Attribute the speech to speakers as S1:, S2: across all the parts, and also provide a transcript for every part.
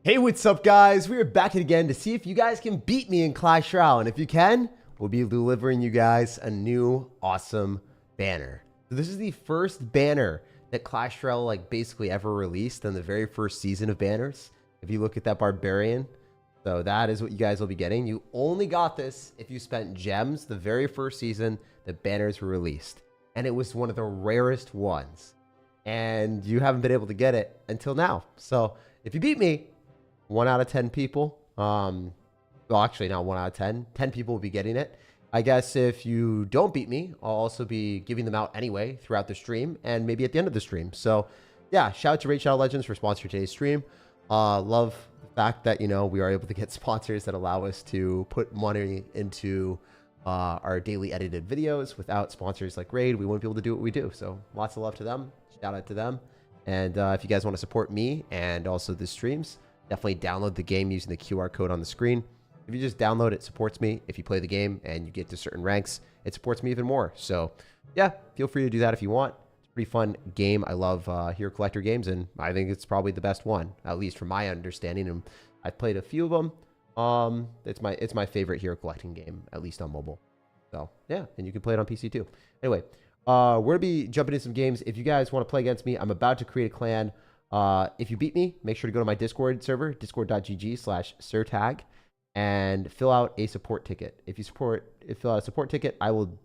S1: Hey, what's up, guys? We are back again to see if you guys can beat me in Clash Royale. And if you can, we'll be delivering you guys a new awesome banner. So this is the first banner that Clash Royale basically ever released on the very first season of banners. If you look at that Barbarian, so that is what you guys will be getting. You only got this if you spent gems the very first season that banners were released. And it was one of the rarest ones. And you haven't been able to get it until now. So if you beat me, 1 out of 10 people, well, actually not 1 out of 10, 10 people will be getting it. I guess if you don't beat me, I'll also be giving them out anyway throughout the stream and maybe at the end of the stream. So yeah, shout out to Raid Shadow Legends for sponsoring today's stream. Love the fact that, you know, we are able to get sponsors that allow us to put money into our daily edited videos. Without sponsors like Raid, we wouldn't be able to do what we do. So lots of love to them. Shout out to them. And if you guys want to support me and also the streams, definitely download the game using the QR code on the screen. If you just download it, supports me. If you play the game and you get to certain ranks, it supports me even more. So yeah, feel free to do that if you want. It's a pretty fun game. I love Hero Collector games, and I think it's probably the best one, at least from my understanding. And I've played a few of them. It's my favorite hero collecting game, at least on mobile. So yeah, and you can play it on PC too. Anyway, we're gonna be jumping into some games. If you guys want to play against me, I'm about to create a clan. If you beat me, make sure to go to my Discord server, discord.gg/SirTag, and fill out a support ticket. If you fill out a support ticket, I will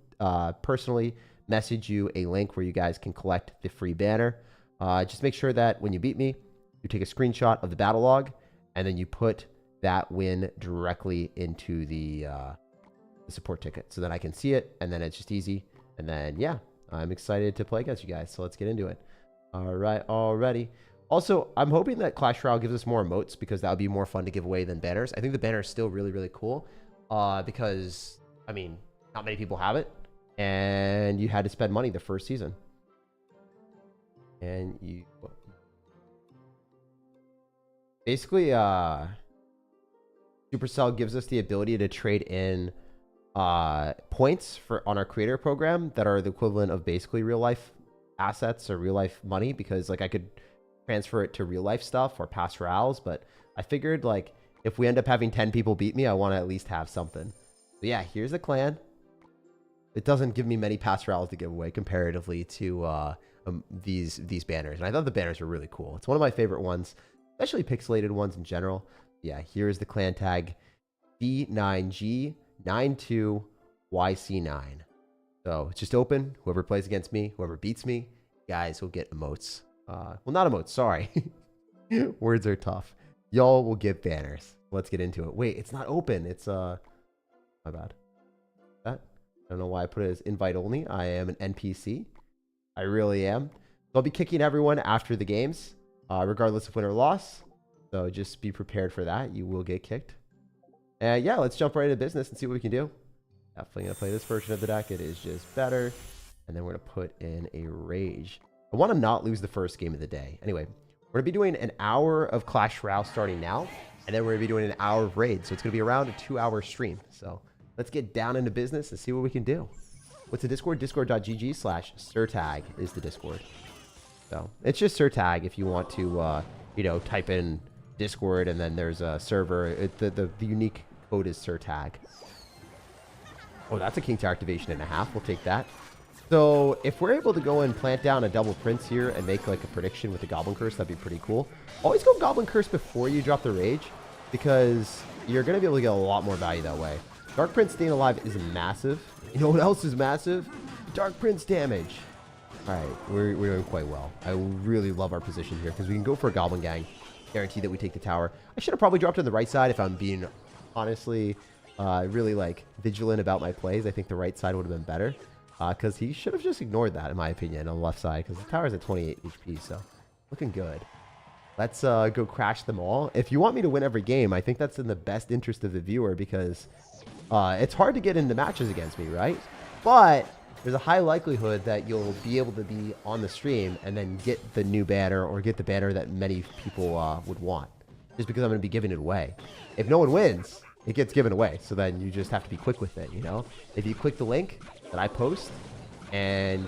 S1: personally message you a link where you guys can collect the free banner. Just make sure that when you beat me, you take a screenshot of the battle log, and then you put that win directly into the support ticket so that I can see it, and then it's just easy. And then, yeah, I'm excited to play against you guys, so let's get into it. All right, already. Also, I'm hoping that Clash Royale gives us more emotes because that would be more fun to give away than banners. I think the banner is still really, really cool because, I mean, not many people have it, and you had to spend money the first season. And you... Basically, Supercell gives us the ability to trade in points on our creator program that are the equivalent of basically real-life assets or real-life money, because, like, I could transfer it to real life stuff or past Royales, but I figured, like, if we end up having 10 people beat me, I want to at least have something. So yeah, here's a clan. It doesn't give me many past Royales to give away comparatively to these banners, and I thought the banners were really cool. It's one of my favorite ones, especially pixelated ones in general. Yeah, here's the clan tag D9G92YC9. So it's just open. Whoever plays against me, whoever beats me, guys will get emotes. Well, not emotes, sorry. Words are tough. Y'all will get banners. Let's get into it. Wait, it's not open. It's, my bad. I don't know why I put it as invite only. I am an NPC. I really am. So I'll be kicking everyone after the games, regardless of win or loss. So just be prepared for that. You will get kicked. And yeah, let's jump right into business and see what we can do. Definitely going to play this version of the deck. It is just better. And then we're going to put in a Rage. I want to not lose the first game of the day. Anyway, we're going to be doing an hour of Clash Royale starting now, and then we're going to be doing an hour of Raid. So it's going to be around a 2-hour stream. So let's get down into business and see what we can do. What's the Discord? Discord.gg/SirTag is the Discord. So it's just SirTag if you want to, you know, type in Discord, and then there's a server. The unique code is SirTag. Oh, that's a King Tower activation and a half. We'll take that. So if we're able to go and plant down a double Prince here and make like a prediction with the Goblin Curse, that'd be pretty cool. Always go Goblin Curse before you drop the Rage, because you're going to be able to get a lot more value that way. Dark Prince staying alive is massive. You know what else is massive? Dark Prince damage. All right, we're doing quite well. I really love our position here because we can go for a Goblin Gang. Guarantee that we take the tower. I should have probably dropped on the right side if I'm being honestly really like vigilant about my plays. I think the right side would have been better. Because he should have just ignored that, in my opinion, on the left side. Because the tower's at 28 HP, so looking good. Let's go crash them all. If you want me to win every game, I think that's in the best interest of the viewer, because it's hard to get into matches against me, right? But there's a high likelihood that you'll be able to be on the stream and then get the new banner or get the banner that many people would want. Just because I'm going to be giving it away. If no one wins, it gets given away. So then you just have to be quick with it, you know? If you click the link that I post and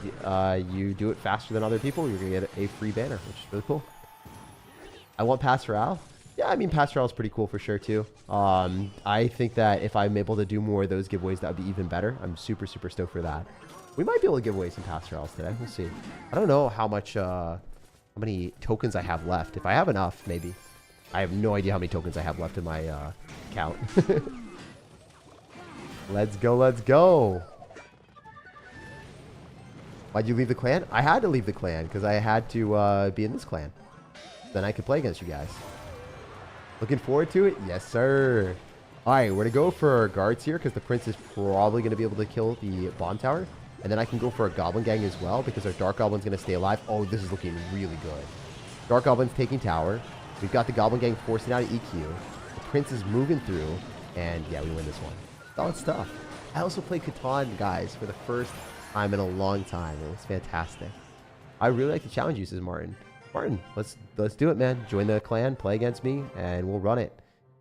S1: you do it faster than other people, you're going to get a free banner, which is really cool. I want Pass Royale. Yeah, I mean, Pastoral is pretty cool for sure, too. I think that if I'm able to do more of those giveaways, that would be even better. I'm super, super stoked for that. We might be able to give away some Pastorals today. We'll see. I don't know how many tokens I have left. If I have enough, maybe. I have no idea how many tokens I have left in my account. Let's go, let's go. Why'd you leave the clan? I had to leave the clan because I had to be in this clan. Then I could play against you guys. Looking forward to it? Yes, sir. All right, we're going to go for our guards here because the prince is probably going to be able to kill the bomb tower. And then I can go for a goblin gang as well because our dark goblin's going to stay alive. Oh, this is looking really good. Dark goblin's taking tower. We've got the goblin gang forcing out of EQ. The prince is moving through. And yeah, we win this one. Solid stuff. I also played Catan, guys, for the first time in a long time. It was fantastic. I really like to challenge you, says Martin. Martin, let's do it, man. Join the clan, play against me, and we'll run it.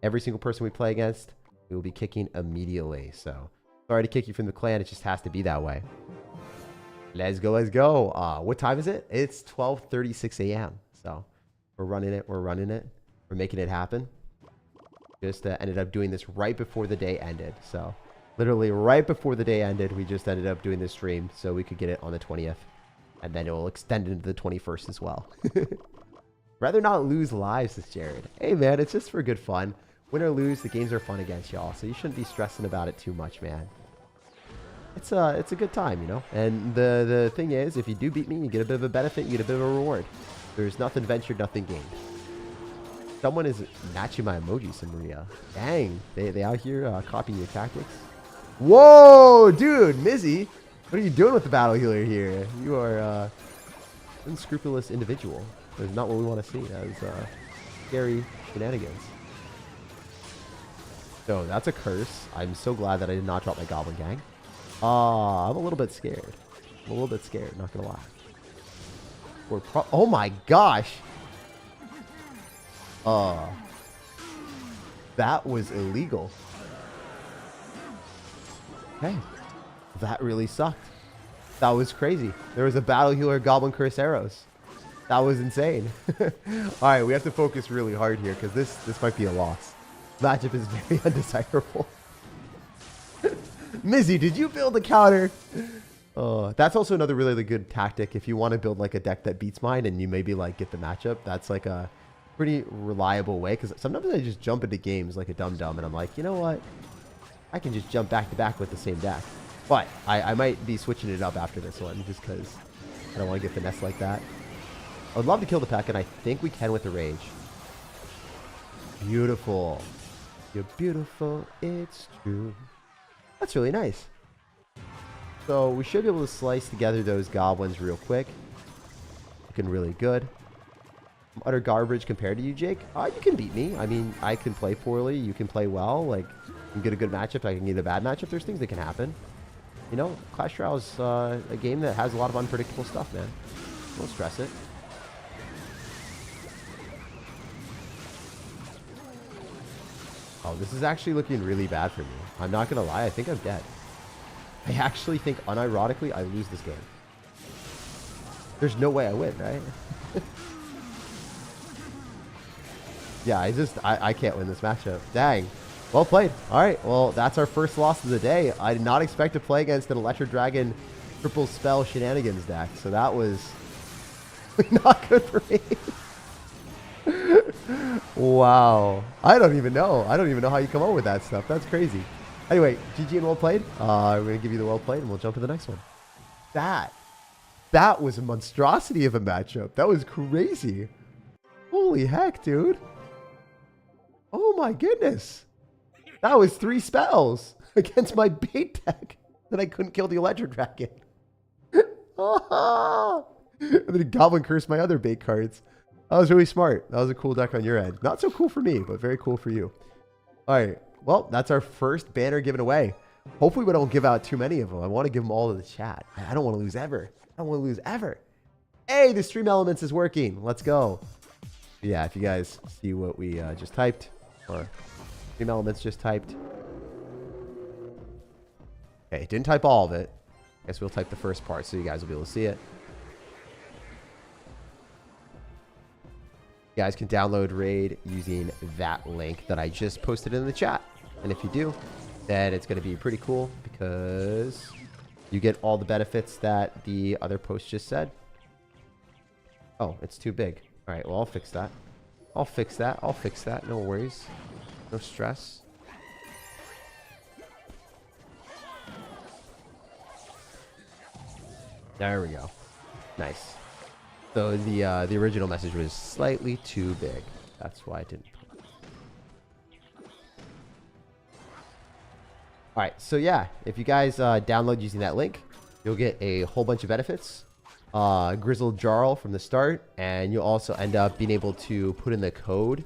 S1: Every single person we play against, we will be kicking immediately. So, sorry to kick you from the clan. It just has to be that way. Let's go, let's go. What time is it? It's 12:36 a.m. So, we're running it. We're running it. We're making it happen. Just ended up doing this right before the day ended. So, literally right before the day ended, we just ended up doing this stream so we could get it on the 20th. And then it will extend into the 21st as well. Rather not lose lives, says Jared. Hey, man, it's just for good fun. Win or lose, the games are fun against y'all. So you shouldn't be stressing about it too much, man. It's a good time, you know? And the thing is, if you do beat me, you get a bit of a benefit, you get a bit of a reward. There's nothing ventured, nothing gained. Someone is matching my emojis, Maria. Dang, they out here copying your tactics. Whoa, dude, Mizzy. What are you doing with the battle healer here? You are an unscrupulous individual. That's not what we want to see. That is scary shenanigans. So that's a curse. I'm so glad that I did not drop my goblin gang. I'm a little bit scared. I'm a little bit scared, not gonna lie. Oh my gosh. That was illegal. Hey. That really sucked. That was crazy. There was a battle healer goblin curse arrows. That was insane. All right, we have to focus really hard here because this might be a loss. Matchup is very undesirable. Mizzy, did you build a counter? That's also another really good tactic if you want to build like a deck that beats mine and you maybe like get the matchup. That's like a pretty reliable way because sometimes I just jump into games like a dum-dum and I'm like, you know what? I can just jump back to back with the same deck. But I might be switching it up after this one just because I don't want to get finessed like that. I would love to kill the pack, and I think we can with the rage. Beautiful. You're beautiful, it's true. That's really nice. So we should be able to slice together those goblins real quick. Looking really good. I'm utter garbage compared to you, Jake. You can beat me. I mean, I can play poorly. You can play well. Like, you can get a good matchup. I can get a bad matchup. There's things that can happen. You know, Clash Royale is a game that has a lot of unpredictable stuff, man. Don't stress it. Oh, this is actually looking really bad for me. I'm not going to lie. I think I'm dead. I actually think, unironically, I lose this game. There's no way I win, right? Yeah, I can't win this matchup. Dang. Well played. All right, well, that's our first loss of the day. I did not expect to play against an Electro Dragon triple spell shenanigans deck, so that was not good for me. Wow. I don't even know. I don't even know how you come up with that stuff. That's crazy. Anyway, GG and well played. We're going to give you the well played, and we'll jump to the next one. That was a monstrosity of a matchup. That was crazy. Holy heck, dude. Oh my goodness. That was 3 spells against my bait deck that I couldn't kill the Electro Dragon. And then Goblin cursed my other bait cards. That was really smart. That was a cool deck on your end. Not so cool for me, but very cool for you. All right. Well, that's our first banner given away. Hopefully we don't give out too many of them. I want to give them all to the chat. I don't want to lose ever. I don't want to lose ever. Hey, the stream elements is working. Let's go. Yeah, if you guys see what we just typed, or stream elements just typed. Okay, didn't type all of it. Guess we'll type the first part so you guys will be able to see it. You guys can download Raid using that link that I just posted in the chat. And if you do, then it's going to be pretty cool because you get all the benefits that the other post just said. Oh, it's too big. All right, well, I'll fix that. I'll fix that. I'll fix that. No worries. No stress. There we go. Nice. So the original message was slightly too big. That's why I didn't. All right. So yeah, if you guys download using that link, you'll get a whole bunch of benefits. Grizzled Jarl from the start, and you'll also end up being able to put in the code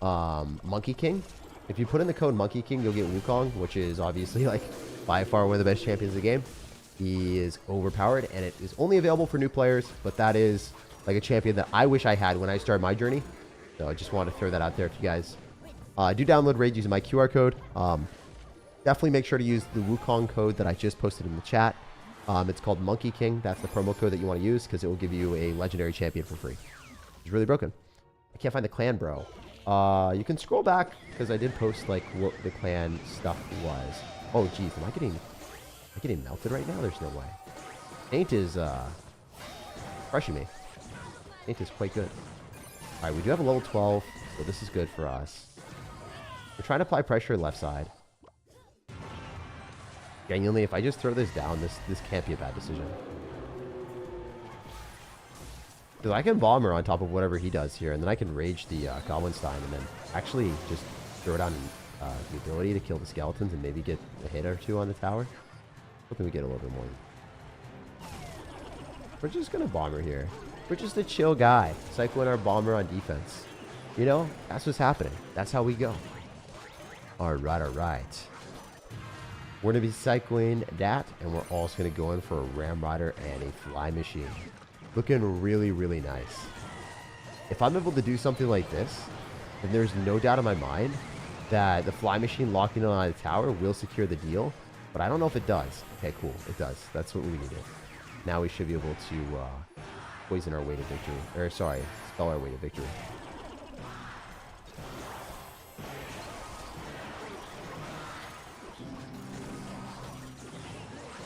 S1: Monkey King. If you put in the code Monkey King, you'll get Wukong, which is obviously like by far one of the best champions in the game. He is overpowered, and it is only available for new players, but that is like a champion that I wish I had when I started my journey. So I just want to throw that out there if you guys do download Raid using my QR code. Definitely make sure to use the Wukong code that I just posted in the chat. It's called Monkey King. That's the promo code that you want to use because it will give you a legendary champion for free. It's really broken. I can't find the clan, bro. You can scroll back because I did post like what the clan stuff was. Oh, geez. Am I getting melted right now? There's no way. Paint is crushing me. Paint is quite good. All right, we do have a level 12, so this is good for us. We're trying to apply pressure left side. Genuinely, if I just throw this down, this can't be a bad decision. Because I can bomber on top of whatever he does here, and then I can rage the Goblinstein, and then actually just throw down the ability to kill the skeletons and maybe get a hit or two on the tower. Hoping we get a little bit more. We're just going to bomber here. We're just a chill guy, cycling our bomber on defense. You know, that's what's happening. That's how we go. All right, all right. We're going to be cycling that, and we're also going to go in for a Ram Rider and a Fly Machine. Looking really, really nice. If I'm able to do something like this, then there's no doubt in my mind that the Fly Machine locking on a tower will secure the deal, but I don't know if it does. Okay, cool. It does. That's what we needed. Now we should be able to poison our way to victory. Or, sorry, spell our way to victory.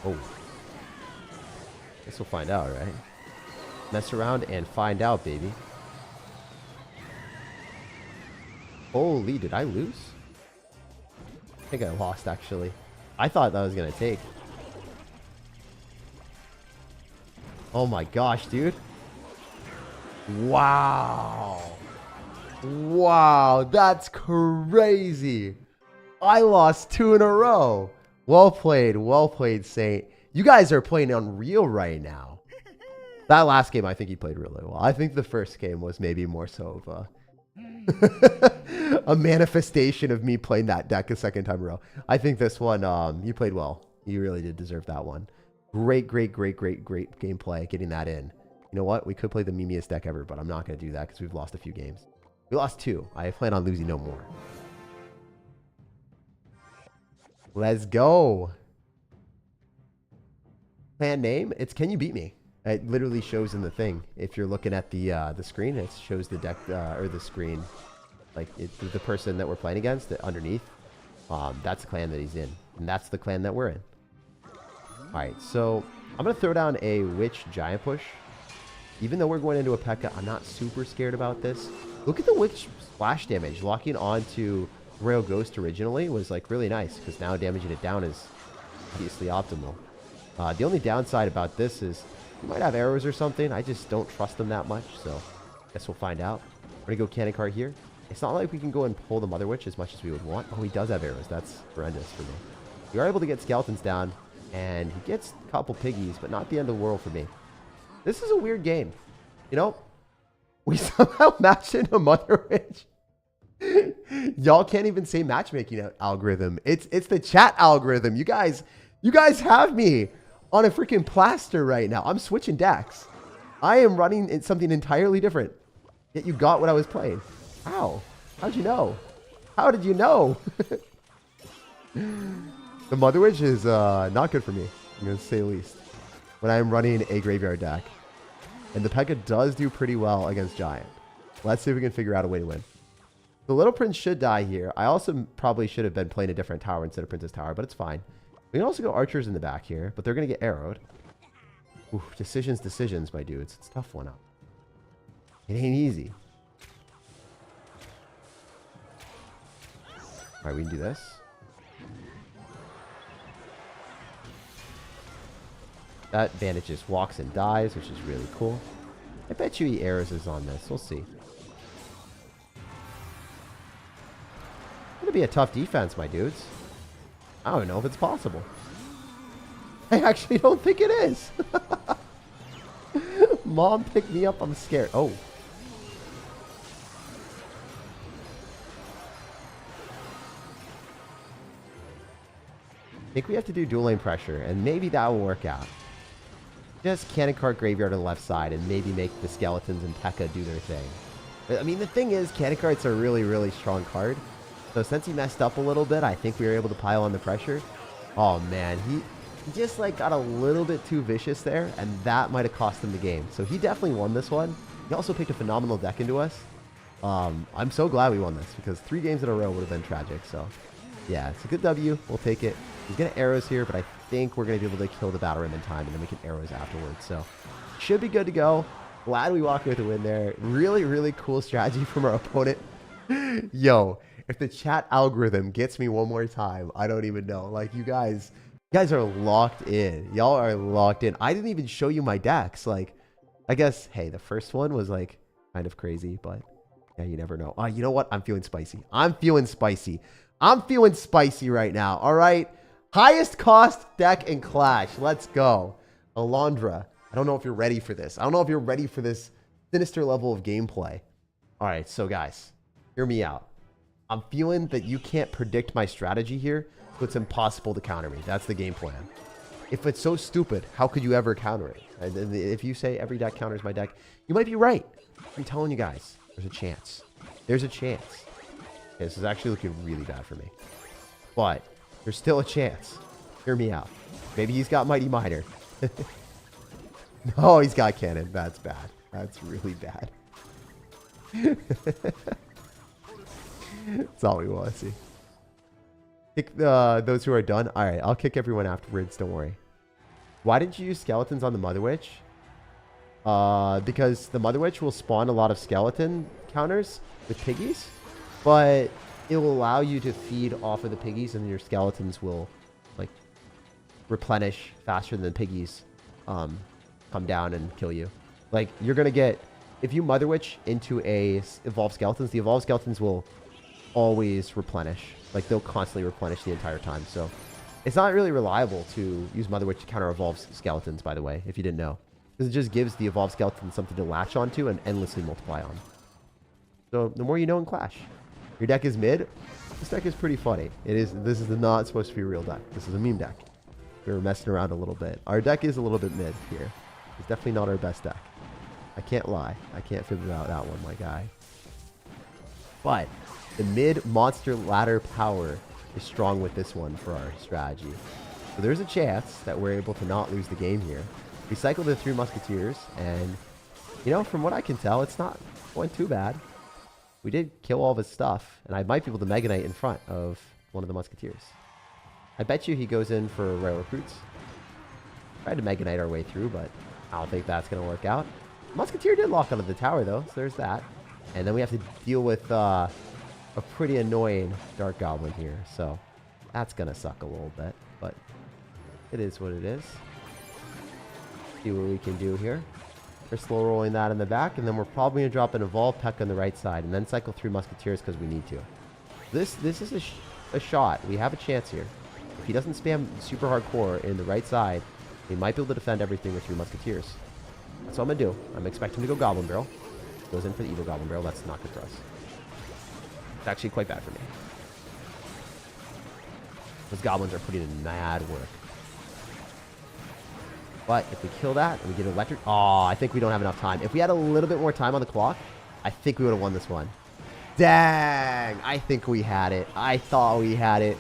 S1: Oh. Guess we'll find out, right? Mess around and find out, baby. Holy, did I lose? I think I lost, actually. I thought that was going to take. Oh my gosh, dude. Wow. Wow, that's crazy. I lost 2 in a row. Well played, Saint. You guys are playing unreal right now. That last game, I think he played really well. I think the first game was maybe more so of a manifestation of me playing that deck a second time in a row. I think this one, you played well. You really did deserve that one. Great gameplay getting that in. You know what? We could play the memeiest deck ever, but I'm not going to do that because we've lost a few games. We lost 2. I plan on losing no more. Let's go. Clan name? It's Can You Beat Me? It literally shows in the thing. If you're looking at the screen, it shows the deck or the screen, like the person that we're playing against underneath. That's the clan that he's in, and that's the clan that we're in. All right, so I'm gonna throw down a Witch Giant Push. Even though we're going into a P.E.K.K.A, I'm not super scared about this. Look at the Witch splash damage. Locking onto Royal Ghost originally was like really nice because now damaging it down is obviously optimal. The only downside about this is you might have arrows or something. I just don't trust them that much, so I guess we'll find out. We're gonna go Cannon Cart here. It's not like we can go and pull the Mother Witch as much as we would want. Oh, he does have arrows. That's horrendous for me. We are able to get skeletons down, and he gets a couple piggies, but not the end of the world for me. This is a weird game. You know, we somehow matched into Mother Witch. Y'all can't even say matchmaking algorithm. It's the chat algorithm. You guys have me on a freaking plaster right now. I'm switching decks. I am running something entirely different. Yet you got what I was playing. How? How'd you know? How did you know? The Mother Witch is not good for me, I'm going to say the least, when I'm running a graveyard deck. And the P.E.K.K.A does do pretty well against Giant. Let's see if we can figure out a way to win. The Little Prince should die here. I also probably should have been playing a different tower instead of Princess Tower, but it's fine. We can also go archers in the back here, but they're going to get arrowed. Ooh, decisions, my dudes. It's a tough one up. It ain't easy. All right, we can do this. That bandit just walks and dies, which is really cool. I bet you he arrows is on this. We'll see. It'll be a tough defense, my dudes. I don't know if it's possible. I actually don't think it is. Mom picked me up. I'm scared. Oh. I think we have to do dual lane pressure, and maybe that will work out. Just cannon cart graveyard on the left side, and maybe make the skeletons and P.E.K.K.A. do their thing. I mean, the thing is, cannon cart's a really, really strong card. So since he messed up a little bit, I think we were able to pile on the pressure. Oh, man. He just, like, got a little bit too vicious there, and that might have cost him the game. So he definitely won this one. He also picked a phenomenal deck into us. I'm so glad we won this, because 3 games in a row would have been tragic. So, yeah, it's a good W. We'll take it. He's going to arrows here, but I think we're going to be able to kill the battle rim in time, and then we can arrows afterwards. So, should be good to go. Glad we walked away with a win there. Really, really cool strategy from our opponent. Yo, if the chat algorithm gets me one more time, I don't even know. Like, you guys are locked in. Y'all are locked in. I didn't even show you my decks. Like, I guess, hey, the first one was, like, kind of crazy, but yeah, you never know. You know what? I'm feeling spicy. I'm feeling spicy. I'm feeling spicy right now. All right. Highest cost deck in Clash. Let's go. Alondra. I don't know if you're ready for this. I don't know if you're ready for this sinister level of gameplay. All right. So, guys, hear me out. I'm feeling that you can't predict my strategy here, so it's impossible to counter me. That's the game plan. If it's so stupid, how could you ever counter it? And if you say every deck counters my deck, you might be right. I'm telling you guys, there's a chance. There's a chance. Okay, this is actually looking really bad for me. But there's still a chance. Hear me out. Maybe he's got Mighty Miner. No, he's got Cannon. That's bad. That's really bad. That's all we want to see. Kick those who are done. All right, I'll kick everyone afterwards. Don't worry. Why didn't you use skeletons on the Mother Witch? Because the Mother Witch will spawn a lot of skeleton counters with piggies, but it will allow you to feed off of the piggies, and your skeletons will like replenish faster than the piggies come down and kill you. Like, you're gonna get, if you Mother Witch into a evolved skeletons, the evolved skeletons will always replenish. Like, they'll constantly replenish the entire time. So it's not really reliable to use Mother Witch to counter evolved skeletons, by the way, if you didn't know, because it just gives the evolved skeleton something to latch onto and endlessly multiply on. So the more you know in Clash. Your deck is mid. This deck is pretty funny. It is. This is not supposed to be a real deck. This is a meme deck. We were messing around a little bit. Our deck is a little bit mid here. It's definitely not our best deck. I can't lie. I can't figure out that one, my guy. But the mid monster ladder power is strong with this one for our strategy. So there's a chance that we're able to not lose the game here. We cycled the 3 Musketeers, and, you know, from what I can tell, it's not going too bad. We did kill all of his stuff, and I might be able to Mega Knight in front of one of the Musketeers. I bet you he goes in for rare recruits. Tried to Mega Knight our way through, but I don't think that's going to work out. Musketeer did lock onto the tower, though, so there's that. And then we have to deal with a pretty annoying Dark Goblin here, so that's going to suck a little bit, but it is what it is. See what we can do here. We're slow rolling that in the back, and then we're probably going to drop an Evolved P.E.K.K.A. on the right side, and then cycle 3 Musketeers because we need to. This is a shot. We have a chance here. If he doesn't spam super hardcore in the right side, we might be able to defend everything with 3 Musketeers. That's what I'm going to do. I'm expecting to go Goblin Barrel. Goes in for the Evil Goblin Barrel. That's not good for us. It's actually quite bad for me. Those goblins are putting in mad work. But if we kill that and we get an electric... Oh, I think we don't have enough time. If we had a little bit more time on the clock, I think we would have won this one. Dang! I think we had it. I thought we had it.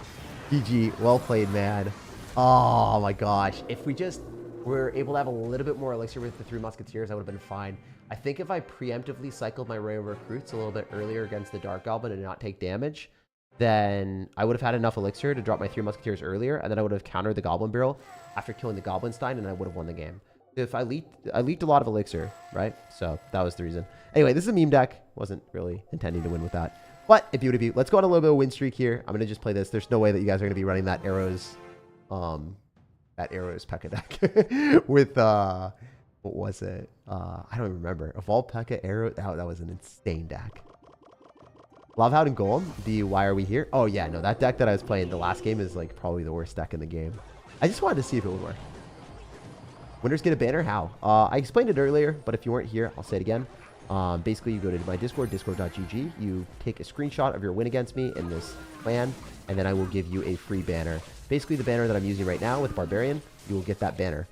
S1: GG. Well played, man. Oh, my gosh. If we just were able to have a little bit more elixir with the 3 Musketeers, I would have been fine. I think if I preemptively cycled my Royal recruits a little bit earlier against the Dark Goblin and not take damage, then I would have had enough elixir to drop my 3 Musketeers earlier, and then I would have countered the Goblin Barrel after killing the Goblin Stein, and I would have won the game. If I leaked a lot of elixir, right? So that was the reason. Anyway, this is a meme deck. Wasn't really intending to win with that. But if you would have, let's go on a little bit of win streak here. I'm gonna just play this. There's no way that you guys are gonna be running that arrows P.E.K.K.A deck with what was it? I don't even remember. Evolve P.E.K.K.A arrow. That was an insane deck. Lovehound and Golem. Why are we here? Oh yeah, no, that deck that I was playing the last game is like probably the worst deck in the game. I just wanted to see if it would work. Winners get a banner? How? I explained it earlier, but if you weren't here, I'll say it again. Basically, you go to my Discord, discord.gg. You take a screenshot of your win against me in this clan, and then I will give you a free banner. Basically, the banner that I'm using right now with Barbarian, you will get that banner.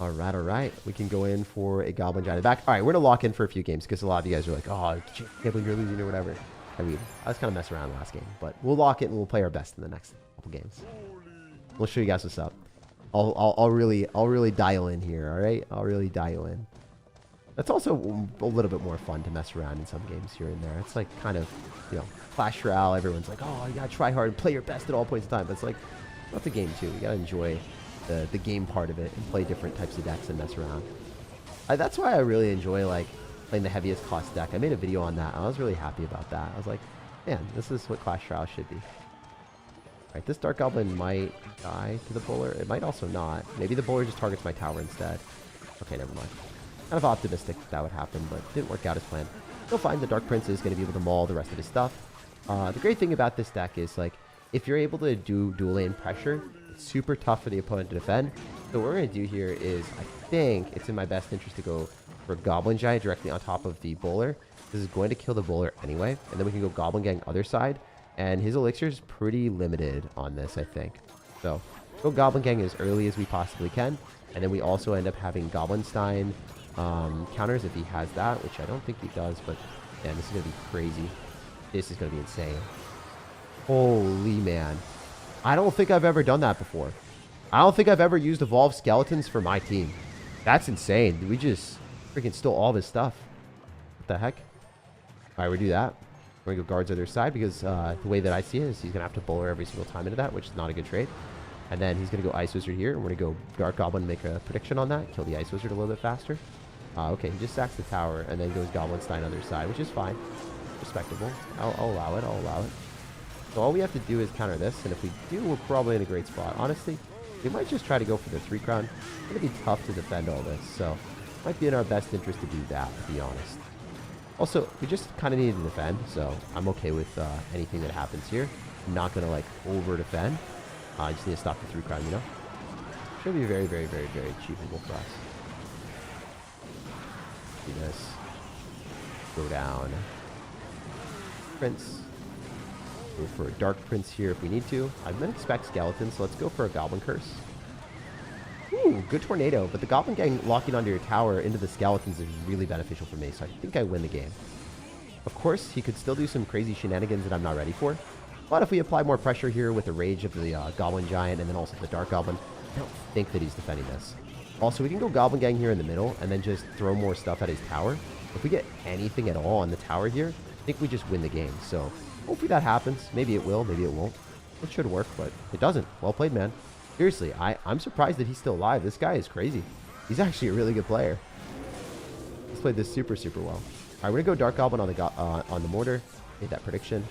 S1: All right. We can go in for a Goblin Giant back. All right, we're going to lock in for a few games because a lot of you guys are like, oh, I can't believe you're losing or whatever. I mean, I was kind of messing around last game, but we'll lock it and we'll play our best in the next couple games. We'll show you guys what's up. I'll really dial in here, all right? I'll really dial in. That's also a little bit more fun to mess around in some games here and there. It's like kind of, you know, Clash Royale. Everyone's like, oh, you gotta try hard and play your best at all points in time. But it's like, that's a game too. You gotta enjoy the game part of it and play different types of decks and mess around. That's why I really enjoy like playing the heaviest cost deck. I made a video on that. And I was really happy about that. I was like, man, this is what Clash Royale should be. Alright, this Dark Goblin might die to the bowler. It might also not. Maybe the bowler just targets my tower instead. Okay, never mind. Kind of optimistic that would happen, but didn't work out as planned. Still fine. The Dark Prince is going to be able to maul the rest of his stuff. The great thing about this deck is, like, if you're able to do dual lane pressure, it's super tough for the opponent to defend. So what we're going to do here is, I think it's in my best interest to go for Goblin Giant directly on top of the bowler. This is going to kill the bowler anyway, and then we can go Goblin Gang other side. And his elixir is pretty limited on this, I think. So, go Goblin Gang as early as we possibly can. And then we also end up having Goblin Stein counters if he has that, which I don't think he does. But, man, this is going to be crazy. This is going to be insane. Holy man. I don't think I've ever done that before. I don't think I've ever used Evolved Skeletons for my team. That's insane. We just freaking stole all this stuff. What the heck? All right, we do that. We're going to go guards other side because the way that I see it is he's going to have to bowler every single time into that, which is not a good trade. And then he's going to go Ice Wizard here. And we're going to go Dark Goblin and make a prediction on that. Kill the Ice Wizard a little bit faster. Okay, he just sacks the tower and then goes Goblin Stein other side, which is fine. Respectable. I'll allow it. I'll allow it. So all we have to do is counter this. And if we do, we're probably in a great spot. Honestly, we might just try to go for the 3 crown. It's going to be tough to defend all this. So it might be in our best interest to do that, to be honest. Also, we just kind of need to defend, so I'm okay with anything that happens here. I'm not going to, like, over-defend. I just need to stop the 3 crown, you know? Should be very, very, very, very achievable for us. Do this. Go down. Prince. Go for a Dark Prince here if we need to. I'm going to expect Skeletons, so let's go for a Goblin Curse. Ooh, good Tornado, but the Goblin Gang locking onto your tower into the Skeletons is really beneficial for me, so I think I win the game. Of course, he could still do some crazy shenanigans that I'm not ready for, but if we apply more pressure here with the Rage of the Goblin Giant and then also the Dark Goblin, I don't think that he's defending this. Also, we can go Goblin Gang here in the middle and then just throw more stuff at his tower. If we get anything at all on the tower here, I think we just win the game, so hopefully that happens. Maybe it will, maybe it won't. It should work, but it doesn't. Well played, man. Seriously, I'm surprised that he's still alive. This guy is crazy. He's actually a really good player. He's played this super, super well. All right, we're going to go Dark Goblin on the mortar. Made that prediction.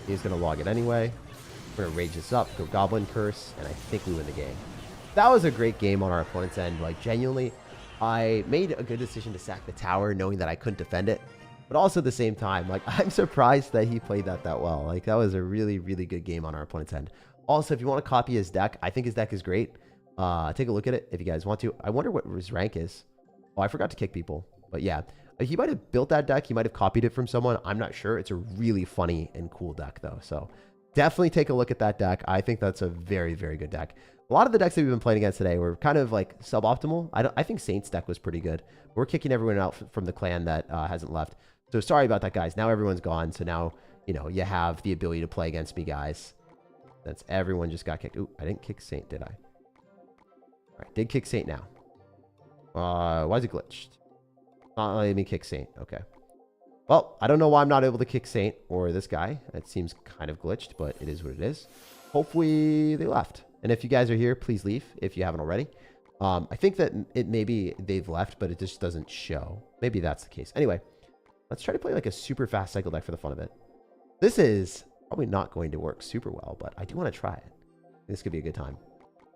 S1: He's going to log it anyway. We're going to rage this up, go Goblin Curse, and I think we win the game. That was a great game on our opponent's end. Like, genuinely, I made a good decision to sack the tower knowing that I couldn't defend it. But also at the same time, like, I'm surprised that he played that well. Like, that was a really, really good game on our opponent's end. Also, if you want to copy his deck, I think his deck is great. Take a look at it if you guys want to. I wonder what his rank is. Oh, I forgot to kick people. But yeah, he might have built that deck. He might have copied it from someone. I'm not sure. It's a really funny and cool deck, though. So definitely take a look at that deck. I think that's a very, very good deck. A lot of the decks that we've been playing against today were kind of like suboptimal. I think Saint's deck was pretty good. We're kicking everyone out from the clan that hasn't left. So sorry about that, guys. Now everyone's gone. So now, you know, you have the ability to play against me, guys. That's everyone just got kicked. Ooh, I didn't kick Saint, did I? right, did kick Saint now. Why is it glitched? Not letting me kick Saint. Okay. Well, I don't know why I'm not able to kick Saint or this guy. It seems kind of glitched, but it is what it is. Hopefully they left. And if you guys are here, please leave if you haven't already. I think that it maybe they've left, but it just doesn't show. Maybe that's the case. Anyway, let's try to play like a super fast cycle deck for the fun of it. This is probably not going to work super well, but I do want to try it. This could be a good time.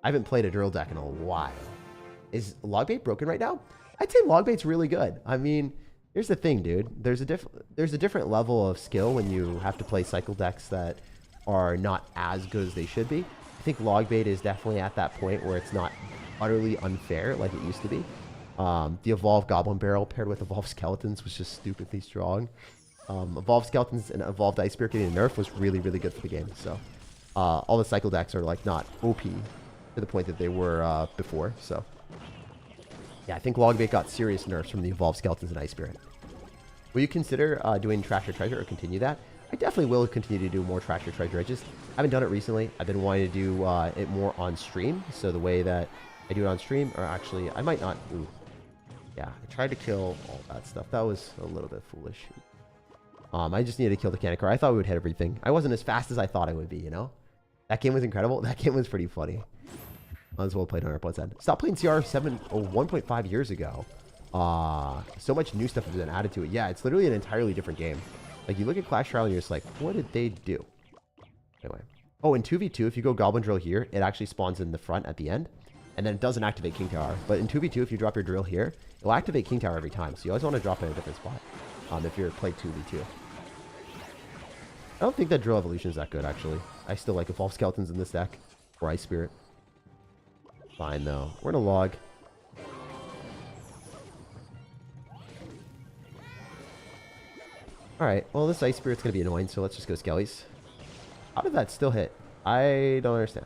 S1: I haven't played a drill deck in a while. Is Logbait broken right now? I'd say Logbait's really good. I mean, here's the thing, dude. There's a different level of skill when you have to play cycle decks that are not as good as they should be. I think Logbait is definitely at that point where it's not utterly unfair like it used to be. The Evolved Goblin Barrel paired with Evolved Skeletons was just stupidly strong. Evolved Skeletons and Evolved Ice Spirit getting a nerf was really, really good for the game. So all the cycle decks are like not OP to the point that they were before. So yeah, I think Logbait got serious nerfs from the Evolved Skeletons and Ice Spirit. Will you consider doing Trash or Treasure or continue that? I definitely will continue to do more Trash or Treasure. I just haven't done it recently. I've been wanting to do it more on stream. So the way that I do it on stream, or actually, I might not. Ooh. Yeah, I tried to kill all that stuff. That was a little bit foolish. I just needed to kill the cannon car. I thought we would hit everything. I wasn't as fast as I thought I would be, you know? That game was incredible. That game was pretty funny. As well played on our points end. Stop playing CR 1.5 years ago. So much new stuff has been added to it. Yeah, it's literally an entirely different game. Like, you look at Clash Royale and you're just like, what did they do? Anyway. Oh, in 2v2, if you go Goblin Drill here, it actually spawns in the front at the end. And then it doesn't activate King Tower. But in 2v2, if you drop your drill here, it'll activate King Tower every time. So you always want to drop it in a different spot if you're playing 2v2. I don't think that Drill Evolution is that good, actually. I still like Evolved Skeletons in this deck. Or Ice Spirit. Fine, though. We're going to log. Alright, well, this Ice Spirit's going to be annoying, so let's just go Skellies. How did that still hit? I don't understand.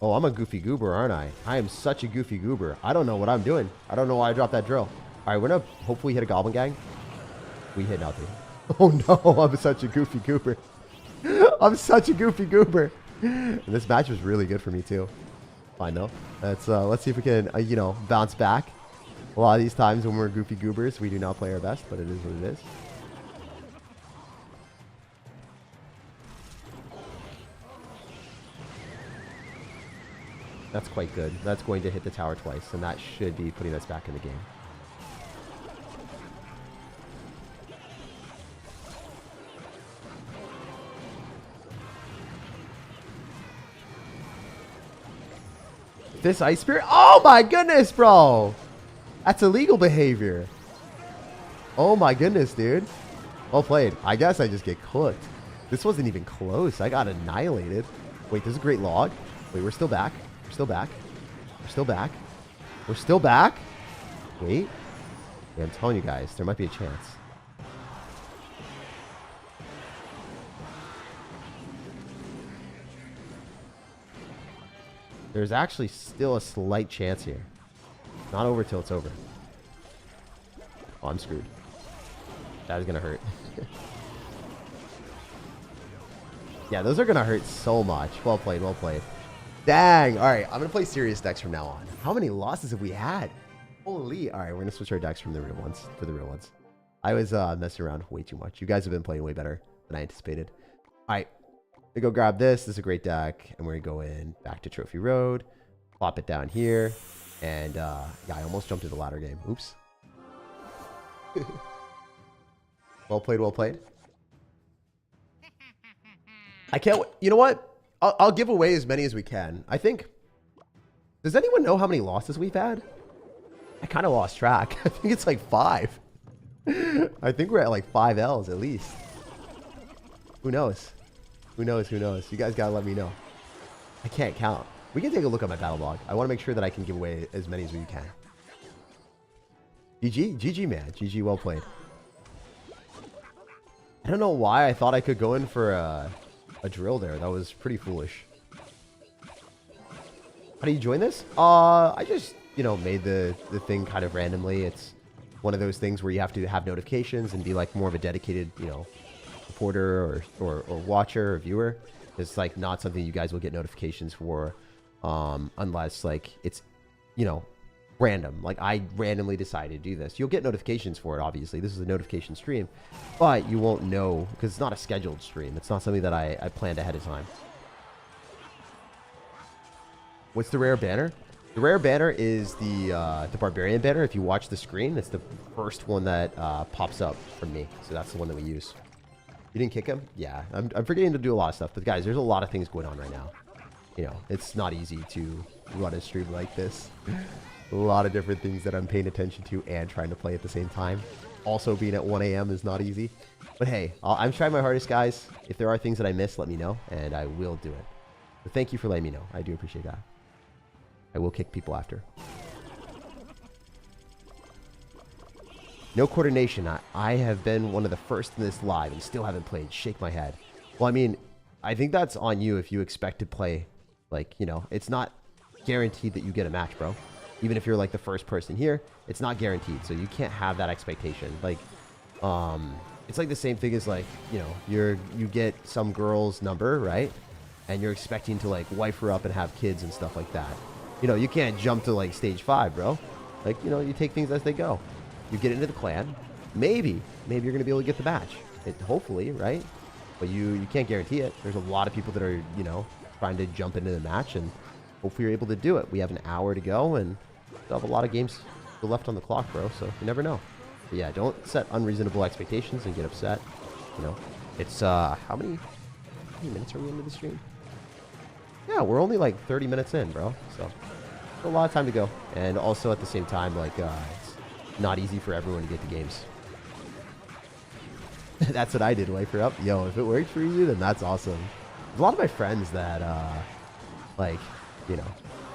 S1: Oh, I'm a goofy goober, aren't I? I am such a goofy goober. I don't know what I'm doing. I don't know why I dropped that drill. Alright, we're going to hopefully hit a Goblin Gang. We hit nothing. Oh no, I'm such a goofy goober. I'm such a goofy goober. And this match was really good for me too. Fine though. Let's see if we can, you know, bounce back. A lot of these times when we're goofy goobers, we do not play our best, but it is what it is. That's quite good. That's going to hit the tower twice, and that should be putting us back in the game. This Ice Spirit? Oh my goodness, bro! That's illegal behavior. Oh my goodness, dude. Well played. I guess I just get cooked. This wasn't even close. I got annihilated. Wait, this is a great log. Wait, we're still back. We're still back. We're still back. We're still back. Wait. Yeah, I'm telling you guys, there might be a chance. There's actually still a slight chance here. Not over till it's over. Oh, I'm screwed. That is going to hurt. Yeah, those are going to hurt so much. Well played, well played. Dang. All right, I'm going to play serious decks from now on. How many losses have we had? Holy. All right, we're going to switch our decks from the real ones to the real ones. I was messing around way too much. You guys have been playing way better than I anticipated. All right. We go grab this. This is a great deck. And we're going to go in back to Trophy Road. Plop it down here. And, yeah, I almost jumped into the ladder game. Oops. Well played, well played. I can't... You know what? I'll give away as many as we can. I think... Does anyone know how many losses we've had? I kind of lost track. I think it's like 5. I think we're at like 5 L's at least. Who knows? Who knows? Who knows? You guys gotta let me know. I can't count. We can take a look at my battle log. I want to make sure that I can give away as many as we can. GG? GG, man. GG, well played. I don't know why I thought I could go in for a drill there. That was pretty foolish. How do you join this? I just, you know, made the thing kind of randomly. It's one of those things where you have to have notifications and be like more of a dedicated, you know, reporter or watcher or viewer. It's like not something you guys will get notifications for, unless like it's, you know, random. Like I randomly decided to do this. You'll get notifications for it, obviously. This is a notification stream, but you won't know because it's not a scheduled stream. It's not something that I planned ahead of time. What's the rare banner? The rare banner is the Barbarian banner. If you watch the screen, it's the first one that pops up from me. So that's the one that we use. You didn't kick him? Yeah, I'm forgetting to do a lot of stuff. But guys, there's a lot of things going on right now. You know, it's not easy to run a stream like this. A lot of different things that I'm paying attention to and trying to play at the same time. Also being at 1 a.m. is not easy. But hey, I'm trying my hardest, guys. If there are things that I miss, let me know, and I will do it. But thank you for letting me know. I do appreciate that. I will kick people after. No coordination. I have been one of the first in this live and still haven't played. Shake my head. Well, I mean, I think that's on you if you expect to play. Like, you know, it's not guaranteed that you get a match, bro. Even if you're like the first person here, it's not guaranteed. So you can't have that expectation. Like, it's like the same thing as like, you know, you get some girl's number, right? And you're expecting to like wife her up and have kids and stuff like that. You know, you can't jump to like stage 5, bro. Like, you know, you take things as they go. You get into the clan. Maybe you're going to be able to get the match. Hopefully, right? But you can't guarantee it. There's a lot of people that are, you know, trying to jump into the match, and hopefully you're able to do it. We have an hour to go, and still have a lot of games still left on the clock, bro. So you never know. But yeah, don't set unreasonable expectations and get upset. You know, it's how many minutes are we into the stream? Yeah, we're only like 30 minutes in, bro. So a lot of time to go. And also at the same time, like it's not easy for everyone to get the games. That's what I did, wife her up. Yo, if it worked for you, then that's awesome. There's a lot of my friends that like, you know,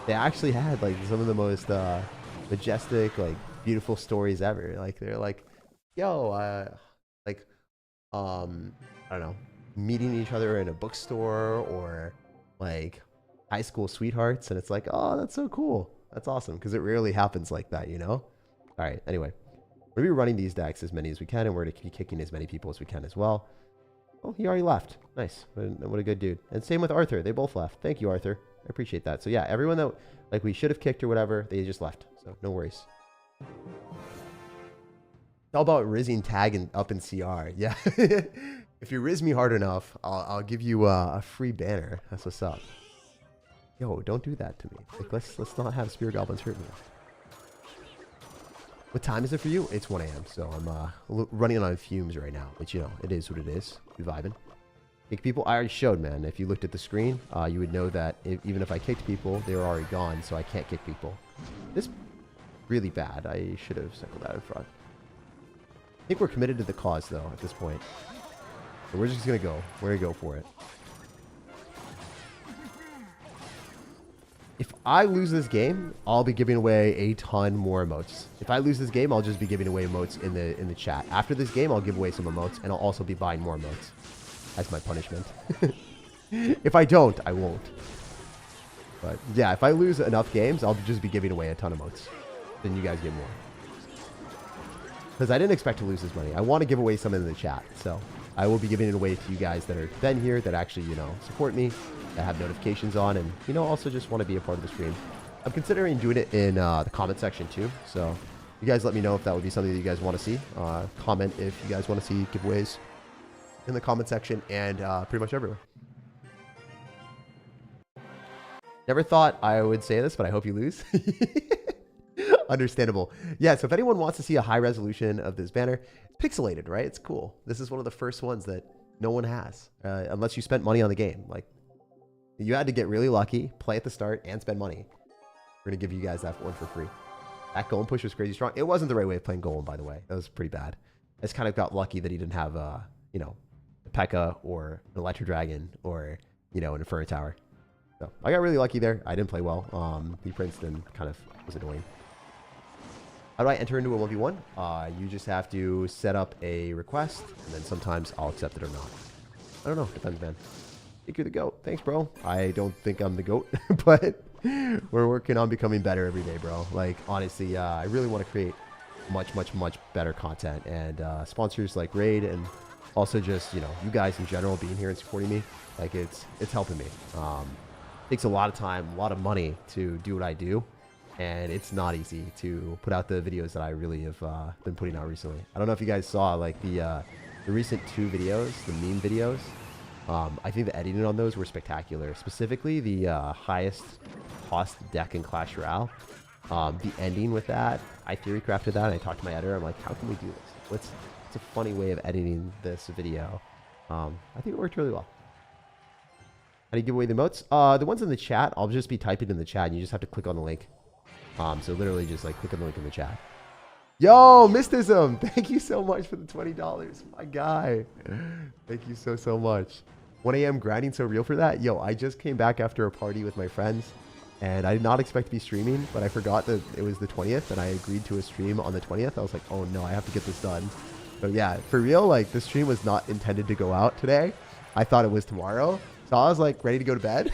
S1: they actually had like some of the most majestic, like beautiful stories ever. Like they're like, yo, like I don't know, meeting each other in a bookstore or like high school sweethearts, and it's like, oh, that's so cool. That's awesome, because it rarely happens like that, you know? All right, anyway, we're gonna be running these decks as many as we can, and we're gonna be kicking as many people as we can as well. Oh, he already left. Nice. What a good dude. And same with Arthur. They both left. Thank you, Arthur. I appreciate that. So yeah, everyone that like we should have kicked or whatever, they just left. So no worries. It's all about rizzing tag and up in CR. Yeah. If you rizz me hard enough, I'll give you a free banner. That's what's up. Yo, don't do that to me. Like, let's not have spirit goblins hurt me. What time is it for you? It's 1 a.m. So I'm running on fumes right now. But you know, it is what it is. We vibing. Kick people. I already showed, man. If you looked at the screen, you would know that even if I kicked people, they were already gone. So I can't kick people. This is really bad. I should have circled that in front. I think we're committed to the cause, though, at this point. So we're just going to go. We're going to go for it. If I lose this game, I'll be giving away a ton more emotes. If I lose this game, I'll just be giving away emotes in the chat. After this game, I'll give away some emotes, and I'll also be buying more emotes as my punishment. If I don't, I won't. But yeah, if I lose enough games, I'll just be giving away a ton of emotes. Then you guys get more. Because I didn't expect to lose this money. I want to give away some in the chat, so I will be giving it away to you guys that are then here, that actually, you know, support me, that have notifications on, and, you know, also just want to be a part of the stream. I'm considering doing it in the comment section too, so you guys let me know if that would be something that you guys want to see. Comment if you guys want to see giveaways in the comment section and pretty much everywhere. Never thought I would say this, but I hope you lose. Understandable. Yeah, so if anyone wants to see a high resolution of this banner, it's pixelated, right? It's cool. This is one of the first ones that no one has, unless you spent money on the game. Like, you had to get really lucky, play at the start, and spend money. We're going to give you guys that one for free. That golem push was crazy strong. It wasn't the right way of playing golem, by the way. That was pretty bad. I just kind of got lucky that he didn't have, you know, a P.E.K.K.A. or an Electro Dragon or, you know, an Inferno Tower. So I got really lucky there. I didn't play well. The Princeton kind of was annoying. How do I enter into a 1v1? You just have to set up a request, and then sometimes I'll accept it or not. I don't know. Depends, man. I think you're the GOAT. Thanks, bro. I don't think I'm the GOAT, but we're working on becoming better every day, bro. Like, honestly, I really want to create much better content, and sponsors like Raid and Also just, you know, you guys in general being here and supporting me, like it's helping me. Takes a lot of time, a lot of money to do what I do. And it's not easy to put out the videos that I really have been putting out recently. I don't know if you guys saw like the recent 2 videos, the meme videos. I think the editing on those were spectacular. Specifically, the highest cost deck in Clash Royale. The ending with that, I theory crafted that. And I talked to my editor. I'm like, how can we do this? What's a funny way of editing this video? I think it worked really well. How do you give away the emotes? The ones in the chat, I'll just be typing in the chat. And you just have to click on the link. So literally just like click on the link in the chat. Yo, Mystism, thank you so much for the $20. My guy. Thank you so much. 1 a.m. grinding so real for that. Yo, I just came back after a party with my friends and I did not expect to be streaming, but I forgot that it was the 20th and I agreed to a stream on the 20th. I was like, oh no, I have to get this done. So yeah, for real, like the stream was not intended to go out today. I thought it was tomorrow. So I was like ready to go to bed.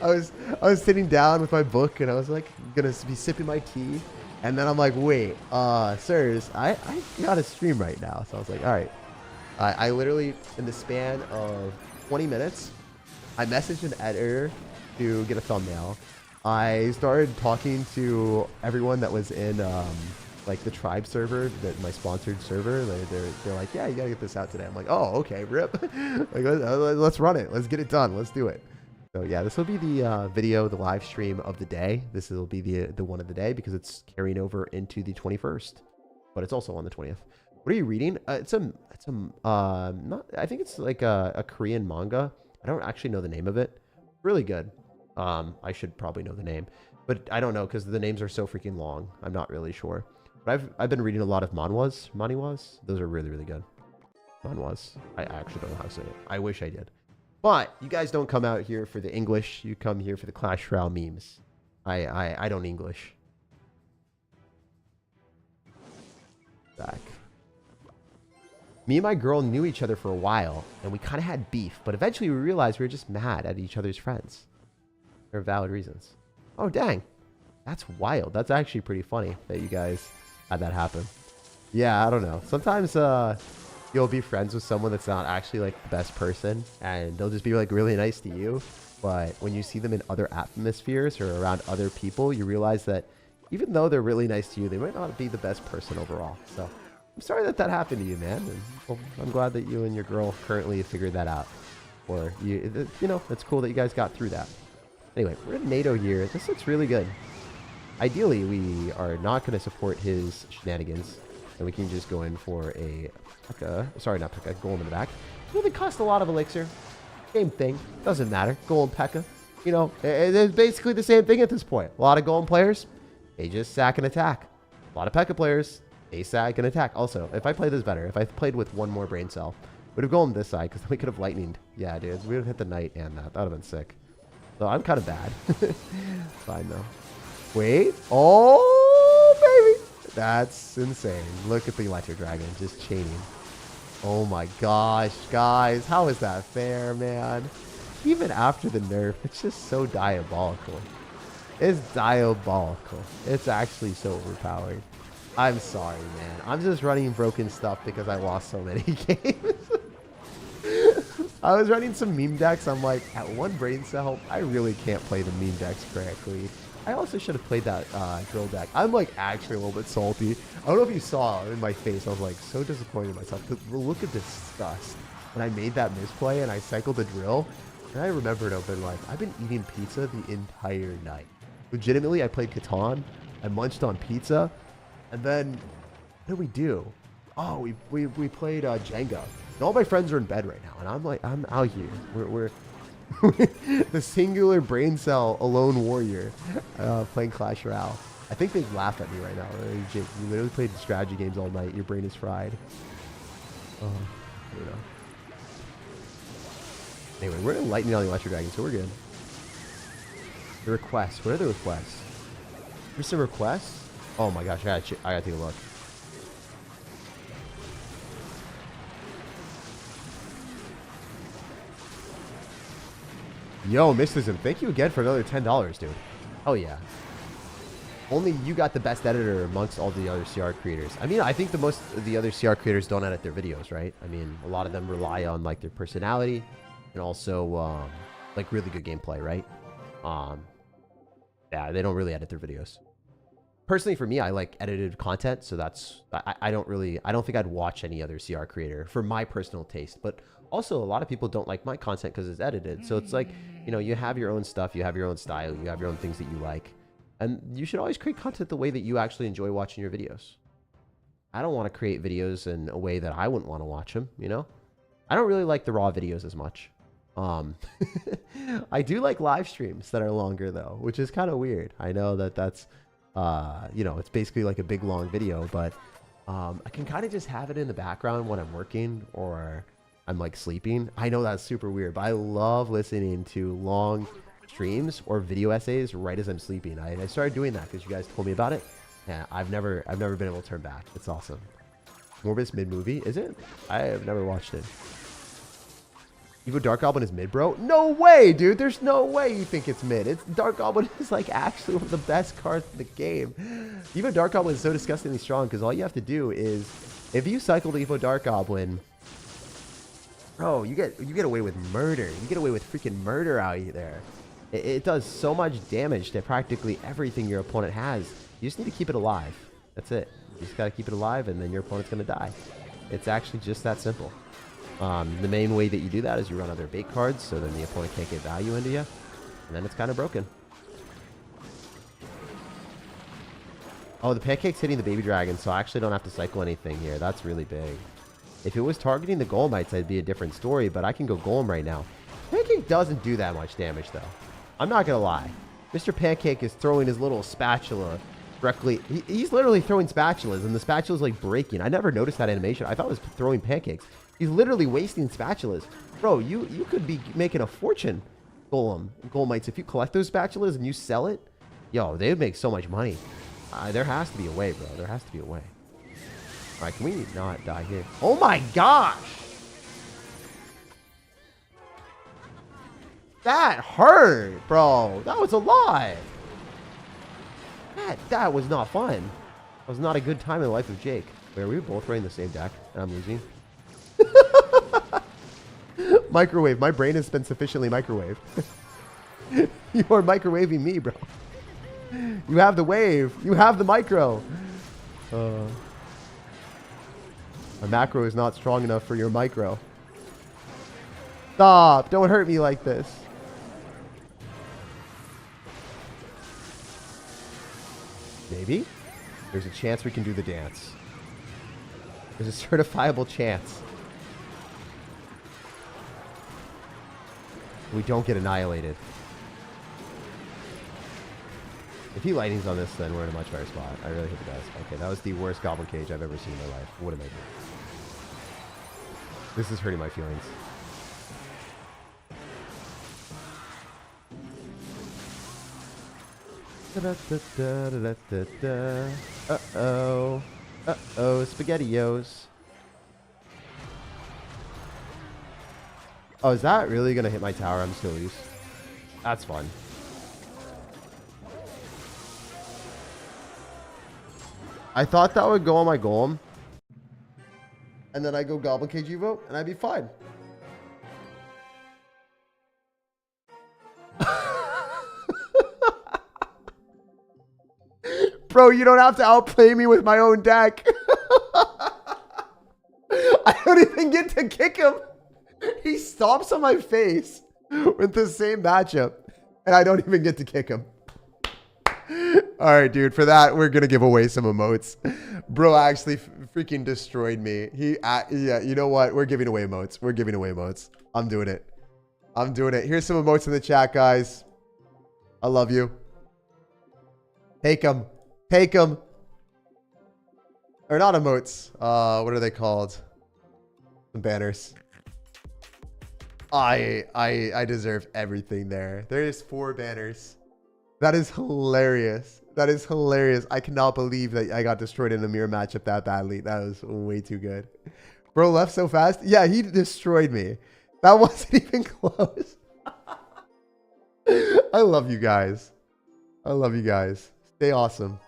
S1: I was sitting down with my book and I was like gonna be sipping my tea. And then I'm like, wait, sirs, I got a stream right now. So I was like, all right. I literally, in the span of 20 minutes, I messaged an editor to get a thumbnail. I started talking to everyone that was in like the tribe server, my sponsored server. They're like, yeah, you gotta get this out today. I'm like, oh, okay, rip. Like, let's run it. Let's get it done. Let's do it. So yeah, this will be the video, the live stream of the day. This will be the one of the day because it's carrying over into the 21st, but it's also on the 20th. What are you reading? I think it's like a Korean manga. I don't actually know the name of it. Really good. I should probably know the name, but I don't know because the names are so freaking long. I'm not really sure. But I've been reading a lot of manhwas. Those are really good. Manhwas. I actually don't know how to say it. I wish I did. But you guys don't come out here for the English. You come here for the Clash Royale memes. I don't English. Back. Me and my girl knew each other for a while, and we kind of had beef. But eventually we realized we were just mad at each other's friends. For valid reasons. Oh, dang. That's wild. That's actually pretty funny that you guys had that happen. Yeah, I don't know. Sometimes you'll be friends with someone that's not actually like the best person, and they'll just be like really nice to you. But when you see them in other atmospheres or around other people, you realize that even though they're really nice to you, they might not be the best person overall. So I'm sorry that happened to you, man. And well, I'm glad that you and your girl currently figured that out. Or you know, it's cool that you guys got through that. Anyway, we're in NATO here. This looks really good. Ideally, we are not going to support his shenanigans, and we can just go in for a sorry, not Pekka, golem in the back. It would cost a lot of elixir. Same thing. Doesn't matter. Golem Pekka. You know, it's basically the same thing at this point. A lot of golem players, they just sack and attack. A lot of Pekka players, they sack and attack. Also, if I played this better, if I played with one more brain cell, would have gone this side because we could have lightninged. Yeah, dude, we would have hit the knight and that. That would have been sick. So I'm kind of bad. Fine though. Wait. Oh, baby. That's insane. Look at the electric dragon just chaining. Oh my gosh, guys. How is that fair, man? Even after the nerf, it's just so diabolical. It's diabolical. It's actually so overpowered. I'm sorry, man. I'm just running broken stuff because I lost so many games. I was running some meme decks. I'm like, at one brain cell, I really can't play the meme decks correctly. I also should have played that drill deck. I'm like actually a little bit salty. I don't know if you saw in my face. I was like so disappointed in myself. Look at disgust. When I made that misplay and I cycled the drill, and I remembered I've been like, I've been eating pizza the entire night. Legitimately, I played Catan. I munched on pizza. And then, what did we do? Oh, we played Jenga. And all my friends are in bed right now, and I'm like, I'm out here. We're the singular brain cell alone warrior playing Clash Royale. I think they laugh at me right now. Jake, you literally played strategy games all night. Your brain is fried. Oh, you know. Anyway, we're gonna lightning on the electric dragon, so we're good. The requests. What are the requests? There's some requests. Oh my gosh, I gotta take a look. Yo, Mysticism, thank you again for another $10, dude. Oh yeah. only you got the best editor amongst all the other CR creators. I mean, I think the most of the other CR creators don't edit their videos, right? I mean, a lot of them rely on like their personality and also like really good gameplay, right? Yeah, they don't really edit their videos. Personally, for me, I like edited content, so that's I don't think I'd watch any other CR creator for my personal taste. But also, a lot of people don't like my content because it's edited. So it's like, you know, you have your own stuff, you have your own style, you have your own things that you like. And you should always create content the way that you actually enjoy watching your videos. I don't want to create videos in a way that I wouldn't want to watch them, you know? I don't really like the raw videos as much. I do like live streams that are longer though, which is kind of weird. I know that that's, you know, it's basically like a big long video, but I can kind of just have it in the background when I'm working or I'm like sleeping. I know that's super weird, but I love listening to long streams or video essays right as I'm sleeping. I started doing that because you guys told me about it. Yeah, I've never been able to turn back. It's awesome. Morbius mid movie, is it? I have never watched it. Evo Dark Goblin is mid, bro? No way, dude. There's no way you think it's mid. It's Dark Goblin is like actually one of the best cards in the game. Evo Dark Goblin is so disgustingly strong because all you have to do is, if you cycle the Evo Dark Goblin, bro, you get away with murder. You get away with freaking murder out there. It does so much damage to practically everything your opponent has. You just need to keep it alive. That's it. You just gotta keep it alive, and then your opponent's gonna die. It's actually just that simple. The main way that you do that is you run other bait cards, so then the opponent can't get value into you, and then it's kind of broken. Oh, the Pancake's hitting the Baby Dragon, so I actually don't have to cycle anything here. That's really big. If it was targeting the Golemites, that'd be a different story, but I can go Golem right now. Pancake doesn't do that much damage, though. I'm not gonna lie. Mr. Pancake is throwing his little spatula directly. He's literally throwing spatulas, and the spatula's like breaking. I never noticed that animation. I thought it was throwing pancakes. He's literally wasting spatulas. Bro, you could be making a fortune, Golemites. If you collect those spatulas and you sell it, yo, they would make so much money. There has to be a way, bro. There has to be a way. All right, can we not die here? Oh my gosh! That hurt, bro. That was a lot. That was not fun. That was not a good time in the life of Jake. Wait, are we both running the same deck and I'm losing? Microwave. My brain has been sufficiently microwaved. You are microwaving me, bro. You have the wave. You have the micro. My macro is not strong enough for your micro. Stop. Don't hurt me like this. Maybe. There's a chance we can do the dance. There's a certifiable chance. We don't get annihilated. If he lightnings on this, then we're in a much better spot. I really hope he does. Okay, that was the worst Goblin Cage I've ever seen in my life. What am I doing? This is hurting my feelings. Uh-oh. Uh-oh, SpaghettiOs. Oh, is that really going to hit my tower? I'm just going to lose. That's fun. I thought that would go on my Golem. And then I go Goblin Cage Evo, and I'd be fine. Bro, you don't have to outplay me with my own deck. I don't even get to kick him. He stomps on my face with the same matchup, and I don't even get to kick him. All right, dude. For that, we're going to give away some emotes. Bro actually freaking destroyed me. Yeah, you know what? We're giving away emotes. We're giving away emotes. I'm doing it. I'm doing it. Here's some emotes in the chat, guys. I love you. Take them. Take them. Or not emotes. What are they called? Some banners. I deserve everything there. There's 4 banners. That is hilarious. That is hilarious. I cannot believe that I got destroyed in a mirror matchup that badly. That was way too good. Bro left so fast. Yeah, he destroyed me. That wasn't even close. I love you guys. I love you guys. Stay awesome.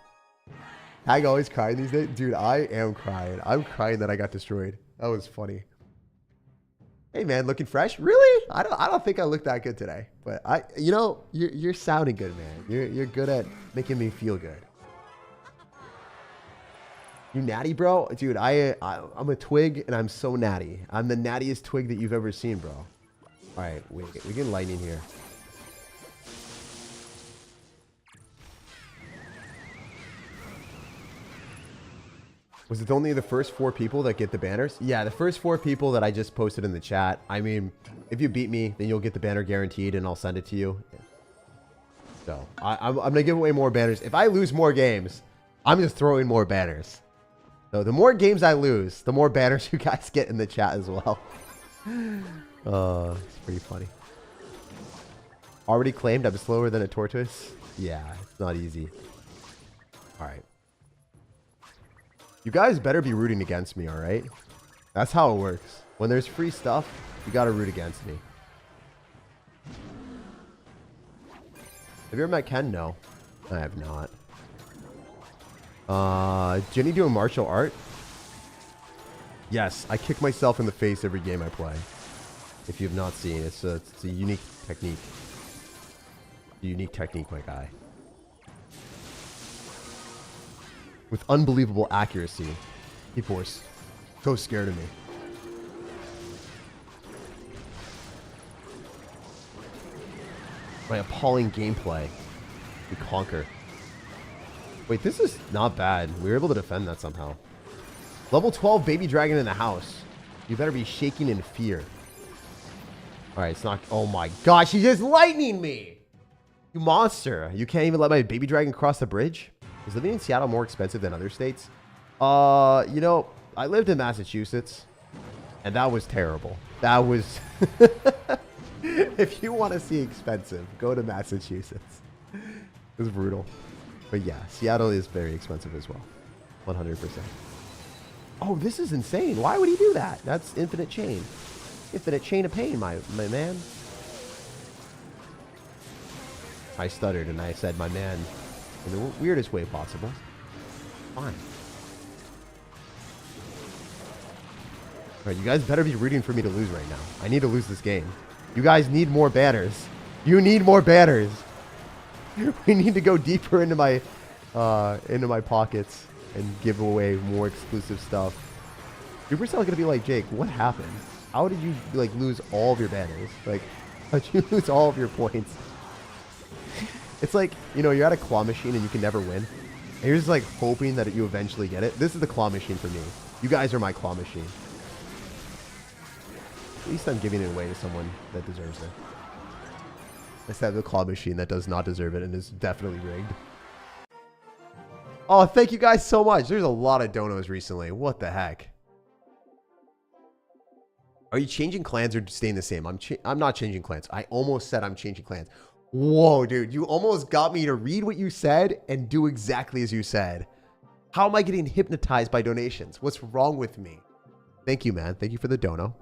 S1: Tag always crying these days. Dude, I am crying. I'm crying that I got destroyed. That was funny. Hey man, looking fresh? Really? I don't think I look that good today. But you know, you're sounding good, man. You're good at making me feel good. You natty, bro? Dude, I'm a twig and I'm so natty. I'm the nattiest twig that you've ever seen, bro. All right, we get lightning here. Was it only the first 4 people that get the banners? Yeah, the first 4 people that I just posted in the chat. I mean, if you beat me, then you'll get the banner guaranteed and I'll send it to you. So, I'm going to give away more banners. If I lose more games, I'm just throwing more banners. So, the more games I lose, the more banners you guys get in the chat as well. It's pretty funny. Already claimed I'm slower than a tortoise? Yeah, it's not easy. All right. You guys better be rooting against me, all right? That's how it works. When there's free stuff, you gotta root against me. Have you ever met Ken? No, I have not. Jenny doing martial art? Yes, I kick myself in the face every game I play. If you have not seen, it's a unique technique. A unique technique, my guy. With unbelievable accuracy. People are so scared of me. My appalling gameplay. We conquer. Wait, this is not bad. We were able to defend that somehow. Level 12 baby dragon in the house. You better be shaking in fear. Alright, it's not... Oh my gosh, he's just lightning me! You monster. You can't even let my baby dragon cross the bridge? Is living in Seattle more expensive than other states? You know, I lived in Massachusetts, and that was terrible. That was... If you want to see expensive, go to Massachusetts. It was brutal. But yeah, Seattle is very expensive as well. 100%. Oh, this is insane. Why would he do that? That's infinite chain. Infinite chain of pain, my man. I stuttered and I said, my man... in the weirdest way possible. Fine. Alright, you guys better be rooting for me to lose right now. I need to lose this game. You guys need more banners. You need more banners. We need to go deeper into my pockets and give away more exclusive stuff. Supercell gonna be like, Jake, what happened? How did you like lose all of your banners? Like, how'd you lose all of your points? It's like, you know, you're at a claw machine and you can never win. And you're just like hoping that you eventually get it. This is the claw machine for me. You guys are my claw machine. At least I'm giving it away to someone that deserves it. Instead of the claw machine that does not deserve it and is definitely rigged. Oh, thank you guys so much. There's a lot of donos recently. What the heck? Are you changing clans or staying the same? I'm not changing clans. I almost said I'm changing clans. Whoa, dude. You almost got me to read what you said and do exactly as you said. How am I getting hypnotized by donations? What's wrong with me? Thank you, man. Thank you for the dono.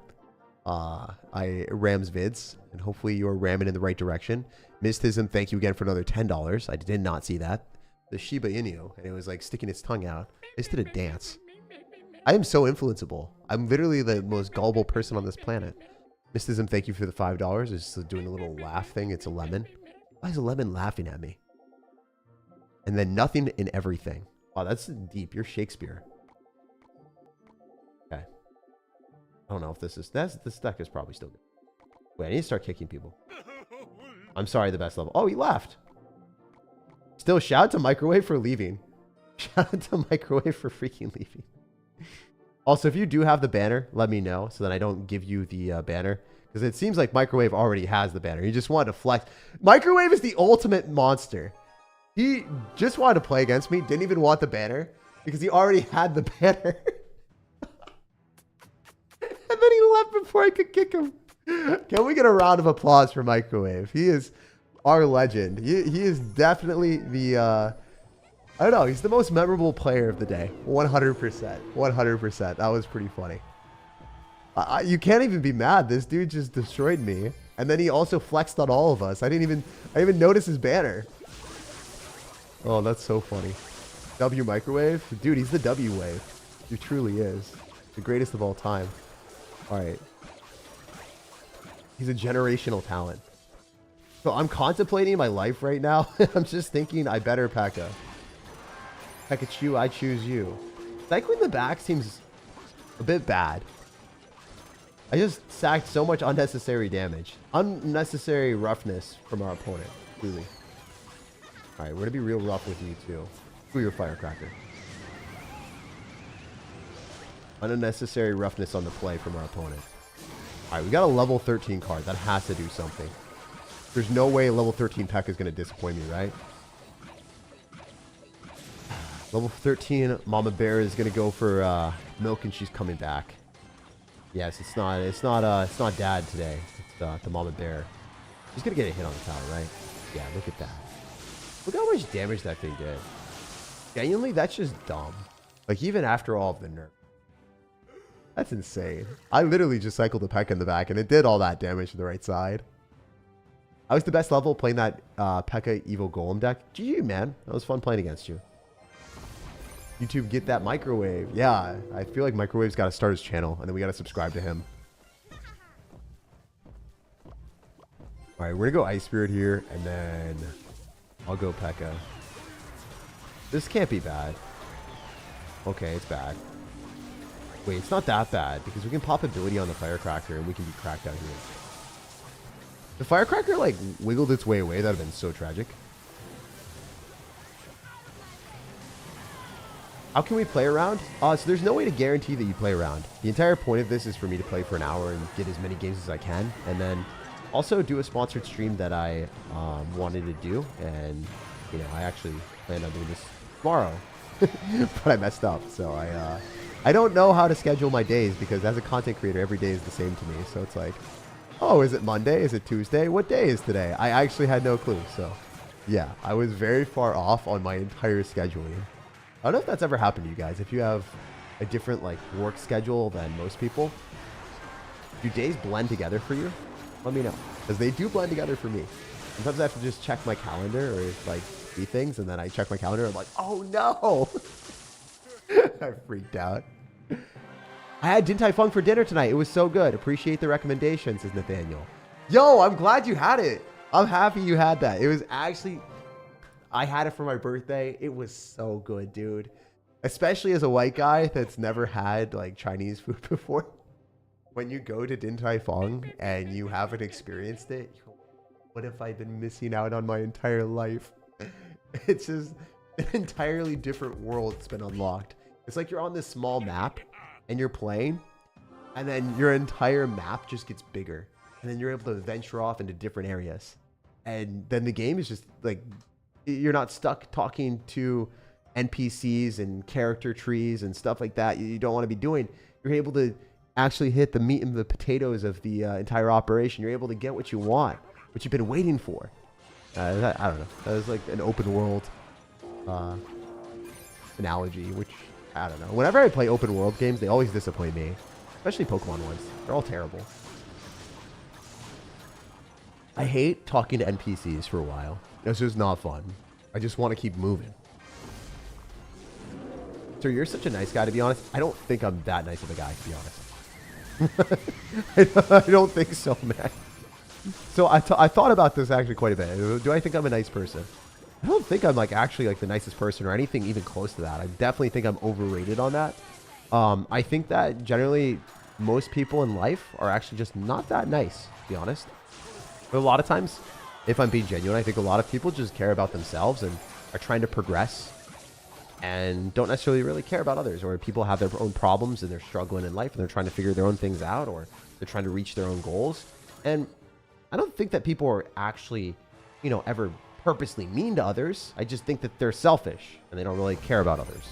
S1: I rams vids, and hopefully you're ramming in the right direction. Mystism, thank you again for another $10. I did not see that. The Shiba Inu, and it was like sticking its tongue out. I just did a dance. I am so influenceable. I'm literally the most gullible person on this planet. Mystism, thank you for the $5. It's just doing a little laugh thing. It's a lemon. Why is a lemon laughing at me? And then nothing in everything. Wow, that's deep. You're Shakespeare. Okay. I don't know if this is... This deck is probably still good. Wait, I need to start kicking people. I'm sorry, the best level. Oh, he left. Still, shout out to Microwave for leaving. Shout out to Microwave for freaking leaving. Also, if you do have the banner, let me know so that I don't give you the banner. Because it seems like Microwave already has the banner. He just wanted to flex. Microwave is the ultimate monster. He just wanted to play against me. Didn't even want the banner. Because he already had the banner. And then he left before I could kick him. Can we get a round of applause for Microwave? He is our legend. He is definitely the... I don't know. He's the most memorable player of the day. 100%. 100%. That was pretty funny. You can't even be mad. This dude just destroyed me. And then he also flexed on all of us. I didn't even notice his banner. Oh, that's so funny. W microwave? Dude, he's the W wave. He truly is. The greatest of all time. Alright. He's a generational talent. So I'm contemplating my life right now. I'm just thinking I better P.E.K.K.A. Pikachu, I choose you. Cycling the back seems a bit bad. I just sacked so much unnecessary damage. Unnecessary roughness from our opponent. Really. Alright, we're going to be real rough with you too. Screw your firecracker. Unnecessary roughness on the play from our opponent. Alright, we got a level 13 card. That has to do something. There's no way level 13 P.E.K.K.A. is going to disappoint me, right? Level 13 Mama Bear is going to go for milk and she's coming back. Yes, it's not Dad today. It's the Mama Bear. She's going to get a hit on the tower, right? Yeah, look at that. Look how much damage that thing did. Genuinely, that's just dumb. Like, even after all of the nerf. That's insane. I literally just cycled the P.E.K.K.A. in the back, and it did all that damage to the right side. I was the best level playing that P.E.K.K.A. Evil Golem deck. GG, man. That was fun playing against you. YouTube, get that microwave. Yeah, I feel like Microwave's got to start his channel, and then we got to subscribe to him. All right, we're going to go Ice Spirit here, and then I'll go P.E.K.K.A. This can't be bad. Okay, it's bad. Wait, it's not that bad, because we can pop ability on the Firecracker, and we can be cracked out here. The Firecracker, like, wiggled its way away. That would have been so tragic. How can we play around? So there's no way to guarantee that you play around. The entire point of this is for me to play for an hour and get as many games as I can. And then also do a sponsored stream that I wanted to do. And, you know, I actually planned on doing this tomorrow. But I messed up. So I don't know how to schedule my days because as a content creator, every day is the same to me. So it's like, oh, is it Monday? Is it Tuesday? What day is today? I actually had no clue. So, yeah, I was very far off on my entire scheduling. I don't know if that's ever happened to you guys. If you have a different like work schedule than most people, do days blend together for you? Let me know, because they do blend together for me. Sometimes I have to just check my calendar or like see things, and then I check my calendar and I'm like, oh no. I freaked out. I had Din Tai Fung for dinner tonight. It was so good. Appreciate the recommendation, says Nathaniel. Yo, I'm glad you had it. I'm happy you had that. It was actually, I had it for my birthday. It was so good, dude. Especially as a white guy that's never had like Chinese food before. When you go to Din Tai Fung and you haven't experienced it, you're like, what have I been missing out on my entire life? It's just an entirely different world that's been unlocked. It's like you're on this small map and you're playing, and then your entire map just gets bigger. And then you're able to venture off into different areas. And then the game is just like, you're not stuck talking to NPCs and character trees and stuff like that you don't want to be doing. You're able to actually hit the meat and the potatoes of the entire operation. You're able to get what you want, what you've been waiting for. I don't know. That was like an open world analogy, which I don't know. Whenever I play open world games, they always disappoint me, especially Pokemon ones. They're all terrible. I hate talking to NPCs for a while. It's just not fun. I just want to keep moving. So you're such a nice guy, to be honest. I don't think I'm that nice of a guy, to be honest. I don't think so, man. So I thought about this actually quite a bit. Do I think I'm a nice person? I don't think I'm like actually like the nicest person or anything even close to that. I definitely think I'm overrated on that. I think that generally most people in life are actually just not that nice, to be honest. But a lot of times, if I'm being genuine, I think a lot of people just care about themselves and are trying to progress and don't necessarily really care about others, or people have their own problems and they're struggling in life and they're trying to figure their own things out, or they're trying to reach their own goals. And I don't think that people are actually, you know, ever purposely mean to others. I just think that they're selfish and they don't really care about others.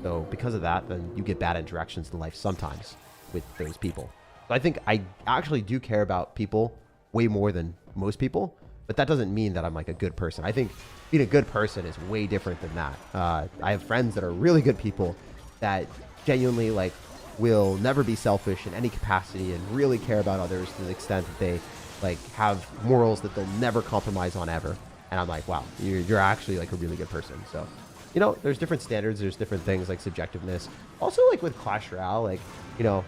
S1: So because of that, then you get bad interactions in life sometimes with those people. So I think I actually do care about people way more than most people, but that doesn't mean that I'm like a good person. I think being a good person is way different than that. I have friends that are really good people that genuinely like will never be selfish in any capacity and really care about others to the extent that they like have morals that they'll never compromise on ever. And I'm like, wow, you're actually like a really good person. So, you know, there's different standards. There's different things like subjectiveness. Also, like with Clash Royale, like, you know,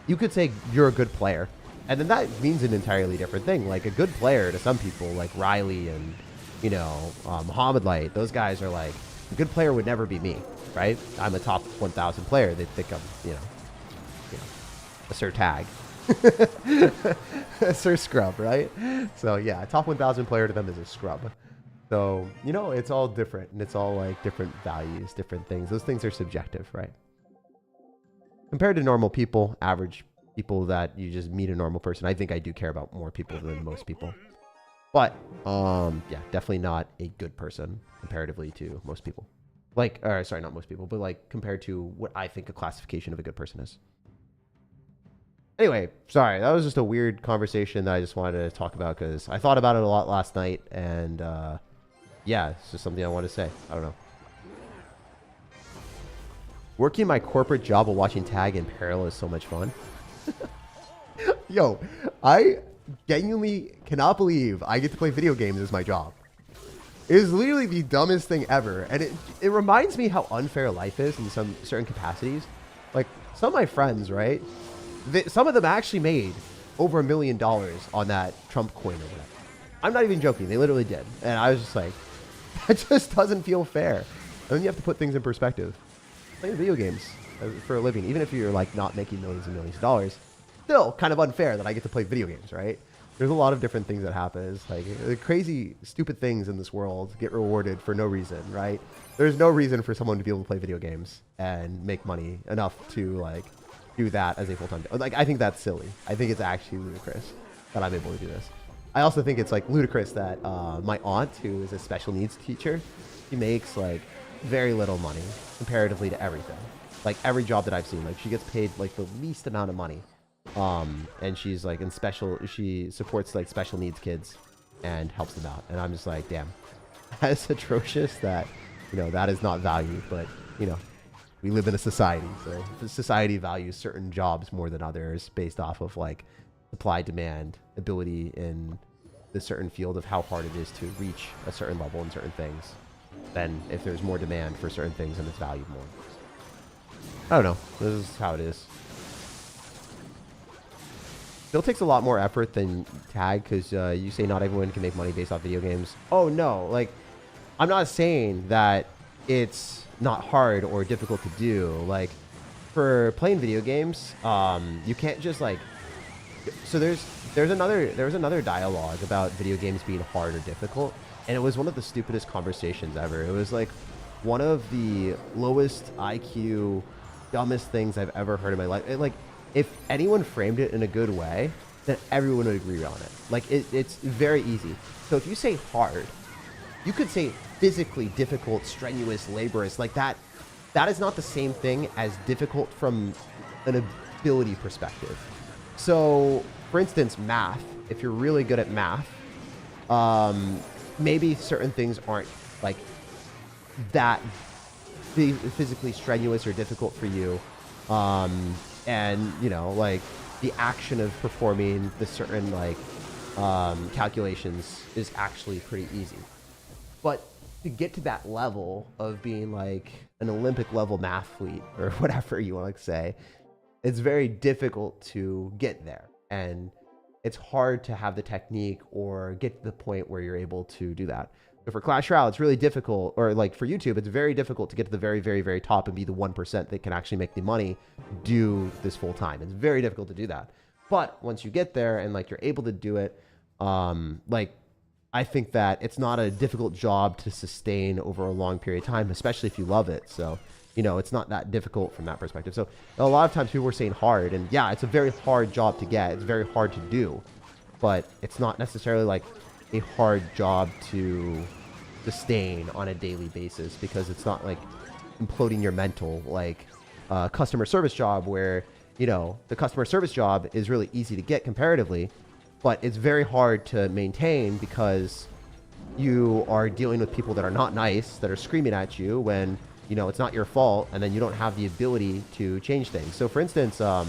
S1: you could say you're a good player. And then that means an entirely different thing. Like a good player to some people, like Riley and, you know, Muhammad Light, those guys are like, a good player would never be me, right? I'm a top 1,000 player. They think I'm, you know a SirTag. A Sir Scrub, right? So yeah, a top 1,000 player to them is a scrub. So, you know, it's all different, and it's all like different values, different things. Those things are subjective, right? Compared to normal people, average people that you just meet a normal person, I think I do care about more people than most people. But, yeah, definitely not a good person comparatively to most people. Like, sorry, not most people, but like compared to what I think a classification of a good person is. Anyway, sorry, that was just a weird conversation that I just wanted to talk about because I thought about it a lot last night, and yeah, it's just something I want to say. I don't know. Working my corporate job while watching tag in parallel is so much fun. Yo, I genuinely cannot believe I get to play video games as my job. It is literally the dumbest thing ever, and it reminds me how unfair life is in some certain capacities. Like, some of my friends, right? Some of them actually made over $1 million on that Trump coin or whatever. I'm not even joking. They literally did. And I was just like, that just doesn't feel fair. And then you have to put things in perspective. Playing video games for a living, even if you're like not making millions and millions of dollars, still kind of unfair that I get to play video games, right? There's a lot of different things that happen. It's like the crazy, stupid things in this world get rewarded for no reason, right? There's no reason for someone to be able to play video games and make money enough to like do that as a full-time job. Like, I think that's silly. I think it's actually ludicrous that I'm able to do this. I also think it's like ludicrous that my aunt, who is a special needs teacher, she makes like very little money comparatively to everything. Like every job that I've seen, like she gets paid like the least amount of money. And she's like in she supports like special needs kids and helps them out. And I'm just like, damn, that's atrocious that, you know, that is not valued, but you know, we live in a society, so the society values certain jobs more than others based off of like supply, demand, ability in the certain field of how hard it is to reach a certain level in certain things. Then if there's more demand for certain things, then it's valued more. I don't know. This is how it is. Still takes a lot more effort than tag because you say not everyone can make money based off video games. Oh no, like I'm not saying that it's not hard or difficult to do. Like for playing video games, you can't just like. So there was another dialogue about video games being hard or difficult, and it was one of the stupidest conversations ever. It was like one of the lowest IQ, dumbest things I've ever heard in my life. Like if anyone framed it in a good way, then everyone would agree on it. Like it's very easy. So if you say hard, you could say physically difficult, strenuous, laborious. Like that is not the same thing as difficult from an ability perspective. So, for instance, math. If you're really good at math, maybe certain things aren't like that physically strenuous or difficult for you. And, you know, like the action of performing the certain like calculations is actually pretty easy. But to get to that level of being like an Olympic level mathlete or whatever you want to say, it's very difficult to get there. And it's hard to have the technique or get to the point where you're able to do that. But for Clash Royale, it's really difficult, or like for YouTube, it's very difficult to get to the very, very, very top and be the 1% that can actually make the money do this full time. It's very difficult to do that. But once you get there and like you're able to do it, like I think that it's not a difficult job to sustain over a long period of time, especially if you love it. So, you know, it's not that difficult from that perspective. So a lot of times people were saying hard, and yeah, it's a very hard job to get. It's very hard to do, but it's not necessarily like a hard job to sustain on a daily basis, because it's not like imploding your mental like a customer service job where, you know, the customer service job is really easy to get comparatively, but it's very hard to maintain because you are dealing with people that are not nice, that are screaming at you when, you know, it's not your fault, and then you don't have the ability to change things. So for instance, I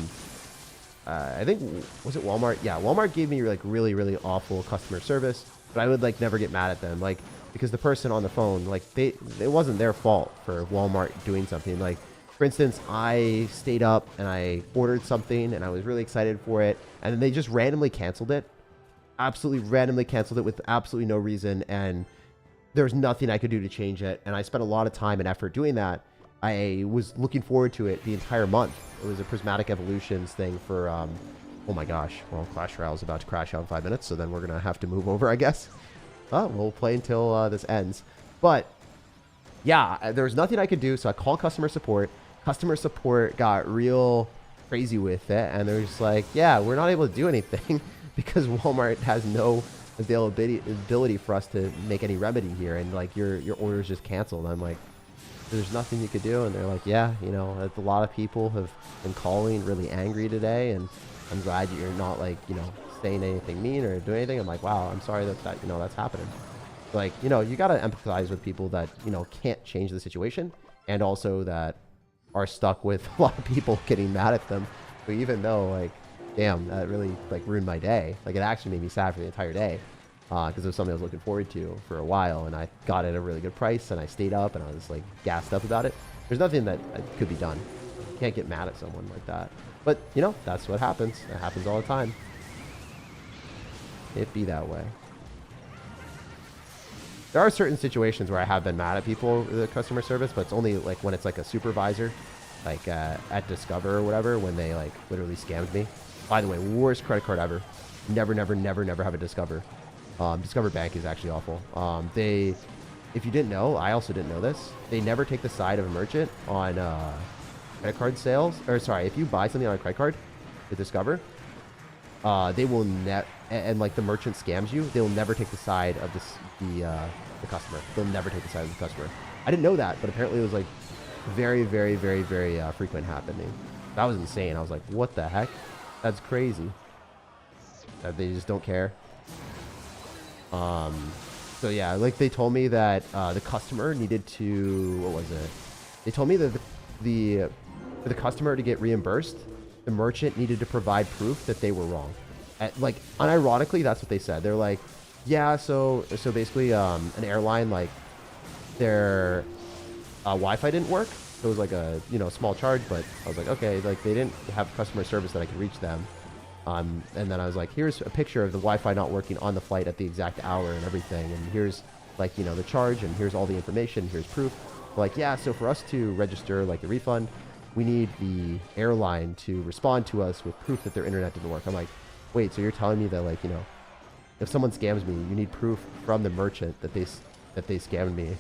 S1: think, was it Walmart? Yeah, Walmart gave me like really, really awful customer service. but I would like never get mad at them, like, because the person on the phone, like, it wasn't their fault for Walmart doing something. Like, for instance, I stayed up and I ordered something and I was really excited for it, and then they just randomly canceled it. Absolutely randomly canceled it with absolutely no reason, and there was nothing I could do to change it. And I spent a lot of time and effort doing that. I was looking forward to it the entire month. It was a Prismatic Evolutions thing for, oh my gosh, well, Clash Royale is about to crash out in 5 minutes, so then we're going to have to move over, I guess. We'll play until this ends. But yeah, there was nothing I could do, so I called customer support. Customer support got real crazy with it, and they're just like, yeah, we're not able to do anything because Walmart has no ability for us to make any remedy here, and like your order is just canceled. I'm like, there's nothing you could do. And they're like, yeah, you know, a lot of people have been calling really angry today, and I'm glad you're not like, you know, saying anything mean or doing anything. I'm like, wow, I'm sorry that you know, that's happening. Like, you know, you got to empathize with people that, you know, can't change the situation, and also that are stuck with a lot of people getting mad at them. But even though, like, damn, that really like ruined my day. Like, it actually made me sad for the entire day, because it was something I was looking forward to for a while, and I got it at a really good price, and I stayed up and I was like gassed up about it. There's nothing that could be done. You can't get mad at someone like that. But you know, that's what happens. It happens all the time. It be that way. There are certain situations where I have been mad at people with the customer service, but it's only like when it's like a supervisor, like at Discover or whatever, when they like literally scammed me. By the way, worst credit card ever. Never, never, never, never have a Discover. Discover Bank is actually awful. If you didn't know, I also didn't know this, they never take the side of a merchant on credit card sales. Or sorry, if you buy something on a credit card with Discover, they will and like the merchant scams you, they'll never take the side of the customer. They'll never take the side of the customer. I didn't know that, but apparently it was like very, very, very, very frequent happening. That was insane. I was like, what the heck? That's crazy. They just don't care. So yeah, like they told me that the customer needed to, what was it? They told me that for the customer to get reimbursed, the merchant needed to provide proof that they were wrong. Like, unironically, that's what they said. They're like, yeah, so basically, an airline, like, their Wi-Fi didn't work. So it was like a, you know, small charge, but I was like, okay, like they didn't have customer service that I could reach them. And then I was like, here's a picture of the Wi-Fi not working on the flight at the exact hour and everything. And here's like, you know, the charge, and here's all the information. Here's proof. Like, yeah, so for us to register like the refund, we need the airline to respond to us with proof that their internet didn't work. I'm like, wait, so you're telling me that, like, you know, if someone scams me, you need proof from the merchant that they scammed me?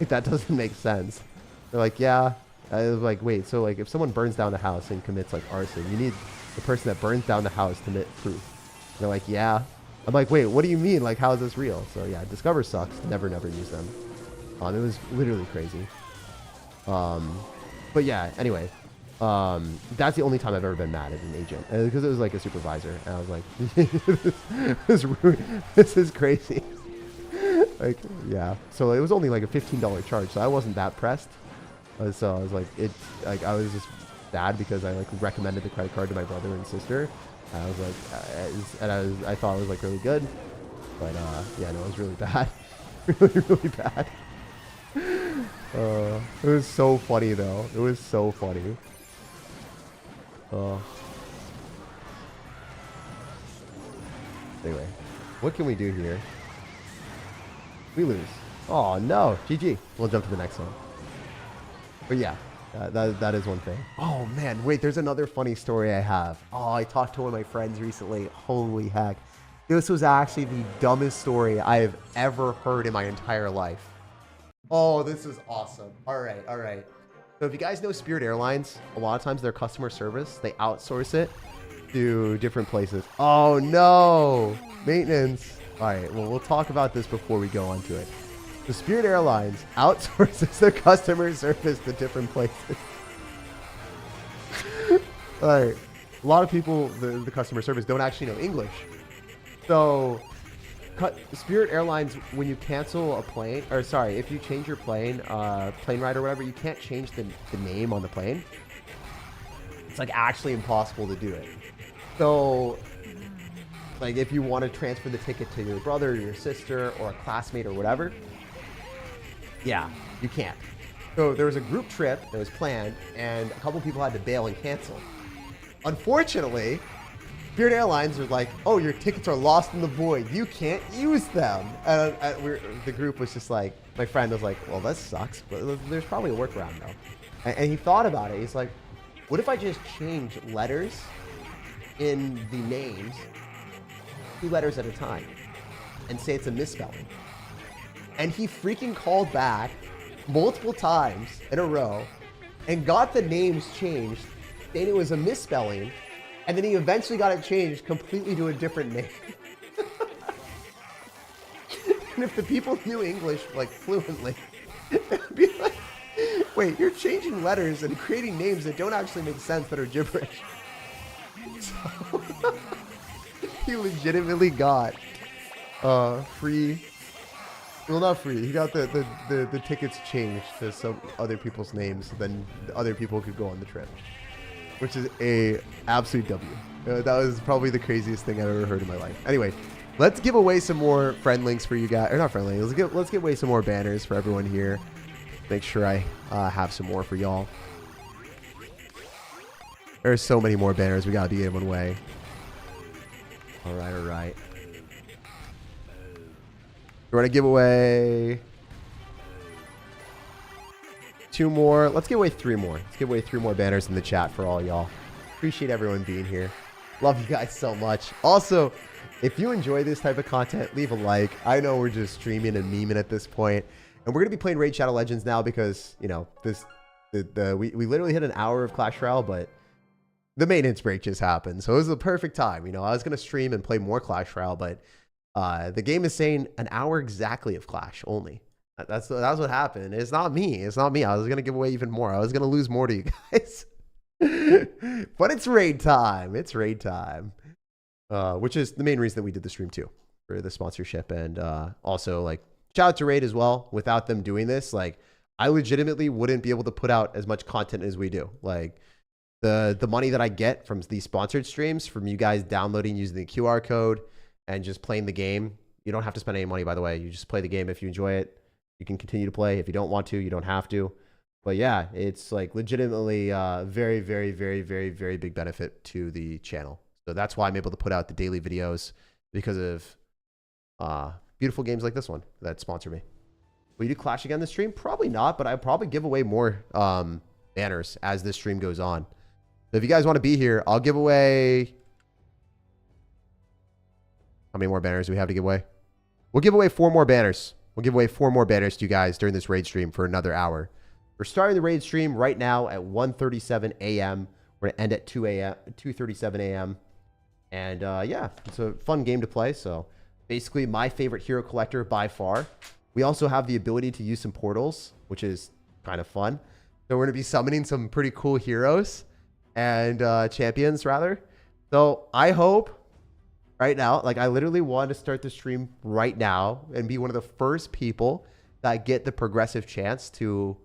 S1: Like, that doesn't make sense. They're like, yeah. I was like, wait, so like if someone burns down the house and commits like arson, you need the person that burns down the house to commit proof. And they're like, yeah. I'm like, wait, what do you mean? Like, how is this real? So yeah, Discover sucks. Never use them. It was literally crazy. But yeah, anyway, that's the only time I've ever been mad at an agent, because it was like a supervisor, and I was like, this is crazy. Like, yeah. So it was only like a $15 charge, so I wasn't that pressed. So I was like, I was just sad because I like recommended the credit card to my brother and sister. And I was like, I thought it was like really good, but yeah, no, it was really bad, really, really bad. It was so funny though. It was so funny. Anyway, what can we do here? We lose. Oh no, GG. We'll jump to the next one. But yeah, that is one thing. Oh man, wait, there's another funny story I have. Oh, I talked to one of my friends recently. Holy heck. This was actually the dumbest story I have ever heard in my entire life. Oh, this is awesome. All right. So if you guys know Spirit Airlines, a lot of times their customer service, they outsource it to different places. Oh no, maintenance. All right, well, we'll talk about this before we go on to it. The Spirit Airlines outsources their customer service to different places. All right, a lot of people, the customer service, don't actually know English. So Spirit Airlines, when you cancel a plane, or sorry, if you change your plane ride or whatever, you can't change the name on the plane. It's like actually impossible to do it. So Like if you want to transfer the ticket to your brother or your sister or a classmate or whatever, yeah, you can't. So there was a group trip that was planned, and a couple people had to bail and cancel. Unfortunately, Spirit Airlines was like, "Oh, your tickets are lost in the void. You can't use them." And the group was just like, my friend was like, "Well, that sucks, but there's probably a workaround though." And he thought about it. He's like, "What if I just change letters in the names, 2 letters at a time, and say it's a misspelling?" And he freaking called back multiple times in a row and got the names changed, saying it was a misspelling, and then he eventually got it changed completely to a different name. And if the people knew English like fluently, it'd be like, wait, you're changing letters and creating names that don't actually make sense, that are gibberish. So he legitimately got free. Well, not free. He got the tickets changed to some other people's names, so then the other people could go on the trip, which is a absolute W. That was probably the craziest thing I've ever heard in my life. Anyway, let's give away some more friend links for you guys. Or not friend links. Let's give away some more banners for everyone here. Make sure I have some more for y'all. There's so many more banners we gotta be giving away. All right, all right. We're going to give away 2 more. Let's give away 3 more. Let's give away 3 more banners in the chat for all y'all. Appreciate everyone being here. Love you guys so much. Also, if you enjoy this type of content, leave a like. I know we're just streaming and memeing at this point. And we're going to be playing Raid Shadow Legends now because, you know, we literally hit an hour of Clash Royale, but the maintenance break just happened. So it was the perfect time. You know, I was going to stream and play more Clash Royale, but the game is saying an hour exactly of Clash only. That's what happened. It's not me. It's not me. I was gonna give away even more. I was gonna lose more to you guys. But it's raid time. It's raid time. Which is the main reason that we did the stream too, for the sponsorship, and also like shout out to Raid as well. Without them doing this, like I legitimately wouldn't be able to put out as much content as we do. Like the money that I get from these sponsored streams, from you guys downloading using the QR code and just playing the game. You don't have to spend any money, by the way. You just play the game. If you enjoy it, you can continue to play. If you don't want to, you don't have to. But yeah, it's like legitimately very, very, very, very, very big benefit to the channel. So that's why I'm able to put out the daily videos, because of beautiful games like this one that sponsor me. Will you do Clash again this stream? Probably not, but I'll probably give away more banners as this stream goes on. So if you guys want to be here, I'll give away... How many more banners do we have to give away? We'll give away 4 more banners. We'll give away 4 more banners to you guys during this raid stream for another hour. We're starting the raid stream right now at 1:37 a.m. We're going to end at 2:37 a.m. And yeah, it's a fun game to play. So basically my favorite hero collector by far. We also have the ability to use some portals, which is kind of fun. So we're going to be summoning some pretty cool heroes and champions rather. So I hope... right now, like I literally want to start the stream right now and be one of the first people that get the progressive chance to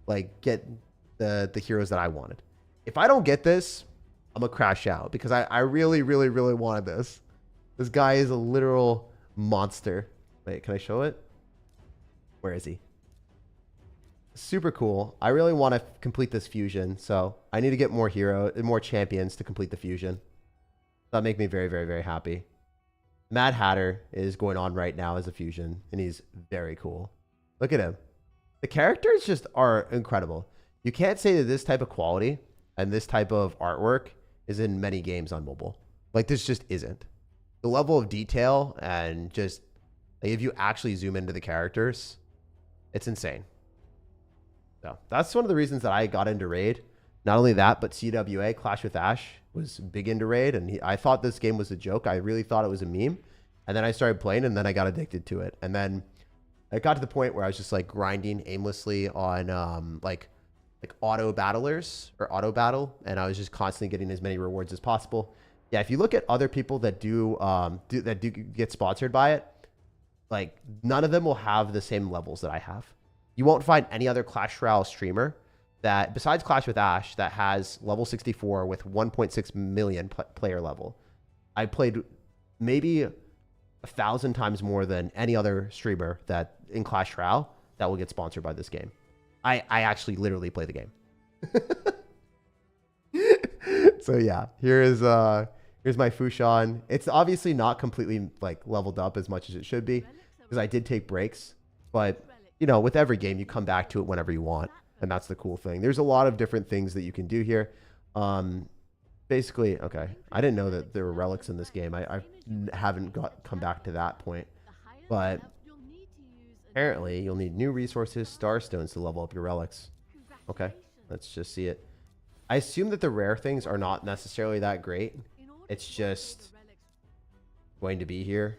S1: like get the heroes that I wanted. If I don't get this, I'm gonna crash out, because I really, really, really wanted this. This guy is a literal monster. Wait, can I show it? Where is he? Super cool. I really want to complete this fusion, so I need to get more champions to complete the fusion. That make me very, very, very happy. Mad Hatter is going on right now as a fusion, and he's very cool. Look at him. The characters just are incredible. You can't say that this type of quality and this type of artwork is in many games on mobile. Like, this just isn't. The level of detail and just, like, if you actually zoom into the characters, it's insane. So that's one of the reasons that I got into Raid. Not only that, but CWA, Clash with Ash, was big into Raid, and I thought this game was a joke. I really thought it was a meme. And then I started playing, and then I got addicted to it. And then it got to the point where I was just like grinding aimlessly on like auto battlers or auto battle, and I was just constantly getting as many rewards as possible. Yeah, if you look at other people that do get sponsored by it, like none of them will have the same levels that I have. You won't find any other Clash Royale streamer that, besides Clash with Ash, that has level 64 with 1.6 million player level. I played maybe 1,000 times more than any other streamer that in Clash Royale that will get sponsored by this game. I actually literally play the game. So yeah, here's my Fushan. It's obviously not completely like leveled up as much as it should be because I did take breaks, but you know, with every game you come back to it whenever you want, and that's the cool thing. There's a lot of different things that you can do here. Basically, okay, I didn't know that there were relics in this game. I haven't come back to that point, but apparently you'll need new resources, star stones to level up your relics. Okay, let's just see it. I assume that the rare things are not necessarily that great. It's just going to be here.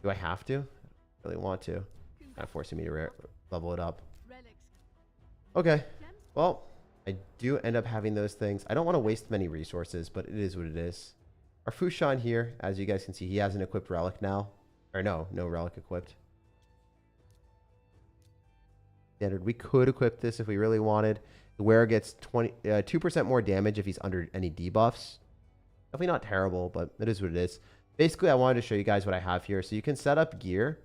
S1: Do I have to? I really want to. Kind of forcing me to level it up. Okay, well, I do end up having those things. I don't want to waste many resources, but it is what it is. Our Fushan here, as you guys can see, he has an equipped relic now. Or no relic equipped. Standard. We could equip this if we really wanted. The wearer gets 2% more damage if he's under any debuffs. Definitely not terrible, but it is what it is. Basically, I wanted to show you guys what I have here. So you can set up gear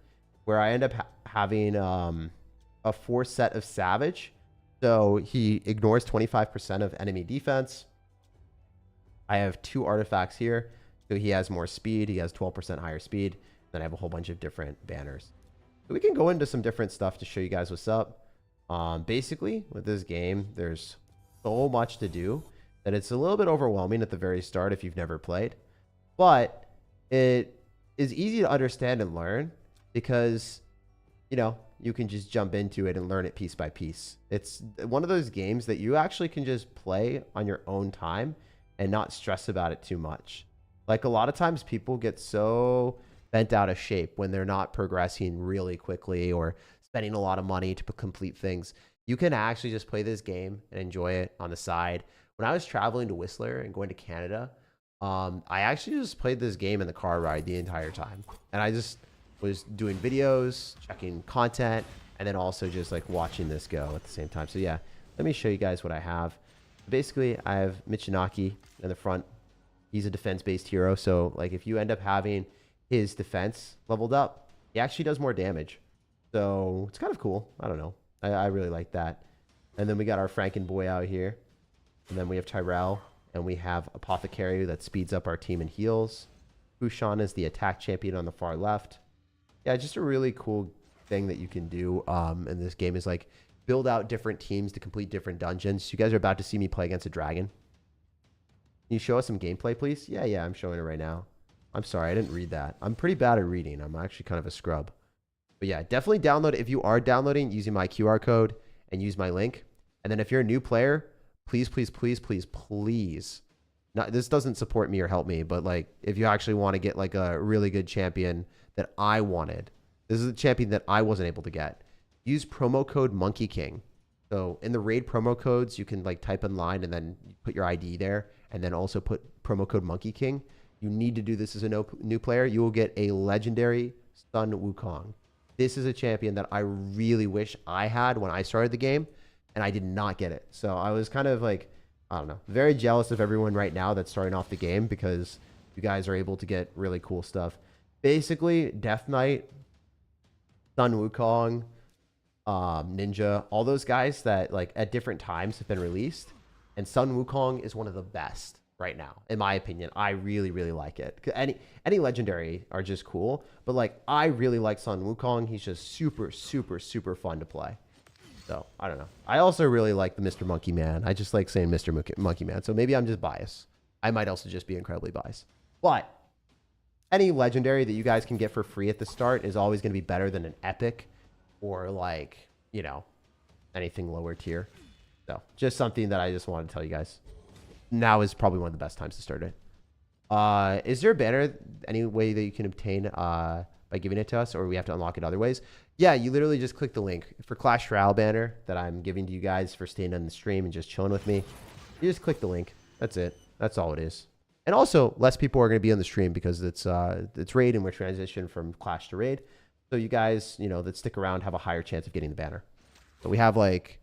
S1: where I end up having a 4 set of Savage. So he ignores 25% of enemy defense. I have 2 artifacts here. So he has more speed. He has 12% higher speed. Then I have a whole bunch of different banners. So we can go into some different stuff to show you guys what's up. Basically, with this game, there's so much to do that it's a little bit overwhelming at the very start if you've never played. But it is easy to understand and learn because, you know, you can just jump into it and learn it piece by piece. It's one of those games that you actually can just play on your own time and not stress about it too much. Like a lot of times people get so bent out of shape when they're not progressing really quickly or spending a lot of money to complete things. You can actually just play this game and enjoy it on the side. When I was traveling to Whistler and going to Canada, I actually just played this game in the car ride the entire time. And I just was doing videos, checking content, and then also just like watching this go at the same time. So yeah, let me show you guys what I have. Basically, I have Michinaki in the front. He's a defense-based hero. So like if you end up having his defense leveled up, he actually does more damage. So it's kind of cool. I don't know. I really like that. And then we got our Franken boy out here. And then we have Tyrell. And we have Apothecary that speeds up our team and heals. Fushan is the attack champion on the far left. Yeah, just a really cool thing that you can do in this game is like build out different teams to complete different dungeons. You guys are about to see me play against a dragon. Can you show us some gameplay, please? Yeah, I'm showing it right now. I'm sorry, I didn't read that. I'm pretty bad at reading. I'm actually kind of a scrub. But yeah, definitely download it if you are downloading using my QR code and use my link. And then if you're a new player, please. Not, this doesn't support me or help me, but like if you actually want to get like a really good champion that I wanted, this is a champion that I wasn't able to get. Use promo code Monkey King. So in the raid promo codes, you can like type in line and then put your ID there, and then also put promo code Monkey King. You need to do this as a new player. You will get a legendary Sun Wukong. This is a champion that I really wish I had when I started the game, and I did not get it. So I was kind of like, I don't know, very jealous of everyone right now that's starting off the game because you guys are able to get really cool stuff. Basically, Death Knight, Sun Wukong, Ninja, all those guys that like at different times have been released. And Sun Wukong is one of the best right now, in my opinion. I really like it. Any legendary are just cool, but like I really like Sun Wukong. He's just super fun to play. So I don't know. I also really like the Mr. Monkey Man. I just like saying Mr. Monkey Man. So maybe I'm just biased. I might also just be incredibly biased. But any legendary that you guys can get for free at the start is always going to be better than an epic or like, you know, anything lower tier. So just something that I just wanted to tell you guys. Now is probably one of the best times to start it. Is there a banner any way that you can obtain by giving it to us, or we have to unlock it other ways? Yeah, you literally just click the link. For Clash Royale banner that I'm giving to you guys for staying on the stream and just chilling with me, you just click the link. That's it. That's all it is. And also, less people are going to be on the stream because it's raid and we're transitioning from Clash to raid. So you guys, you know, that stick around have a higher chance of getting the banner. But we have like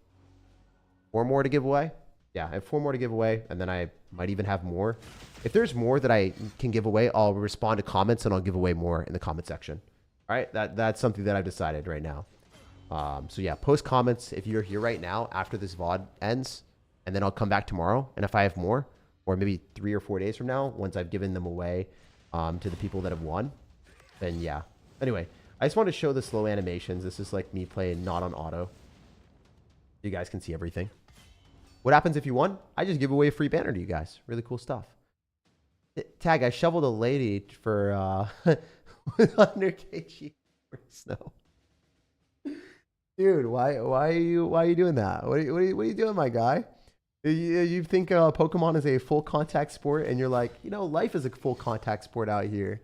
S1: 4 more to give away. yeah, I have 4 more to give away, and then I might even have more. If there's more that I can give away, I'll respond to comments and I'll give away more in the comment section. All right, that's something that I've decided right now. So yeah, post comments if you're here right now after this VOD ends, and then I'll come back tomorrow. And if I have more, or maybe 3 or 4 days from now, once I've given them away to the people that have won, then yeah. Anyway, I just want to show the slow animations. This is like me playing not on auto. You guys can see everything. What happens if you won? I just give away a free banner to you guys. Really cool stuff. Tag, I shoveled a lady for 100 kg for snow. Dude, why are you doing that? What are you doing, my guy? You think Pokemon is a full contact sport, and you're like, you know, life is a full contact sport out here.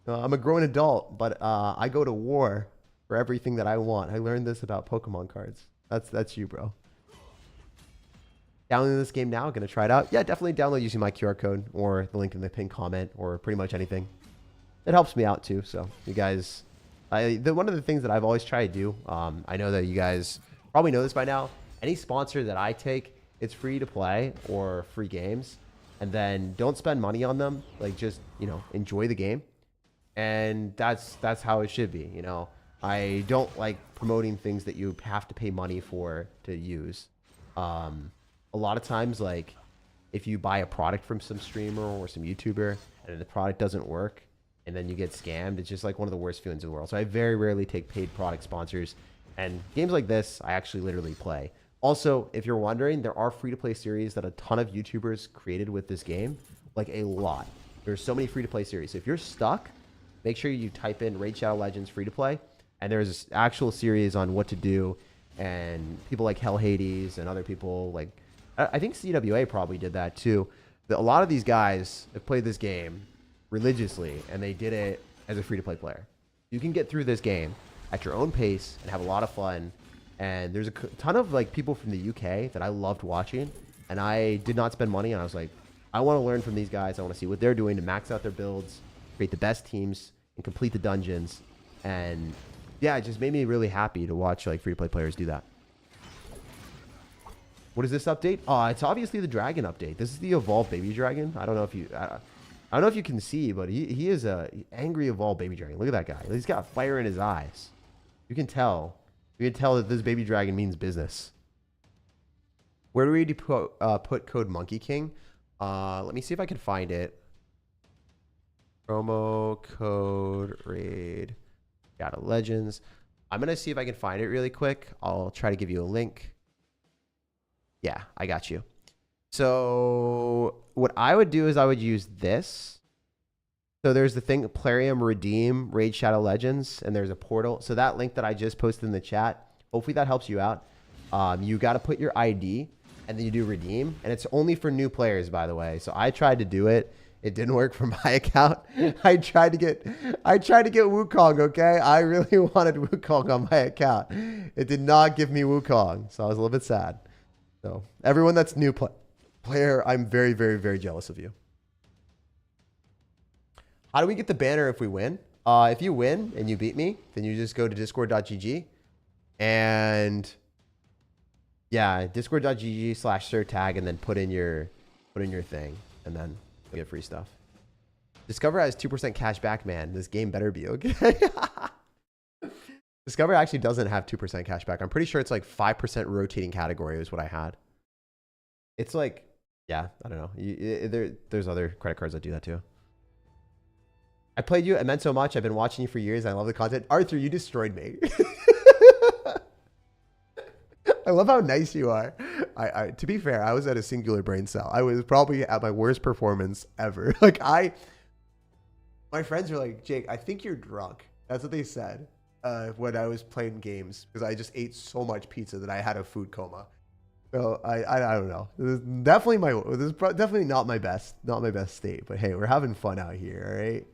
S1: I'm a grown adult, but I go to war for everything that I want. I learned this about Pokemon cards. That's you, bro. Downloading this game now, gonna try it out. Yeah, definitely download using my QR code or the link in the pinned comment or pretty much anything. It helps me out too. So you guys, one of the things that I've always tried to do, I know that you guys probably know this by now. Any sponsor that I take, it's free to play or free games, and then don't spend money on them. Like just, you know, enjoy the game, and that's how it should be. You know, I don't like promoting things that you have to pay money for to use. A lot of times, like, if you buy a product from some streamer or some YouTuber and the product doesn't work and then you get scammed, it's just like one of the worst feelings in the world. So I very rarely take paid product sponsors. And games like this, I actually literally play. Also, if you're wondering, there are free-to-play series that a ton of YouTubers created with this game. Like, a lot. There's so many free-to-play series. So if you're stuck, make sure you type in Raid Shadow Legends free-to-play. And there's this actual series on what to do. And people like Hell Hades and other people like... I think CWA probably did that too. A lot of these guys have played this game religiously, and they did it as a free-to-play player. You can get through this game at your own pace and have a lot of fun. And there's a ton of like people from the UK that I loved watching, and I did not spend money. And I was like, I want to learn from these guys. I want to see what they're doing to max out their builds, create the best teams, and complete the dungeons. And yeah, it just made me really happy to watch like free-to-play players do that. What is this update? It's obviously the dragon update. This is the evolved baby dragon. I don't know if you, I don't know if you can see, but he is a angry evolved baby dragon. Look at that guy. He's got fire in his eyes. You can tell. You can tell that this baby dragon means business. Where do we put code Monkey King? Let me see if I can find it. Promo code raid. Shadow Legends. I'm gonna see if I can find it really quick. I'll try to give you a link. Yeah, I got you. So what I would do is I would use this. So there's the thing, Plarium Redeem, Raid Shadow Legends, and there's a portal. So that link that I just posted in the chat, hopefully that helps you out. You got to put your ID, and then you do Redeem. And it's only for new players, by the way. So I tried to do it. It didn't work for my account. I tried to get Wukong, okay? I really wanted Wukong on my account. It did not give me Wukong, so I was a little bit sad. So everyone that's new player, I'm very, very, very jealous of you. How do we get the banner if we win? If you win and you beat me, then you just go to discord.gg and yeah, discord.gg/SirTag and then put in your thing and then you get free stuff. Discover has 2% cash back, man. This game better be okay. Discover actually doesn't have 2% cash back. I'm pretty sure it's like 5% rotating category is what I had. It's like, yeah, I don't know. There's other credit cards that do that too. I played you. It meant so much. I've been watching you for years. I love the content. Arthur, you destroyed me. I love how nice you are. To be fair, I was at a singular brain cell. I was probably at my worst performance ever. My friends were like, Jake, I think you're drunk. That's what they said. When I was playing games, because I just ate so much pizza that I had a food coma. So I don't know. This is definitely not my best state. But hey, we're having fun out here, all right?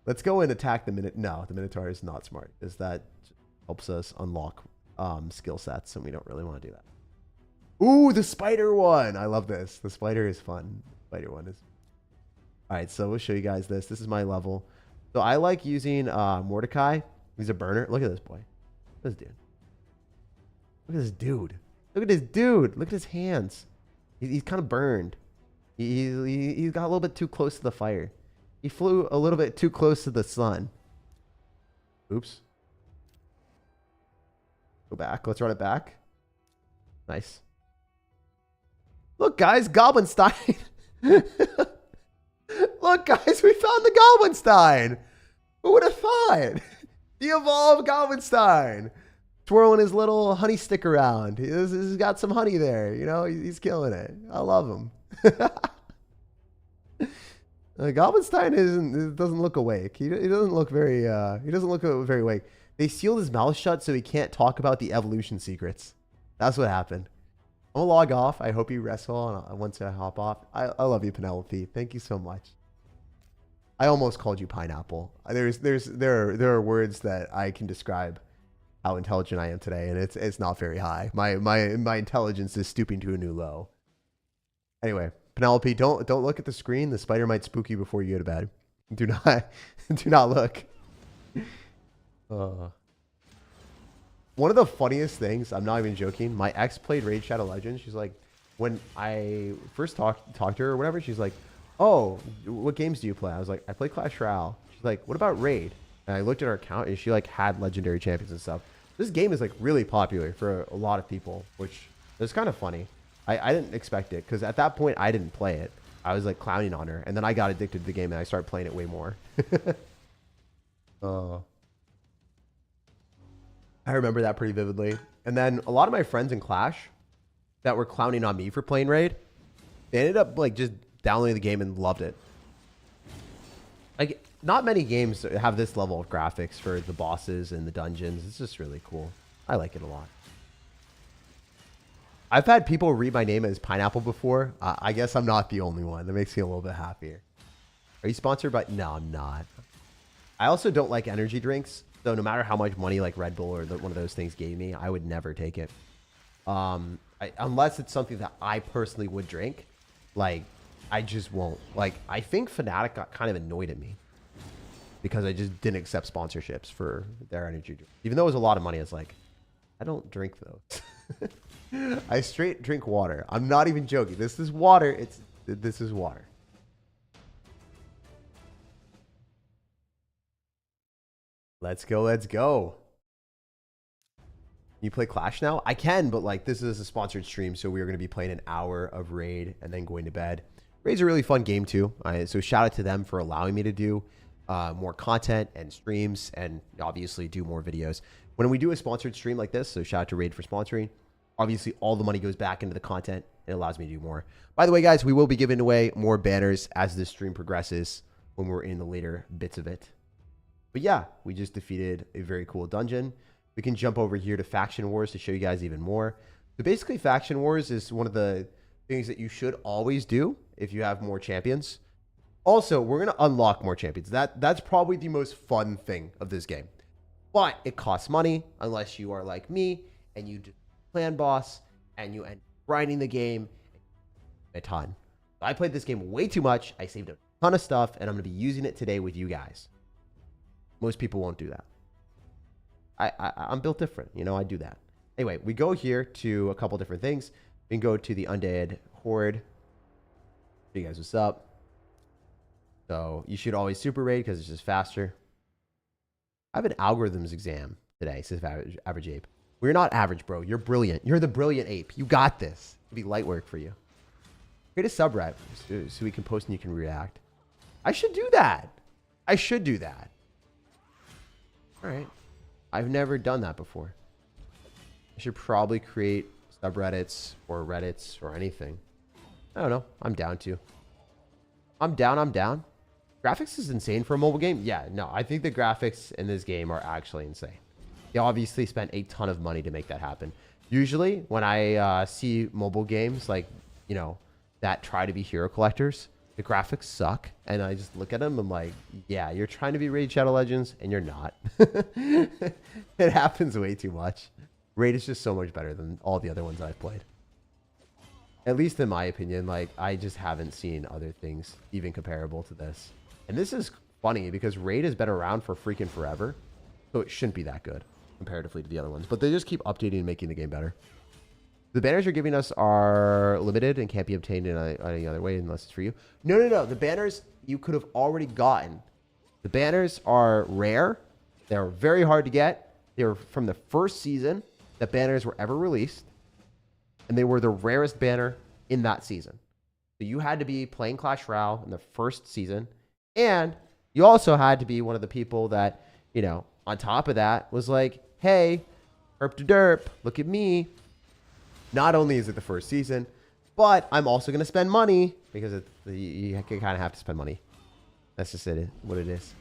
S1: Let's go and attack the No, the Minotaur is not smart, because that helps us unlock skill sets, and we don't really want to do that. Ooh, the spider one! I love this. The spider is fun. Spider one is. All right, so we'll show you guys this. This is my level. So I like using Mordecai. He's a burner. Look at this boy. Look at this dude. Look at this dude. Look at this dude. Look at his hands. He's kind of burned. He got a little bit too close to the fire. He flew a little bit too close to the sun. Oops. Go back. Let's run it back. Nice. Look, guys, Goblinstein. Look, guys, we found the Goblinstein. Who would have thought? The evolved Goblinstein. Twirling his little honey stick around. He's got some honey there. You know, he's killing it. I love him. Goblinstein doesn't look awake. He doesn't look very very awake. They sealed his mouth shut so he can't talk about the evolution secrets. That's what happened. I'm gonna log off. I hope you rest well, and once I hop off, I love you, Penelope. Thank you so much. I almost called you pineapple. There are words that I can describe how intelligent I am today, and it's not very high. My intelligence is stooping to a new low. Anyway, Penelope, don't look at the screen. The spider might spook you before you go to bed. Do not look. One of the funniest things, I'm not even joking, my ex played Raid Shadow Legends. She's like, when I first talked to her or whatever, she's like, oh, what games do you play? I was like, I play Clash Royale. She's like, what about Raid? And I looked at her account and she like had legendary champions and stuff. This game is like really popular for a lot of people, which is kind of funny. I didn't expect it because at that point I didn't play it. I was like clowning on her, and then I got addicted to the game and I started playing it way more. I remember that pretty vividly. And then a lot of my friends in Clash that were clowning on me for playing Raid, they ended up like just downloading the game and loved it. Like, not many games have this level of graphics for the bosses and the dungeons. It's just really cool. I like it a lot. I've had people read my name as Pineapple before. I guess I'm not the only one. That makes me a little bit happier. Are you sponsored by... No, I'm not. I also don't like energy drinks. So no matter how much money like Red Bull or one of those things gave me, I would never take it. Unless it's something that I personally would drink. Like, I just won't. Like, I think Fnatic got kind of annoyed at me because I just didn't accept sponsorships for their energy drink. Even though it was a lot of money, it's like, I don't drink those. I straight drink water. I'm not even joking. This is water. This is water. Let's go. Let's go. You play Clash now? I can, but like this is a sponsored stream, so we are going to be playing an hour of Raid and then going to bed. Raid's a really fun game too. So shout out to them for allowing me to do more content and streams and obviously do more videos. When we do a sponsored stream like this, so shout out to Raid for sponsoring. Obviously, all the money goes back into the content. It allows me to do more. By the way, guys, we will be giving away more banners as this stream progresses when we're in the later bits of it. But yeah, we just defeated a very cool dungeon. We can jump over here to Faction Wars to show you guys even more. So basically, Faction Wars is one of the things that you should always do if you have more champions. Also, we're going to unlock more champions. That's probably the most fun thing of this game. But it costs money unless you are like me and you do clan boss and you end up grinding the game a ton. I played this game way too much. I saved a ton of stuff and I'm going to be using it today with you guys. Most people won't do that. I'm built different. You know, I do that. Anyway, we go here to a couple different things. We can go to the Undead Horde. Show you guys what's up. So you should always super raid because it's just faster. I have an algorithms exam today, says Average Ape. We're not average, bro. You're brilliant. You're the brilliant ape. You got this. It'll be light work for you. Create a subreddit so we can post and you can react. I should do that. I should do that. All right. I've never done that before. I should probably create subreddits or Reddits or anything. I don't know. I'm down to. I'm down. Graphics is insane for a mobile game. Yeah, no, I think the graphics in this game are actually insane. They obviously spent a ton of money to make that happen. Usually when I see mobile games like, you know, that try to be hero collectors, the graphics suck. And I just look at them. I'm like, yeah, you're trying to be Raid Shadow Legends and you're not. It happens way too much. Raid is just so much better than all the other ones that I've played. At least in my opinion, like I just haven't seen other things even comparable to this. And this is funny because Raid has been around for freaking forever. So it shouldn't be that good comparatively to the other ones. But they just keep updating and making the game better. The banners you're giving us are limited and can't be obtained in any other way unless it's for you. No, no, no. The banners you could have already gotten. The banners are rare. They're very hard to get. They were from the first season that banners were ever released. And they were the rarest banner in that season. So you had to be playing Clash Royale in the first season. And you also had to be one of the people that, you know, on top of that was like, hey, herp to derp, look at me. Not only is it the first season, but I'm also going to spend money because you kind of have to spend money. That's just what it is.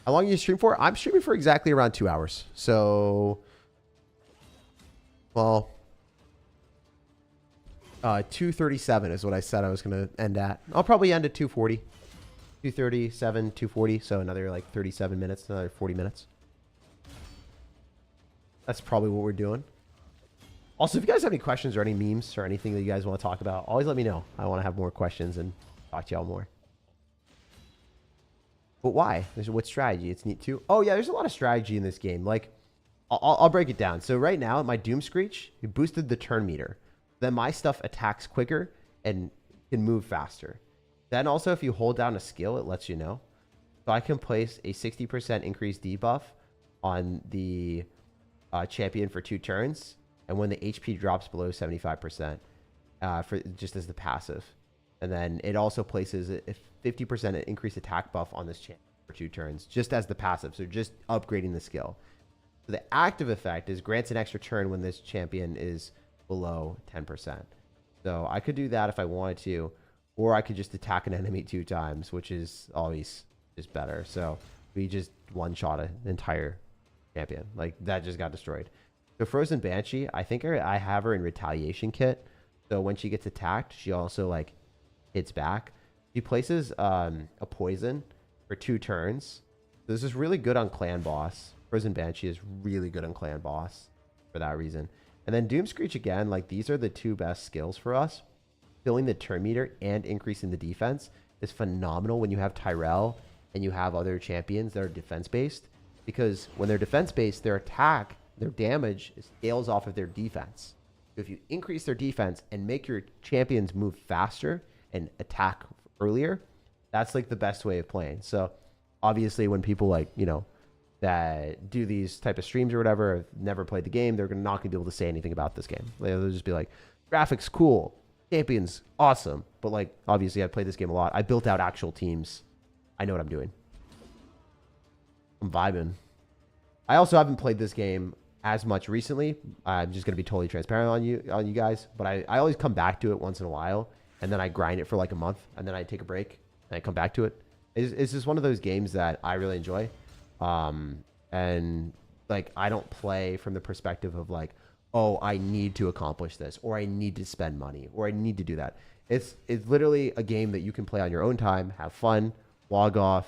S1: How long do you stream for? I'm streaming for exactly around 2 hours. So, well, 2:37 is what I said I was going to end at. I'll probably end at 2:40. 2:37, 2:40. So another like 37 minutes, another 40 minutes. That's probably what we're doing. Also, if you guys have any questions or any memes or anything that you guys want to talk about, always let me know. I want to have more questions and talk to y'all more. But why? What strategy? It's neat too. Oh yeah, there's a lot of strategy in this game. Like, I'll break it down. So right now, my Doom Screech, it boosted the turn meter. Then my stuff attacks quicker and can move faster. Then also, if you hold down a skill, it lets you know. So I can place a 60% increased debuff on the champion for 2 turns. And when the HP drops below 75%, for just as the passive. And then it also places a 50% increased attack buff on this champion for 2 turns, just as the passive. So just upgrading the skill. So the active effect is grants an extra turn when this champion is below 10%. So I could do that if I wanted to, or I could just attack an enemy 2 times, which is always just better. So we just one-shot an entire champion. Like, that just got destroyed. The Frozen Banshee, I think I have her in Retaliation Kit. So when she gets attacked, she also, like, hits back. She places a poison for 2 turns. So this is really good on Clan Boss. Frozen Banshee is really good on Clan Boss for that reason. And then Doom Screech again, like, these are the 2 best skills for us. Filling the turn meter and increasing the defense is phenomenal when you have Tyrell and you have other champions that are defense-based. Because when they're defense-based, their attack, their damage scales off of their defense. So if you increase their defense and make your champions move faster and attack earlier, that's like the best way of playing. So obviously when people, like, you know, that do these type of streams or whatever, have never played the game, they're not gonna be able to say anything about this game. They'll just be like, graphics cool, champions awesome, but like, obviously I've played this game a lot. I built out actual teams. I know what I'm doing. I'm vibing. I also haven't played this game as much recently. I'm just gonna be totally transparent on you guys, but I always come back to it once in a while, and then I grind it for like a month, and then I take a break and I come back to it. It's just one of those games that I really enjoy, and like, I don't play from the perspective of like, oh, I need to accomplish this, or I need to spend money, or I need to do that. It's literally a game that you can play on your own time, have fun, log off,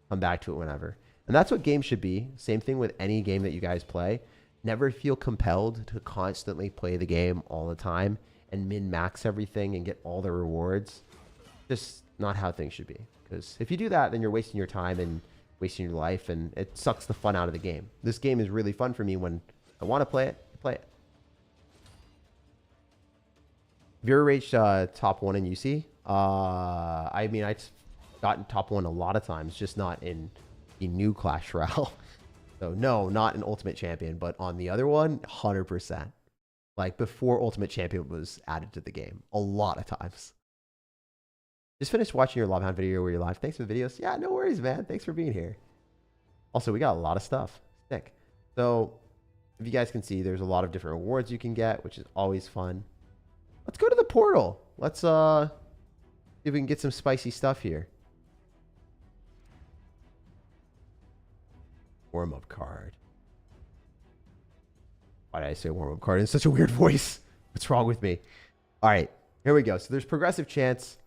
S1: come back to it whenever. And that's what games should be. Same thing with any game that you guys play. Never feel compelled to constantly play the game all the time and min-max everything and get all the rewards. Just not how things should be. Because if you do that, then you're wasting your time and wasting your life, and it sucks the fun out of the game. This game is really fun for me when I want to play it, I play it. Have you ever reached top 1 in UC? I mean, I've gotten top 1 a lot of times, just not in the new Clash Royale. So no, not an Ultimate Champion, but on the other one, 100%. Like before Ultimate Champion was added to the game, a lot of times. Just finished watching your Lobhound video where you're live. Thanks for the videos. Yeah, no worries, man. Thanks for being here. Also, we got a lot of stuff. Sick. So if you guys can see, there's a lot of different rewards you can get, which is always fun. Let's go to the portal. Let's see if we can get some spicy stuff here. Warm-up card. Why did I say warm-up card in such a weird voice? What's wrong with me? All right, here we go. So there's progressive chance.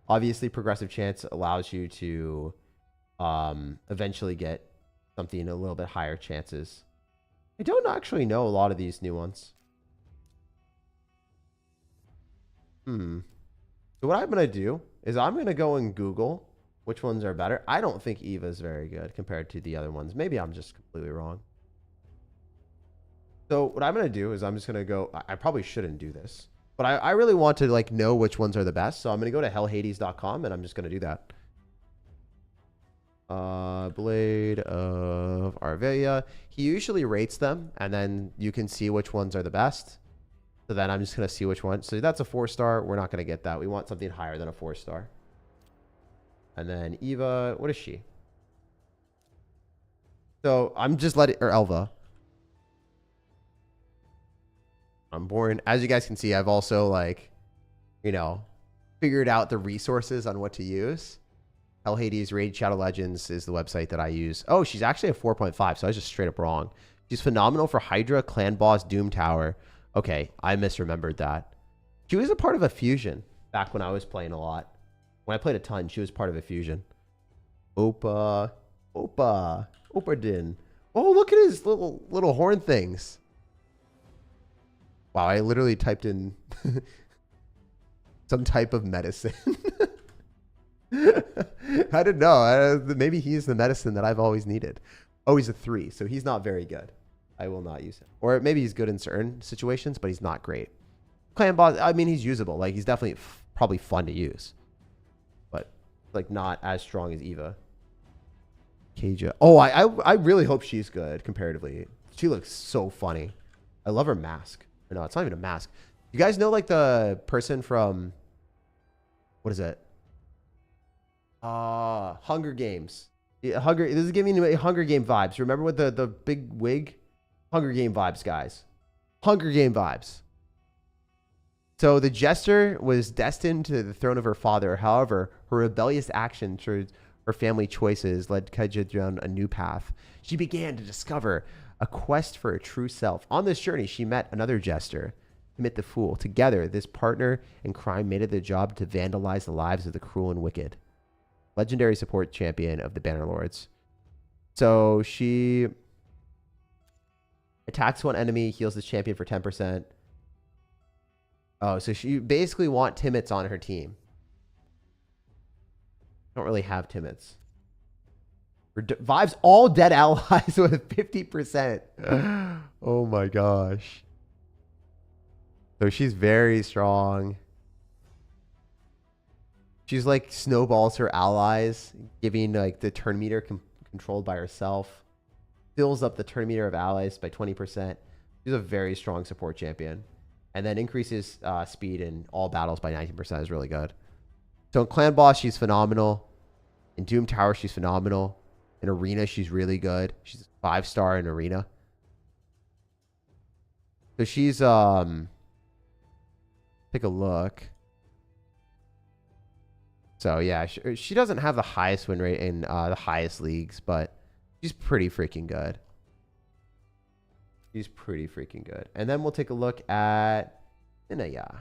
S1: Obviously, progressive chance allows you to eventually get something a little bit higher chances. I don't actually know a lot of these new ones. So what I'm going to do is I'm going to go and Google which ones are better. I don't think Eva is very good compared to the other ones. Maybe I'm just completely wrong. So what I'm going to do is I'm just going to go, I probably shouldn't do this, but I really want to like know which ones are the best. So I'm going to go to hellhades.com and I'm just going to do that. Blade of Arveia. He usually rates them and then you can see which ones are the best. So then I'm just going to see which one. So that's a 4-star. We're not going to get that. We want something higher than a 4-star. And then Eva, what is she? So I'm just letting, or Elva. I'm born. As you guys can see, I've also like, you know, figured out the resources on what to use. Hell Hades Raid Shadow Legends is the website that I use. Oh, she's actually a 4.5, so I was just straight up wrong. She's phenomenal for Hydra, Clan Boss, Doom Tower. Okay, I misremembered that. She was a part of a fusion back when I was playing a lot. When I played a ton, she was part of a fusion. Operdin. Oh, look at his little horn things. Wow, I literally typed in some type of medicine. I didn't know. Maybe he's the medicine that I've always needed. Oh, he's a 3, so he's not very good. I will not use him. Or maybe he's good in certain situations, but he's not great. Clan Boss, I mean, he's usable. Like, he's definitely probably fun to use. But, like, not as strong as Eva. Kaja. Oh, I really hope she's good comparatively. She looks so funny. I love her mask. Or no, it's not even a mask. You guys know, like, the person from... What is it? Hunger Games. Yeah, this is giving me Hunger Game vibes. Remember with the big wig? Hunger Game vibes, guys. Hunger Game vibes. So the Jester was destined to the throne of her father. However, her rebellious action towards her family choices led Kaja down a new path. She began to discover a quest for a true self. On this journey, she met another Jester, Timid the Fool. Together, this partner in crime made it their job to vandalize the lives of the cruel and wicked. Legendary support champion of the Bannerlords. So she attacks one enemy, heals the champion for 10%. Oh, so she basically want Timmets on her team. Don't really have Timmets. Revives all dead allies with 50%. Oh my gosh. So she's very strong. She's like snowballs her allies, giving like the turn meter controlled by herself. Fills up the turn meter of allies by 20%. She's a very strong support champion. And then increases speed in all battles by 19% is really good. So in Clan Boss, she's phenomenal. In Doom Tower, she's phenomenal. In Arena, she's really good. She's a 5-star in Arena. So she's, take a look. So yeah, she doesn't have the highest win rate in the highest leagues, but she's pretty freaking good. She's pretty freaking good. And then we'll take a look at Inaya.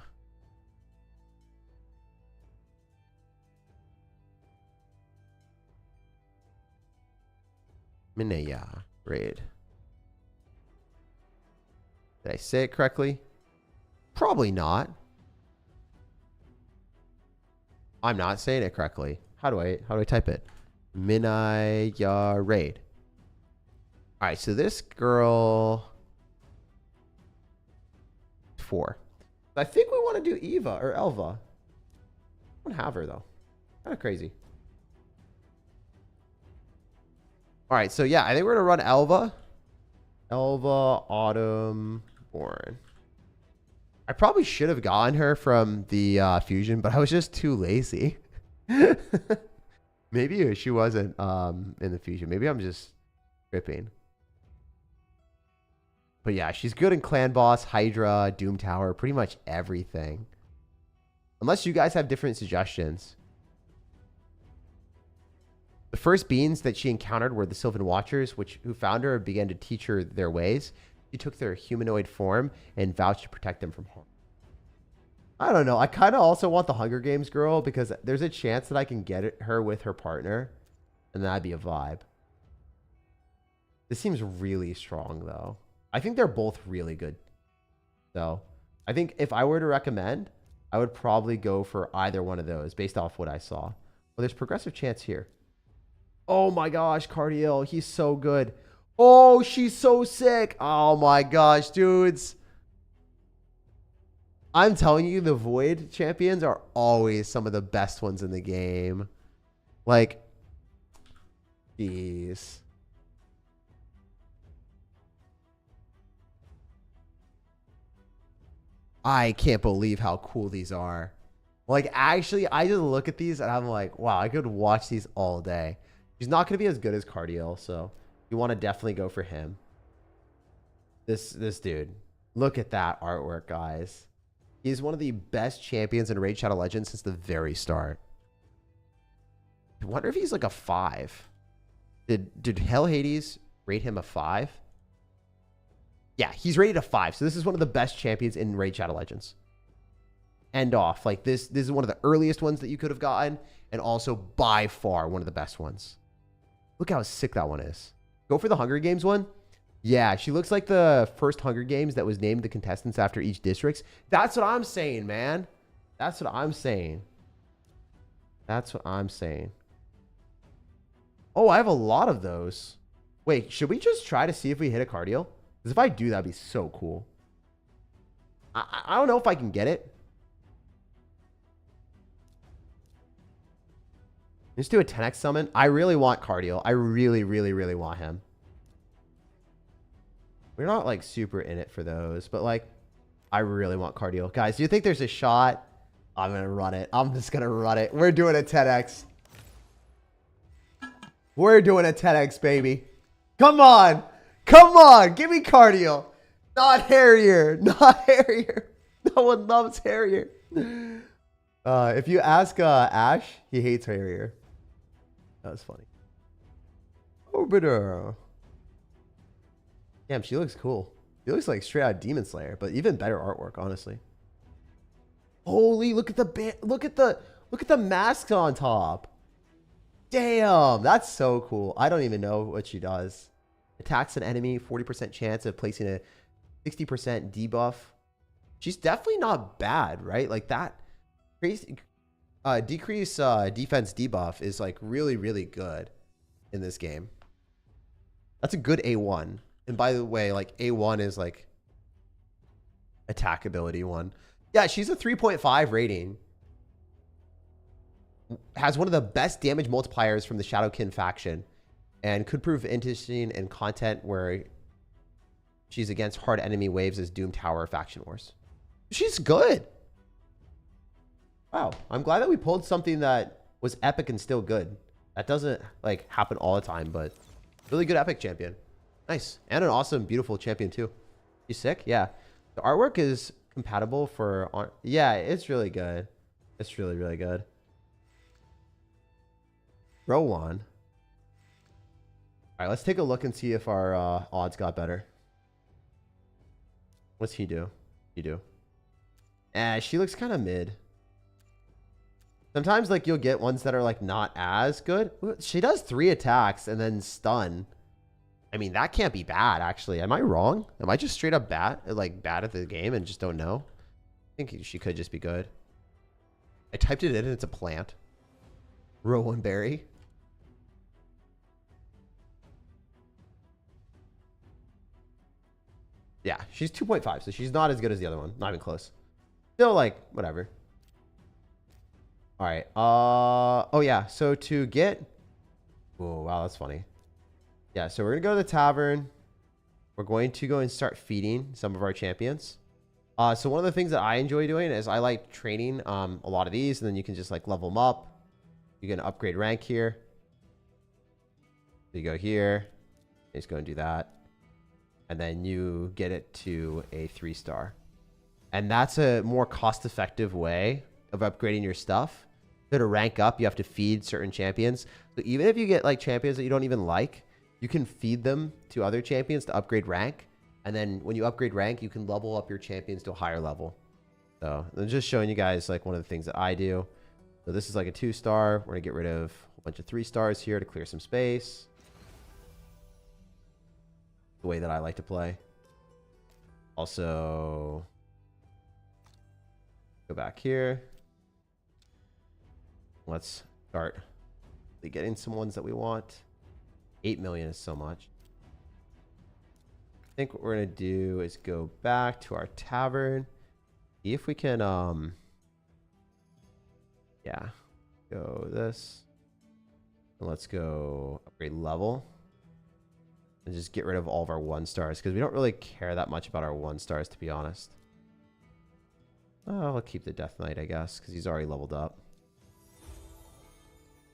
S1: Minaya raid. Did I say it correctly? Probably not. I'm not saying it correctly. How do I type it? Minaya raid. All right, so this girl 4. I think we want to do Eva or Elva. I don't have her though. Kind of crazy. All right, so yeah, I think we're gonna run Elva. Elva Autumn Born. I probably should have gotten her from the fusion, but I was just too lazy. Maybe she wasn't in the fusion. Maybe I'm just tripping. But yeah, she's good in Clan Boss, Hydra, Doom Tower, pretty much everything. Unless you guys have different suggestions. The first beings that she encountered were the Sylvan Watchers, who found her and began to teach her their ways. She took their humanoid form and vowed to protect them from harm. I don't know. I kind of also want the Hunger Games girl because there's a chance that I can get her with her partner. And that'd be a vibe. This seems really strong, though. I think they're both really good. So I think if I were to recommend, I would probably go for either one of those based off what I saw. Well, there's progressive chance here. Oh my gosh, Cardiel. He's so good. Oh, she's so sick. Oh my gosh, dudes. I'm telling you, the Void champions are always some of the best ones in the game. Like, jeez. I can't believe how cool these are. Like, actually, I just look at these and I'm like, wow, I could watch these all day. He's not going to be as good as Cardiel, so you want to definitely go for him. This dude. Look at that artwork, guys. He's one of the best champions in Raid Shadow Legends since the very start. I wonder if he's like a 5. Did Hell Hades rate him a 5? Yeah, he's rated a 5. So this is one of the best champions in Raid Shadow Legends. End off. Like this is one of the earliest ones that you could have gotten, and also by far one of the best ones. Look how sick that one is. Go for the Hunger Games one. Yeah, she looks like the first Hunger Games that was named the contestants after each districts. That's what I'm saying, man. That's what I'm saying. That's what I'm saying. Oh, I have a lot of those. Wait, should we just try to see if we hit a Cardiel? Because if I do, that'd be so cool. I don't know if I can get it. Let's do a 10x summon. I really want Cardiel. I really, really, really want him. We're not like super in it for those, but like, I really want Cardiel. Guys, do you think there's a shot? I'm going to run it. I'm just going to run it. We're doing a 10x. We're doing a 10x, baby. Come on. Come on. Give me Cardiel. Not Harrier. Not Harrier. No one loves Harrier. If you ask Ash, he hates Harrier. That was funny. Orbiter. Damn, she looks cool. She looks like straight out Demon Slayer, but even better artwork, honestly. Holy, look at the masks on top. Damn, that's so cool. I don't even know what she does. Attacks an enemy, 40% chance of placing a 60% debuff. She's definitely not bad, right? Like that crazy decrease defense debuff is like really, really good in this game. That's a good A1. And by the way, like A1 is like attack ability 1. Yeah, she's a 3.5 rating. Has one of the best damage multipliers from the Shadowkin faction. And could prove interesting in content where she's against hard enemy waves as Doom Tower Faction Wars. She's good. Wow. I'm glad that we pulled something that was epic and still good. That doesn't like happen all the time, but really good epic champion. Nice. And an awesome, beautiful champion too. You sick? Yeah. The artwork is compatible for... Yeah, it's really good. It's really, really good. Rowan. All right, let's take a look and see if our odds got better. What's he do? He do. She looks kind of mid. Sometimes like you'll get ones that are like not as good. She does 3 attacks and then stun. I mean, that can't be bad, actually. Am I wrong? Am I just straight up bad at the game and just don't know? I think she could just be good. I typed it in and it's a plant. Rowan Berry. Yeah, she's 2.5, so she's not as good as the other one. Not even close. Still, like, whatever. All right. Oh, yeah. So to get... Oh, wow, that's funny. Yeah, so we're going to go to the tavern. We're going to go and start feeding some of our champions. So one of the things that I enjoy doing is I like training a lot of these, and then you can just, like, level them up. You can upgrade rank here. So you go here. You just go and do that. And then you get it to a 3-star. And that's a more cost-effective way of upgrading your stuff. So to rank up, you have to feed certain champions. So even if you get like champions that you don't even like, you can feed them to other champions to upgrade rank. And then when you upgrade rank, you can level up your champions to a higher level. So I'm just showing you guys like one of the things that I do. So this is like a 2-star. We're going to get rid of a whole bunch of 3-stars here to clear some space. The way that I like to play. Also, go back here. Let's start getting some ones that we want. 8 million is so much. think what we're gonna do is go back to our tavern. See if we can yeah, go this. And let's go upgrade level. And just get rid of all of our 1 stars because we don't really care that much about our 1 stars, to be honest. Oh, I'll keep the Death Knight, I guess, because he's already leveled up.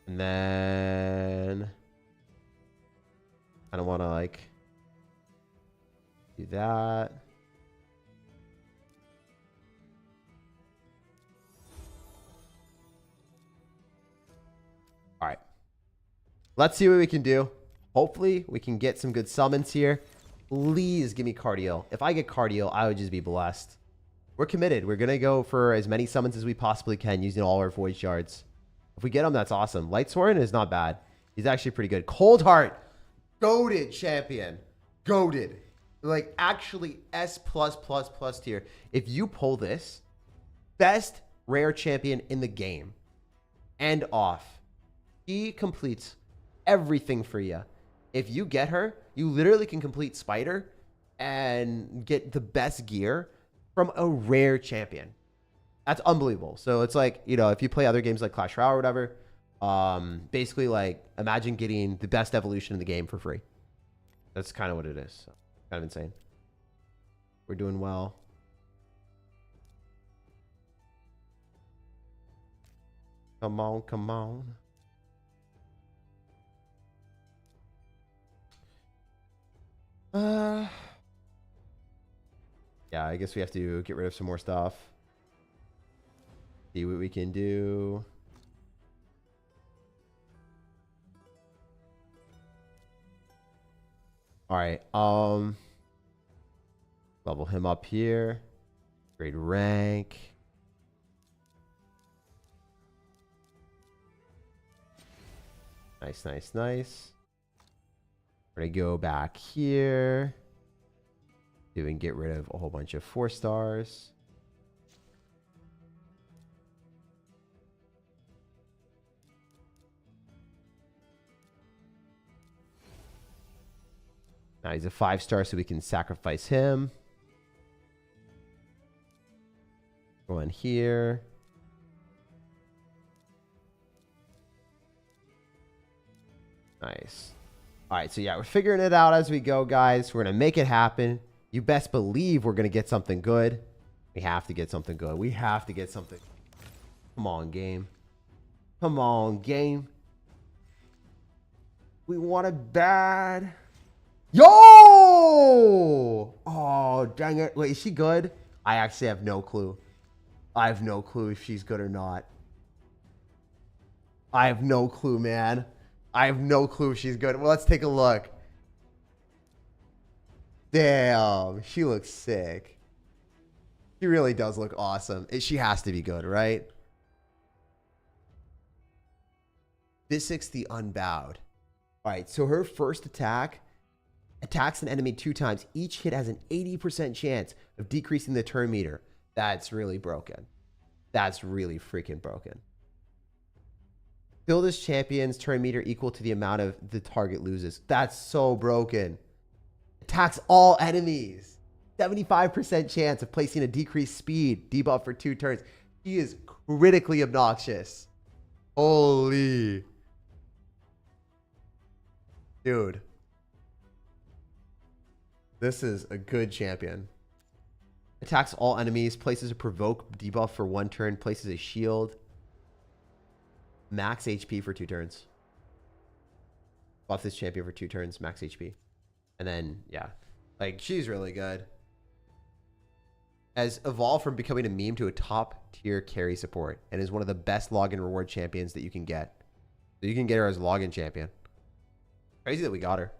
S1: And then I don't want to like do that. All right. Let's see what we can do. Hopefully we can get some good summons here. Please give me Cardio. If I get Cardio, I would just be blessed. We're committed. We're going to go for as many summons as we possibly can using all our void shards. If we get them, that's awesome. Lightsworn is not bad. He's actually pretty good. Cold Heart. Goated champion. Goated. Like actually S+++ tier. If you pull this, best rare champion in the game. And off. He completes everything for you. If you get her, you literally can complete Spider and get the best gear from a rare champion. That's unbelievable. So it's like, you know, if you play other games like Clash Royale or whatever, basically like imagine getting the best evolution in the game for free. That's kind of what it is. So, kind of insane. We're doing well. Come on, come on. Yeah, I guess we have to get rid of some more stuff. See what we can do. All right. Level him up here. Grade rank. Nice, nice, nice. We're going to go back here. And get rid of a whole bunch of 4 stars. Now he's a 5-star, so we can sacrifice him. Go in here. Nice. All right, so yeah, we're figuring it out as we go, guys. We're going to make it happen. You best believe we're going to get something good. We have to get something good. We have to get something. Come on, game. Come on, game. We want it bad. Yo! Oh, dang it. Wait, is she good? I actually have no clue. I have no clue if she's good or not. I have no clue, man. I have no clue if she's good. Well, let's take a look. Damn, she looks sick. She really does look awesome. She has to be good, right? Physics the Unbowed. All right, so her first attack attacks an enemy 2 times. Each hit has an 80% chance of decreasing the turn meter. That's really broken. That's really freaking broken. Fill this champion's turn meter equal to the amount of the target loses. That's so broken. Attacks all enemies. 75% chance of placing a decreased speed debuff for 2 turns. He is critically obnoxious. Holy. Dude. This is a good champion. Attacks all enemies. Places a provoke debuff for 1 turn. Places a shield. Max HP for 2 turns. Buff this champion for 2 turns. Max HP. And then, yeah. Like, she's really good. Has evolved from becoming a meme to a top tier carry support. And is one of the best login reward champions that you can get. So you can get her as a login champion. Crazy that we got her.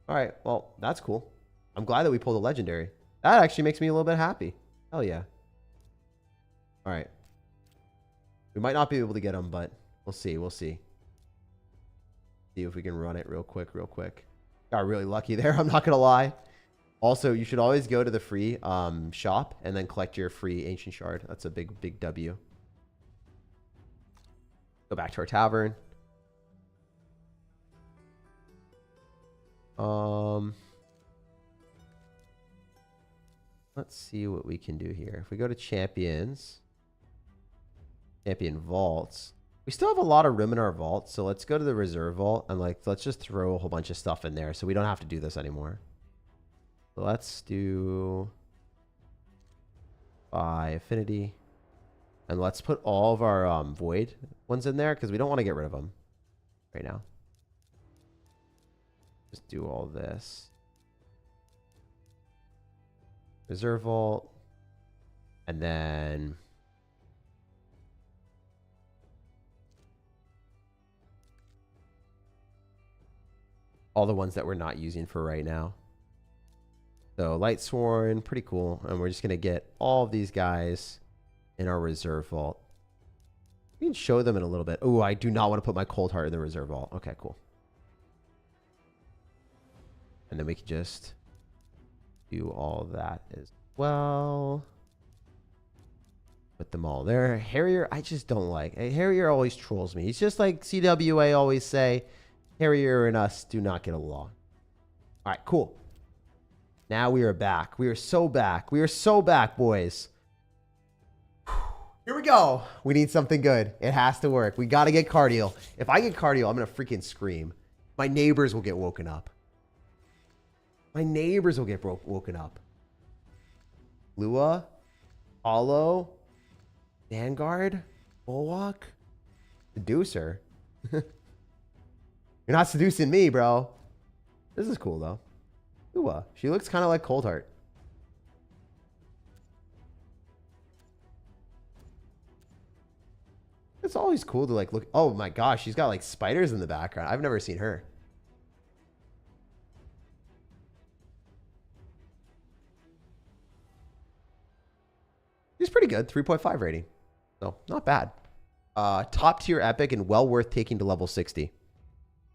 S1: Alright, well, that's cool. I'm glad that we pulled a legendary. That actually makes me a little bit happy. Hell yeah. Alright. We might not be able to get him, but we'll see. We'll see. See if we can run it real quick, real quick. Got really lucky there, I'm not going to lie. Also, you should always go to the free shop and then collect your free ancient shard. That's a big, big W. Go back to our tavern. Let's see what we can do here. If we go to champions, champion vaults, we still have a lot of room in our vault. So let's go to the reserve vault and like, let's just throw a whole bunch of stuff in there so we don't have to do this anymore. So let's do 5 affinity. And let's put all of our void ones in there because we don't want to get rid of them right now. Just do all this. Reserve vault. And then all the ones that we're not using for right now. So Light Sworn, pretty cool. And we're just going to get all of these guys in our reserve vault. We can show them in a little bit. Oh, I do not want to put my Cold Heart in the reserve vault. Okay, cool. And then we can just do all that as well. Put them all there. Harrier, I just don't like. Harrier always trolls me. He's just like CWA always say, Harrier and us do not get along. All right, cool. Now we are back. We are so back. We are so back, boys. Here we go. We need something good. It has to work. We got to get cardio. If I get cardio, I'm going to freaking scream. My neighbors will get woken up. My neighbors will get woken up. Lua, Hollow, Vanguard, Bulwark, Seducer. You're not seducing me, bro. This is cool, though. Lua. She looks kind of like Cold Heart. It's always cool to like look. Oh my gosh, she's got like spiders in the background. I've never seen her. She's pretty good. 3.5 rating. So not bad. Top tier epic and well worth taking to level 60.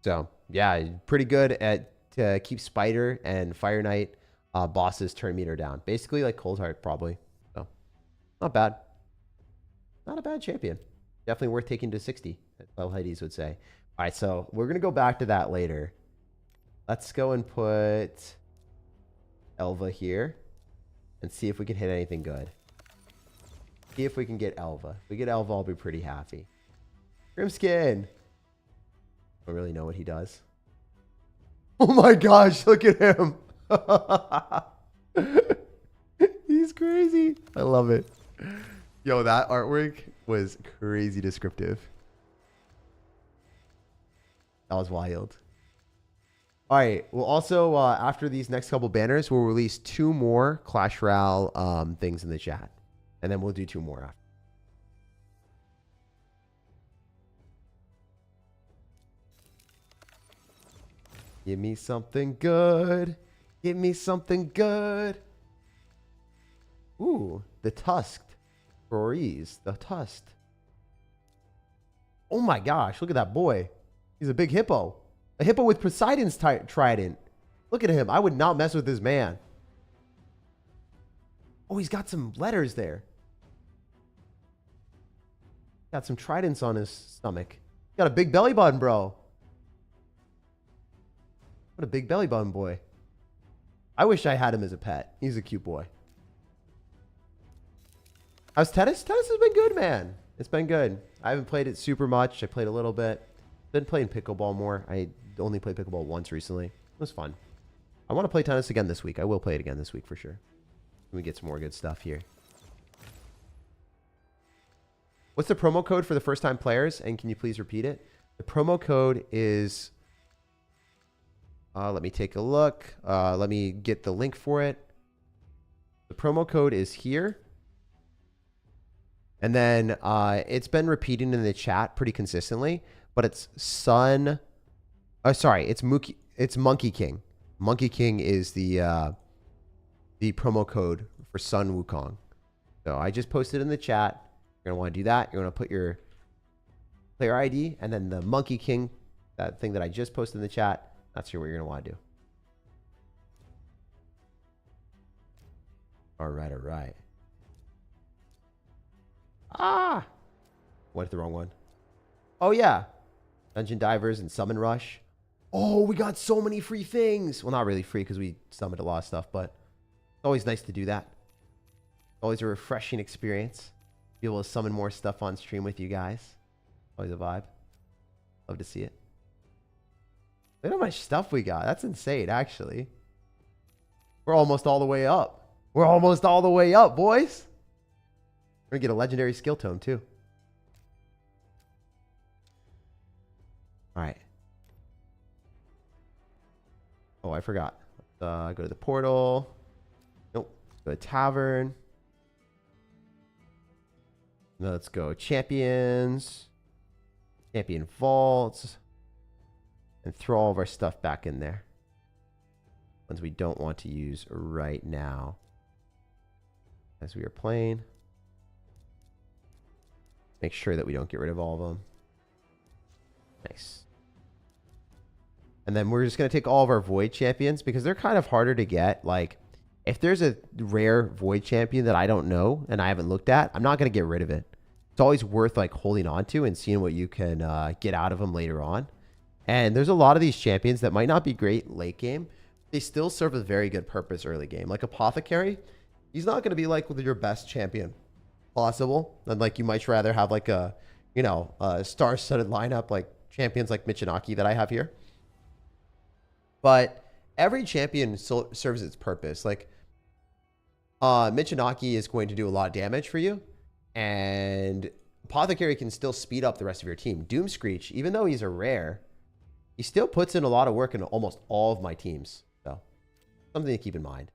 S1: So yeah, pretty good at to keep Spider and Fire Knight bosses turn meter down. Basically like Cold Heart probably. So not bad. Not a bad champion. Definitely worth taking to 60, as well Heidi's would say. All right, so we're going to go back to that later. Let's go and put Elva here and see if we can hit anything good. See if we can get Elva. If we get Elva, I'll be pretty happy. Grimskin. I don't really know what he does. Oh my gosh, look at him. He's crazy. I love it. Yo, that artwork was crazy descriptive. That was wild. All right. We'll also, after these next couple banners, we'll release 2 more Clash Royale things in the chat. And then we'll do 2 more after. Give me something good. Give me something good. Ooh, the Tusked. Rories, the Tusked. Oh my gosh, look at that boy. He's a big hippo. A hippo with Poseidon's trident. Look at him. I would not mess with this man. Oh, he's got some letters there. Got some tridents on his stomach. Got a big belly button, bro. What a big belly button boy. I wish I had him as a pet. He's a cute boy. How's tennis? Tennis has been good, man. It's been good. I haven't played it super much. I played a little bit. Been playing pickleball more. I only played pickleball once recently. It was fun. I want to play tennis again this week. I will play it again this week for sure. We get some more good stuff here. What's the promo code for the first time players? And can you please repeat it? The promo code is... let me take a look. Let me get the link for it. The promo code is here. And then it's been repeating in the chat pretty consistently, but it's Sun. Oh, sorry, it's Monkey King. Monkey King is the promo code for Sun Wukong. So I just posted in the chat. You're gonna want to do that. You're gonna put your player ID and then the Monkey King, that thing that I just posted in the chat. That's what you're gonna want to do. All right, all right. Ah! Went to the wrong one. Oh, yeah. Dungeon Divers and Summon Rush. Oh, we got so many free things. Well, not really free because we summoned a lot of stuff, but it's always nice to do that. Always a refreshing experience. Be able to summon more stuff on stream with you guys. Always a vibe. Love to see it. Look at how much stuff we got. That's insane, actually. We're almost all the way up. We're almost all the way up, boys. We're going to get a legendary skill tome, too. All right. Oh, I forgot. Go to the portal. Nope. Go to tavern. Let's go champions. Champion vaults. And throw all of our stuff back in there. Ones we don't want to use right now. As we are playing. Make sure that we don't get rid of all of them. Nice. And then we're just going to take all of our void champions because they're kind of harder to get. Like, if there's a rare void champion that I don't know and I haven't looked at, I'm not going to get rid of it. It's always worth like holding on to and seeing what you can get out of them later on. And there's a lot of these champions that might not be great late game. They still serve a very good purpose early game. Like Apothecary, he's not going to be like your best champion possible. And like you might rather have like a, you know, a star-studded lineup like champions like Michinaki that I have here. But every champion serves its purpose. Like Michinaki is going to do a lot of damage for you. And Apothecary can still speed up the rest of your team. Doomscreech, even though he's a rare, he still puts in a lot of work in almost all of my teams. So, something to keep in mind.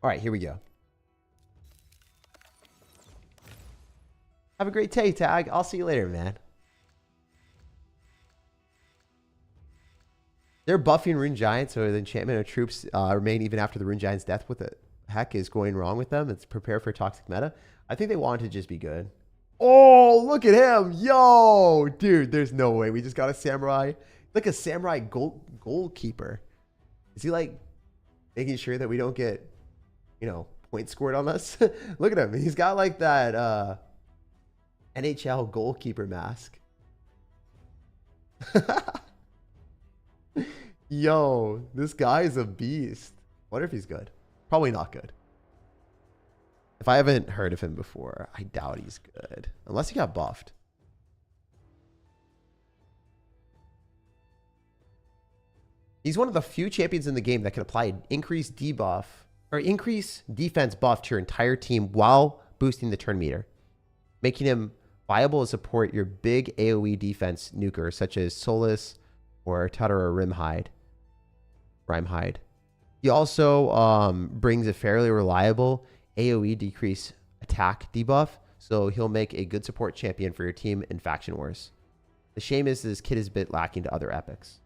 S1: All right, here we go. Have a great day, Tag. I'll see you later, man. They're buffing Rune Giants, so the enchantment of troops remain even after the Rune Giant's death. What the heck is going wrong with them? It's prepare for a toxic meta. I think they want to just be good. Oh, look at him. Yo, dude, there's no way. We just got a samurai. Like a samurai goalkeeper. Is he like making sure that we don't get, you know, points scored on us? Look at him. He's got like that NHL goalkeeper mask. Yo, this guy is a beast. Wonder if he's good. Probably not good. If I haven't heard of him before, I doubt he's good. Unless he got buffed. He's one of the few champions in the game that can apply an increased debuff or increase defense buff to your entire team while boosting the turn meter, making him viable to support your big AoE defense nukers such as Solus or Tadara Rimehide. He also brings a fairly reliable AoE decrease attack debuff, so he'll make a good support champion for your team in Faction Wars. The shame is this kit is a bit lacking to other epics.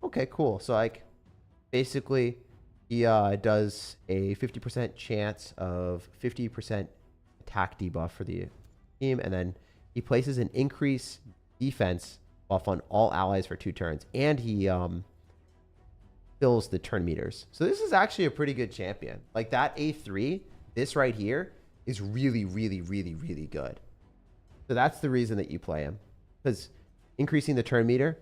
S1: Okay, cool. So like basically he does a 50% chance of 50% attack debuff for the team, and then he places an increased defense buff on all allies for 2 turns, and he fills the turn meters. So this is actually a pretty good champion. Like that A3, this right here is really, really, really, really good. So that's the reason that you play him, because increasing the turn meter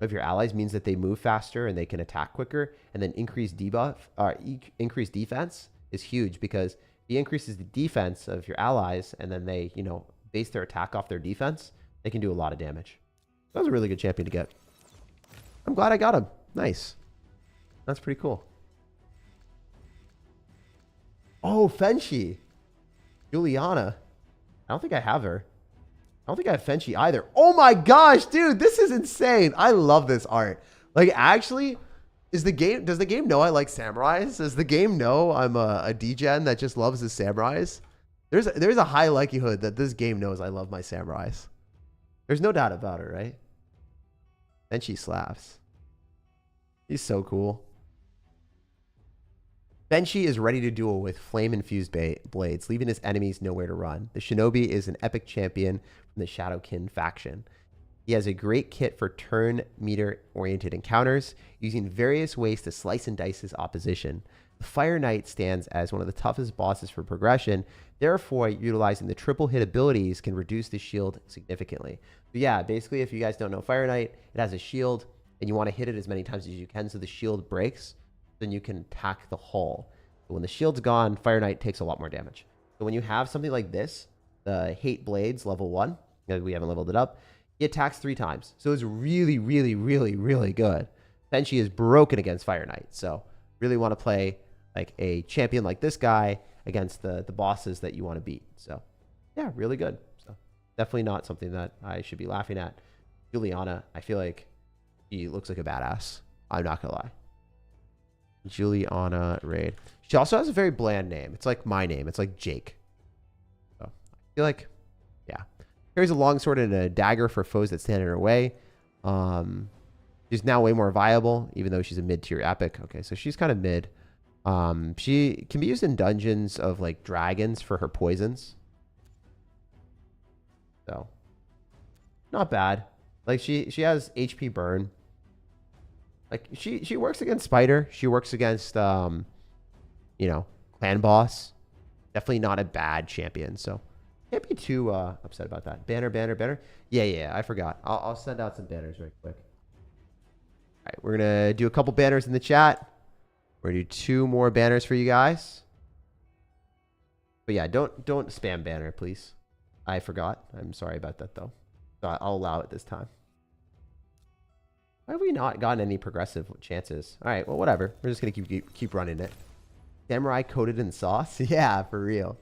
S1: of your allies means that they move faster and they can attack quicker, and then increased debuff or increased defense is huge because he increases the defense of your allies, and then they, you know, base their attack off their defense. They can do a lot of damage. That was a really good champion to get. I'm glad I got him. Nice. That's pretty cool. Oh, Fenshi. Juliana. I don't think I have her. I don't think I have Fenshi either. Oh my gosh, dude, this is insane. I love this art. Like, actually, does the game know I like samurais? Does the game know I'm a degen that just loves his samurais? There's a high likelihood that this game knows I love my samurais. There's no doubt about it, right? Fenshi slaps. He's so cool. Fenshi is ready to duel with flame-infused blades, leaving his enemies nowhere to run. The Shinobi is an epic champion from the Shadowkin faction. He has a great kit for turn meter-oriented encounters, using various ways to slice and dice his opposition. The Fire Knight stands as one of the toughest bosses for progression, therefore utilizing the triple hit abilities can reduce the shield significantly. So yeah, basically if you guys don't know Fire Knight, it has a shield, and you want to hit it as many times as you can so the shield breaks. Then you can attack the hull. But when the shield's gone, Fire Knight takes a lot more damage. So when you have something like this, the Hate Blades level 1, we haven't leveled it up, he attacks 3 times. So it's really, really, really, really good. Senshi is broken against Fire Knight. So really want to play like a champion like this guy against the bosses that you want to beat. So yeah, really good. So definitely not something that I should be laughing at. Juliana, I feel like she looks like a badass. I'm not going to lie. Juliana Raid. She also has a very bland name. It's like my name. It's like Jake. So I feel like, yeah. Carries a longsword and a dagger for foes that stand in her way. She's now way more viable, even though she's a mid-tier epic. Okay, so she's kind of mid. She can be used in dungeons of like dragons for her poisons. So not bad. Like she has HP burn. Like she works against Spider. She works against you know, clan boss. Definitely not a bad champion. So can't be too upset about that. Banner. Yeah, I forgot. I'll send out some banners right quick. All right, we're gonna do a couple banners in the chat. We're gonna do 2 more banners for you guys. But yeah, don't spam banner, please. I forgot. I'm sorry about that though. So I'll allow it this time. Why have we not gotten any progressive chances? All right, well, whatever. We're just gonna keep running it. Samurai coated in sauce? Yeah, for real.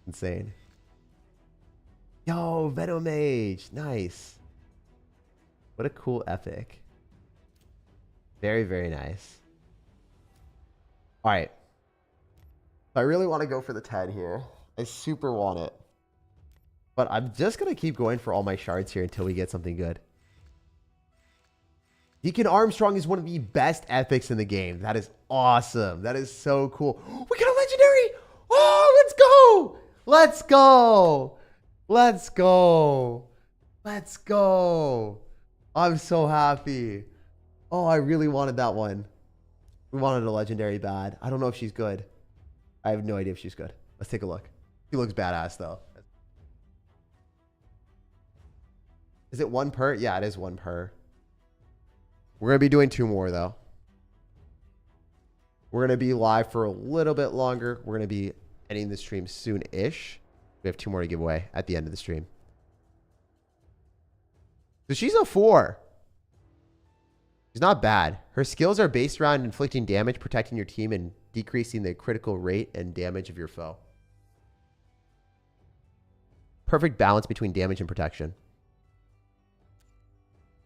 S1: Insane. Yo, Venomage. Nice. What a cool epic. Very, very nice. All right. I really want to go for the 10 here. I super want it. But I'm just going to keep going for all my shards here until we get something good. Deacon Armstrong is one of the best epics in the game. That is awesome. That is so cool. We got a legendary. Oh, let's go. Let's go. Let's go. Let's go. I'm so happy. Oh, I really wanted that one. We wanted a legendary bad. I don't know if she's good. I have no idea if she's good. Let's take a look. She looks badass though. Is it 1 per? Yeah, it is 1 per. We're going to be doing 2 more though. We're going to be live for a little bit longer. We're going to be ending the stream soon-ish. We have 2 more to give away at the end of the stream. So she's a 4. She's not bad. Her skills are based around inflicting damage, protecting your team, and decreasing the critical rate and damage of your foe. Perfect balance between damage and protection.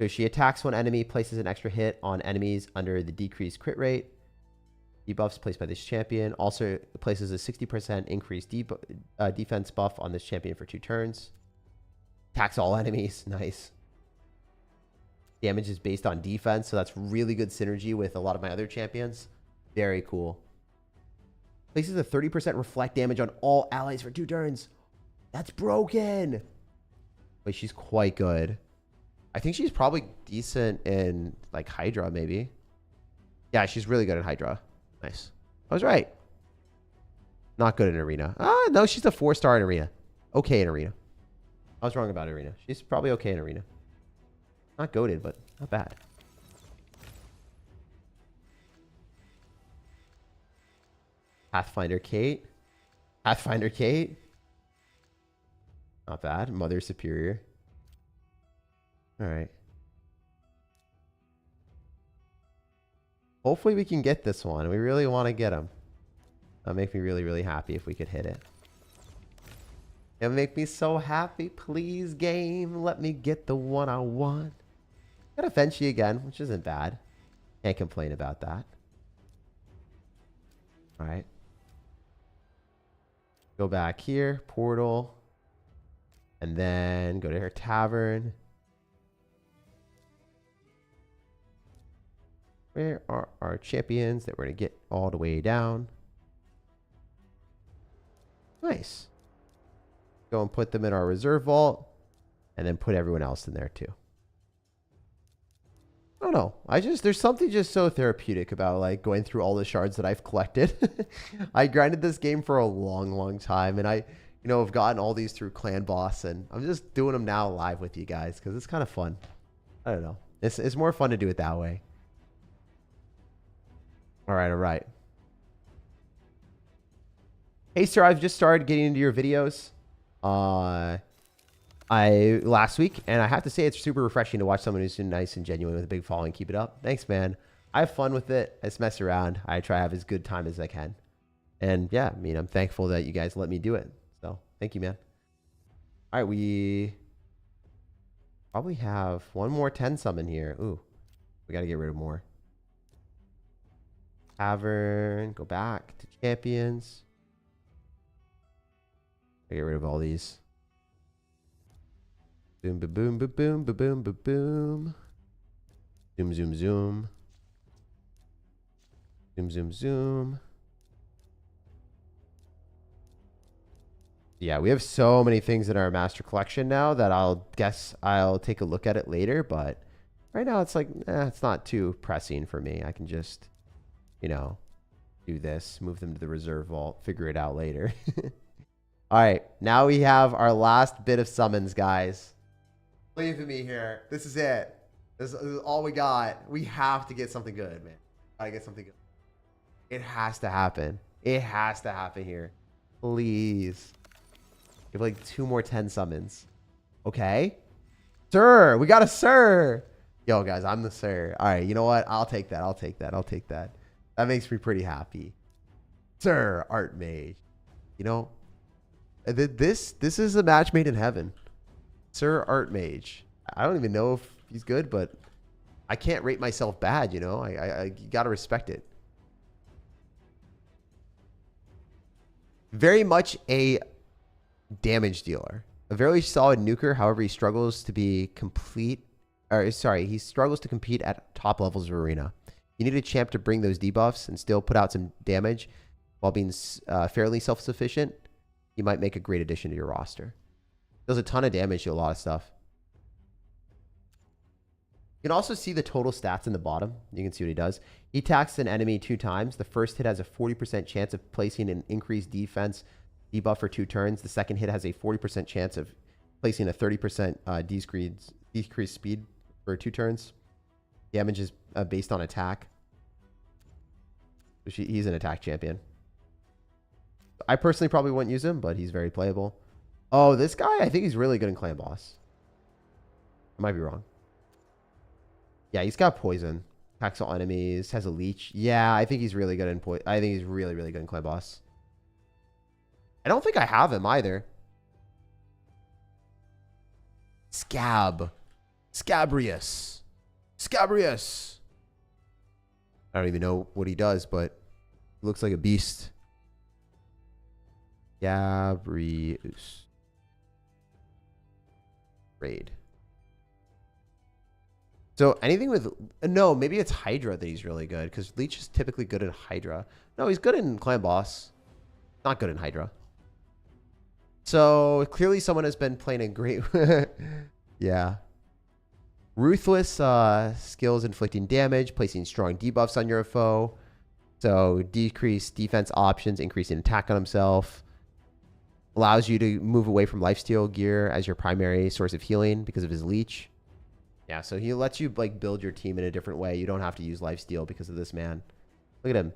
S1: So she attacks one enemy, places an extra hit on enemies under the decreased crit rate. Debuffs placed by this champion. Also places a 60% increased defense buff on this champion for 2 turns. Attacks all enemies. Nice. Damage is based on defense, so that's really good synergy with a lot of my other champions. Very cool. Places a 30% reflect damage on all allies for 2 turns. That's broken. But she's quite good. I think she's probably decent in like Hydra, maybe. Yeah, she's really good in Hydra. Nice. I was right. Not good in Arena. No, she's a 4-star in Arena. Okay in Arena. I was wrong about Arena. She's probably okay in Arena. Not goated, but not bad. Pathfinder Kate. Pathfinder Kate. Not bad. Mother Superior. All right. Hopefully we can get this one. We really want to get him. That'll make me really, really happy if we could hit it. It'll make me so happy. Please, game. Let me get the one I want. Got a Fenshi again, which isn't bad. Can't complain about that. All right. Go back here. Portal. And then go to her tavern. Where are our champions that we're going to get all the way down? Nice. Go and put them in our reserve vault. And then put everyone else in there too. I don't know. There's something just so therapeutic about like going through all the shards that I've collected. I grinded this game for a long, long time. And I, have gotten all these through Clan Boss. And I'm just doing them now live with you guys because it's kind of fun. I don't know. It's more fun to do it that way. All right. Hey, sir, I've just started getting into your videos last week, and I have to say it's super refreshing to watch someone who's nice and genuine with a big following. Keep it up. Thanks, man. I have fun with it. I just mess around. I try to have as good time as I can. And yeah, I mean, I'm thankful that you guys let me do it. So thank you, man. All right, we probably have one more 10 summon here. Ooh, we got to get rid of more. Tavern, go back to champions. Get rid of all these. Boom, boom, boom, boom, boom, boom, boom, boom, boom. Zoom, zoom, zoom. Zoom, zoom, zoom. Yeah, we have so many things in our master collection now that I'll take a look at it later. But right now it's like, it's not too pressing for me. I can just, you know, do this, move them to the reserve vault, figure it out later. All right, now we have our last bit of summons, guys. Believe in me here. This is it. This is all we got. We have to get something good, man. Gotta get something good. It has to happen. It has to happen here. Please. Give like 2 more 10 summons. Okay. Sir, we got a sir. Yo, guys, I'm the sir. All right, you know what? I'll take that. I'll take that. I'll take that. That makes me pretty happy. Sir, Art Mage. You know, this is a match made in heaven. Sir Art Mage. I don't even know if he's good, but I can't rate myself bad, you know? I gotta respect it. Very much a damage dealer. A very solid nuker, however, he struggles to be complete. Or sorry, he struggles to compete at top levels of arena. You need a champ to bring those debuffs and still put out some damage while being fairly self-sufficient. He might make a great addition to your roster. Does a ton of damage to a lot of stuff. You can also see the total stats in the bottom. You can see what he does. He attacks an enemy 2 times. The first hit has a 40% chance of placing an increased defense debuff for 2 turns. The second hit has a 40% chance of placing a 30% decreased speed for 2 turns. Damage is based on attack. He's an attack champion. I personally probably wouldn't use him, but he's very playable. Oh, this guy, I think he's really good in Clan Boss. I might be wrong. Yeah, he's got poison. Attacks all enemies. Has a leech. Yeah, I think he's really good in poison. I think he's really, really good in Clan Boss. I don't think I have him either. Scab. Scabrius. Scabrius. I don't even know what he does, but he looks like a beast. Scabrius. Raid. So anything with... No, maybe it's Hydra that he's really good, because Leech is typically good in Hydra. No, he's good in Clan Boss. Not good in Hydra. So clearly someone has been playing a great... Yeah. Ruthless skills inflicting damage, placing strong debuffs on your foe. So decrease defense options, increasing attack on himself. Allows you to move away from lifesteal gear as your primary source of healing because of his leech. Yeah, so he lets you like build your team in a different way. You don't have to use lifesteal because of this man. Look at him.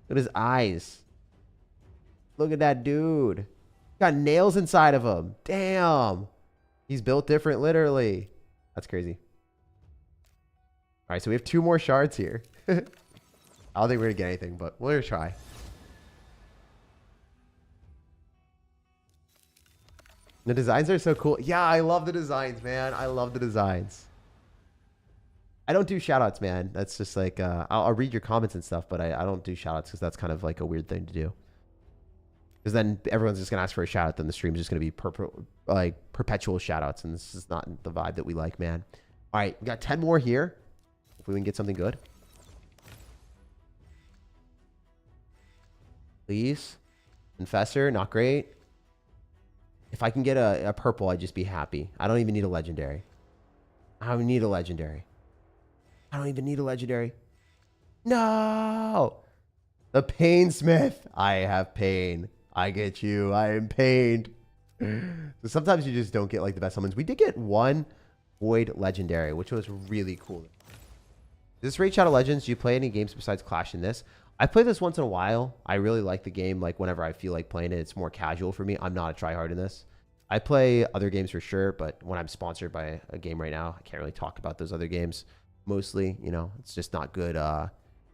S1: Look at his eyes. Look at that dude. Got nails inside of him. Damn. He's built different, literally. That's crazy. All right, so we have 2 more shards here. I don't think we're going to get anything, but we're going to try. The designs are so cool. Yeah, I love the designs, man. I love the designs. I don't do shoutouts, man. That's just like, I'll read your comments and stuff, but I don't do shoutouts because that's kind of like a weird thing to do. Because then everyone's just going to ask for a shout out. Then the stream's just going to be perpetual shout outs. And this is not the vibe that we like, man. All right. We got 10 more here. If we can get something good. Please. Confessor. Not great. If I can get a purple, I'd just be happy. I don't even need a legendary. I don't need a legendary. I don't even need a legendary. No. The Painsmith. I have pain. I get you. I am pained. So sometimes you just don't get like the best summons. We did get 1 Void Legendary, which was really cool. Is this Raid Shadow Legends? Do you play any games besides Clash in this? I play this once in a while. I really like the game. Like whenever I feel like playing it, it's more casual for me. I'm not a tryhard in this. I play other games for sure, but when I'm sponsored by a game right now, I can't really talk about those other games. Mostly, you know, it's just not good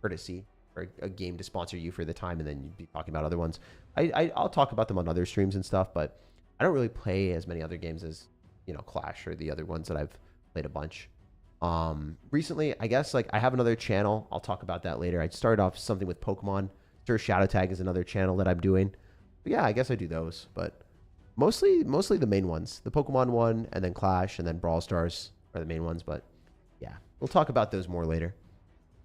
S1: courtesy for a game to sponsor you for the time, and then you'd be talking about other ones. I'll talk about them on other streams and stuff, but I don't really play as many other games as, you know, Clash or the other ones that I've played a bunch. Recently, I guess, like, I have another channel. I'll talk about that later. I started off something with Pokemon. SirTag is another channel that I'm doing. But yeah, I guess I do those, but mostly the main ones. The Pokemon one, and then Clash, and then Brawl Stars are the main ones, but yeah, we'll talk about those more later.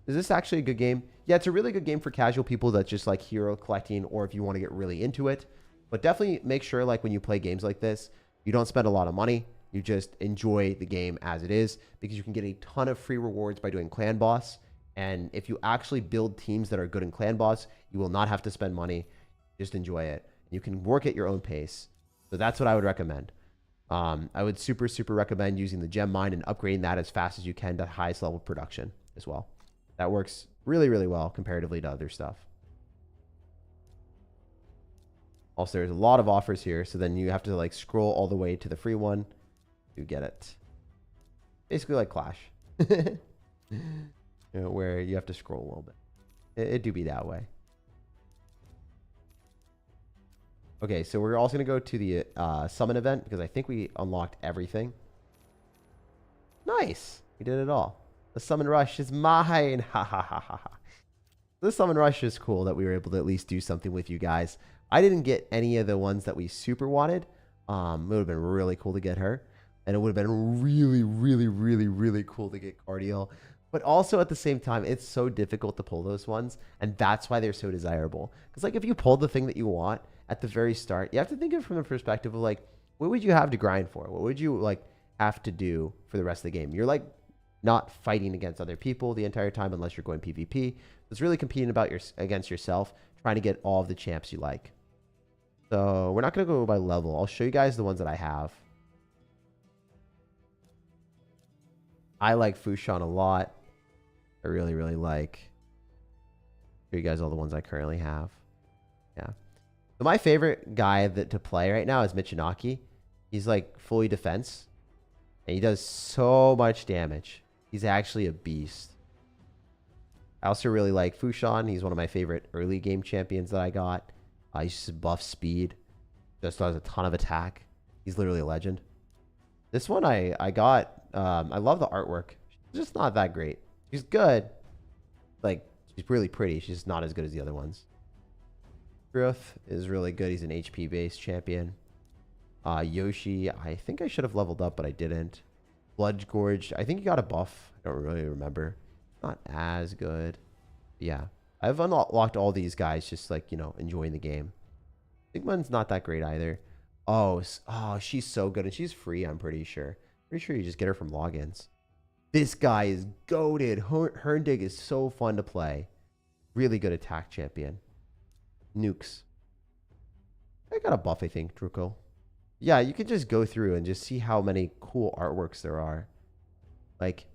S1: Is this actually a good game? Yeah, it's a really good game for casual people that just like hero collecting, or if you want to get really into it. But definitely make sure, like, when you play games like this, you don't spend a lot of money. You just enjoy the game as it is, because you can get a ton of free rewards by doing Clan Boss. And if you actually build teams that are good in Clan Boss, you will not have to spend money. Just enjoy it. You can work at your own pace. So that's what I would recommend. I would super recommend using the gem mine and upgrading that as fast as you can to highest level production as well. That works really well comparatively to other stuff. Also, there's a lot of offers here, so then you have to like scroll all the way to the free one to get it. Basically like Clash. You know, where you have to scroll a little bit. It do be that way. Okay, so we're also going to go to the summon event, because I think we unlocked everything. Nice. We did it all. The summon rush is mine. Ha ha ha ha ha. The summon rush is cool that we were able to at least do something with you guys. I didn't get any of the ones that we super wanted. It would have been really cool to get her. And it would have been really cool to get Cardiel. But also at the same time, it's so difficult to pull those ones. And that's why they're so desirable. Because like if you pulled the thing that you want at the very start, you have to think of it from the perspective of like, what would you have to grind for? What would you like have to do for the rest of the game? You're like not fighting against other people the entire time unless you're going PvP. It's really competing against yourself, trying to get all of the champs you like. So we're not going to go by level. I'll show you guys the ones that I have. I like Fushan a lot. I really like. Show you guys all the ones I currently have. Yeah. So my favorite guy to play right now is Michinaki. He's like fully defense. And he does so much damage. He's actually a beast. I also really like Fushan. He's one of my favorite early game champions that I got. He's just buff speed. Just does a ton of attack. He's literally a legend. This one I got. I love the artwork. She's just not that great. She's good. Like, she's really pretty. She's just not as good as the other ones. Growth is really good. He's an HP based champion. Yoshi, I think I should have leveled up, but I didn't. Blood Gorge, I think he got a buff. I don't really remember. Not as good. But yeah, I've unlocked all these guys just like, you know, enjoying the game. Sigmund's not that great either. Oh, she's so good, and she's free, I'm pretty sure. Pretty sure you just get her from logins. This guy is goated. Herndig is so fun to play. Really good attack champion. Nukes. I got a buff, I think, Druko. Yeah, you can just go through and just see how many cool artworks there are. Like,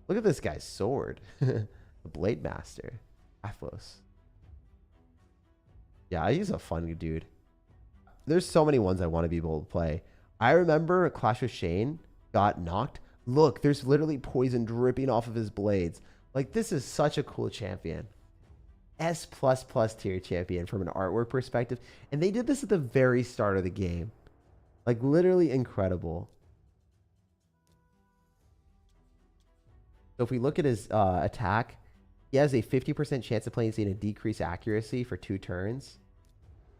S1: look at this guy's sword. The Blade Master. Athlos. Yeah, he's a fun dude. There's so many ones I want to be able to play. I remember Clash with Shane got knocked. Look, there's literally poison dripping off of his blades. Like, this is such a cool champion. S++ tier champion from an artwork perspective. And they did this at the very start of the game. Like, literally incredible. So if we look at his attack, he has a 50% chance of placing a decreased accuracy for 2 turns.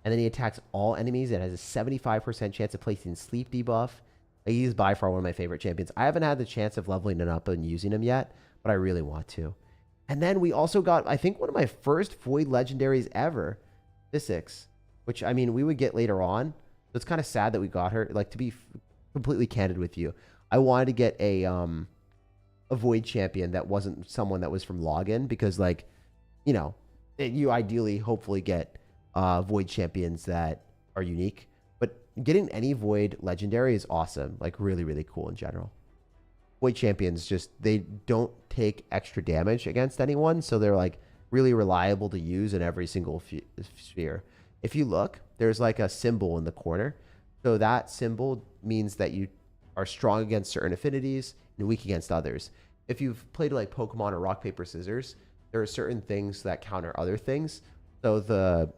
S1: And then he attacks all enemies and has a 75% chance of placing sleep debuff. He's by far one of my favorite champions. I haven't had the chance of leveling him up and using him yet, but I really want to. And then we also got, I think, one of my first Void Legendaries ever, Physics, which, I mean, we would get later on. So it's kind of sad that we got her. Like, to be completely candid with you, I wanted to get a Void champion that wasn't someone that was from login, because, like, you know, you ideally, hopefully get Void champions that are unique. But getting any Void Legendary is awesome. Like, really cool in general. Void champions just, they don't take extra damage against anyone, so they're like really reliable to use in every single sphere. If you look, there's like a symbol in the corner. So that symbol means that you are strong against certain affinities and weak against others. If you've played like Pokemon or rock, paper, scissors, there are certain things that counter other things. So the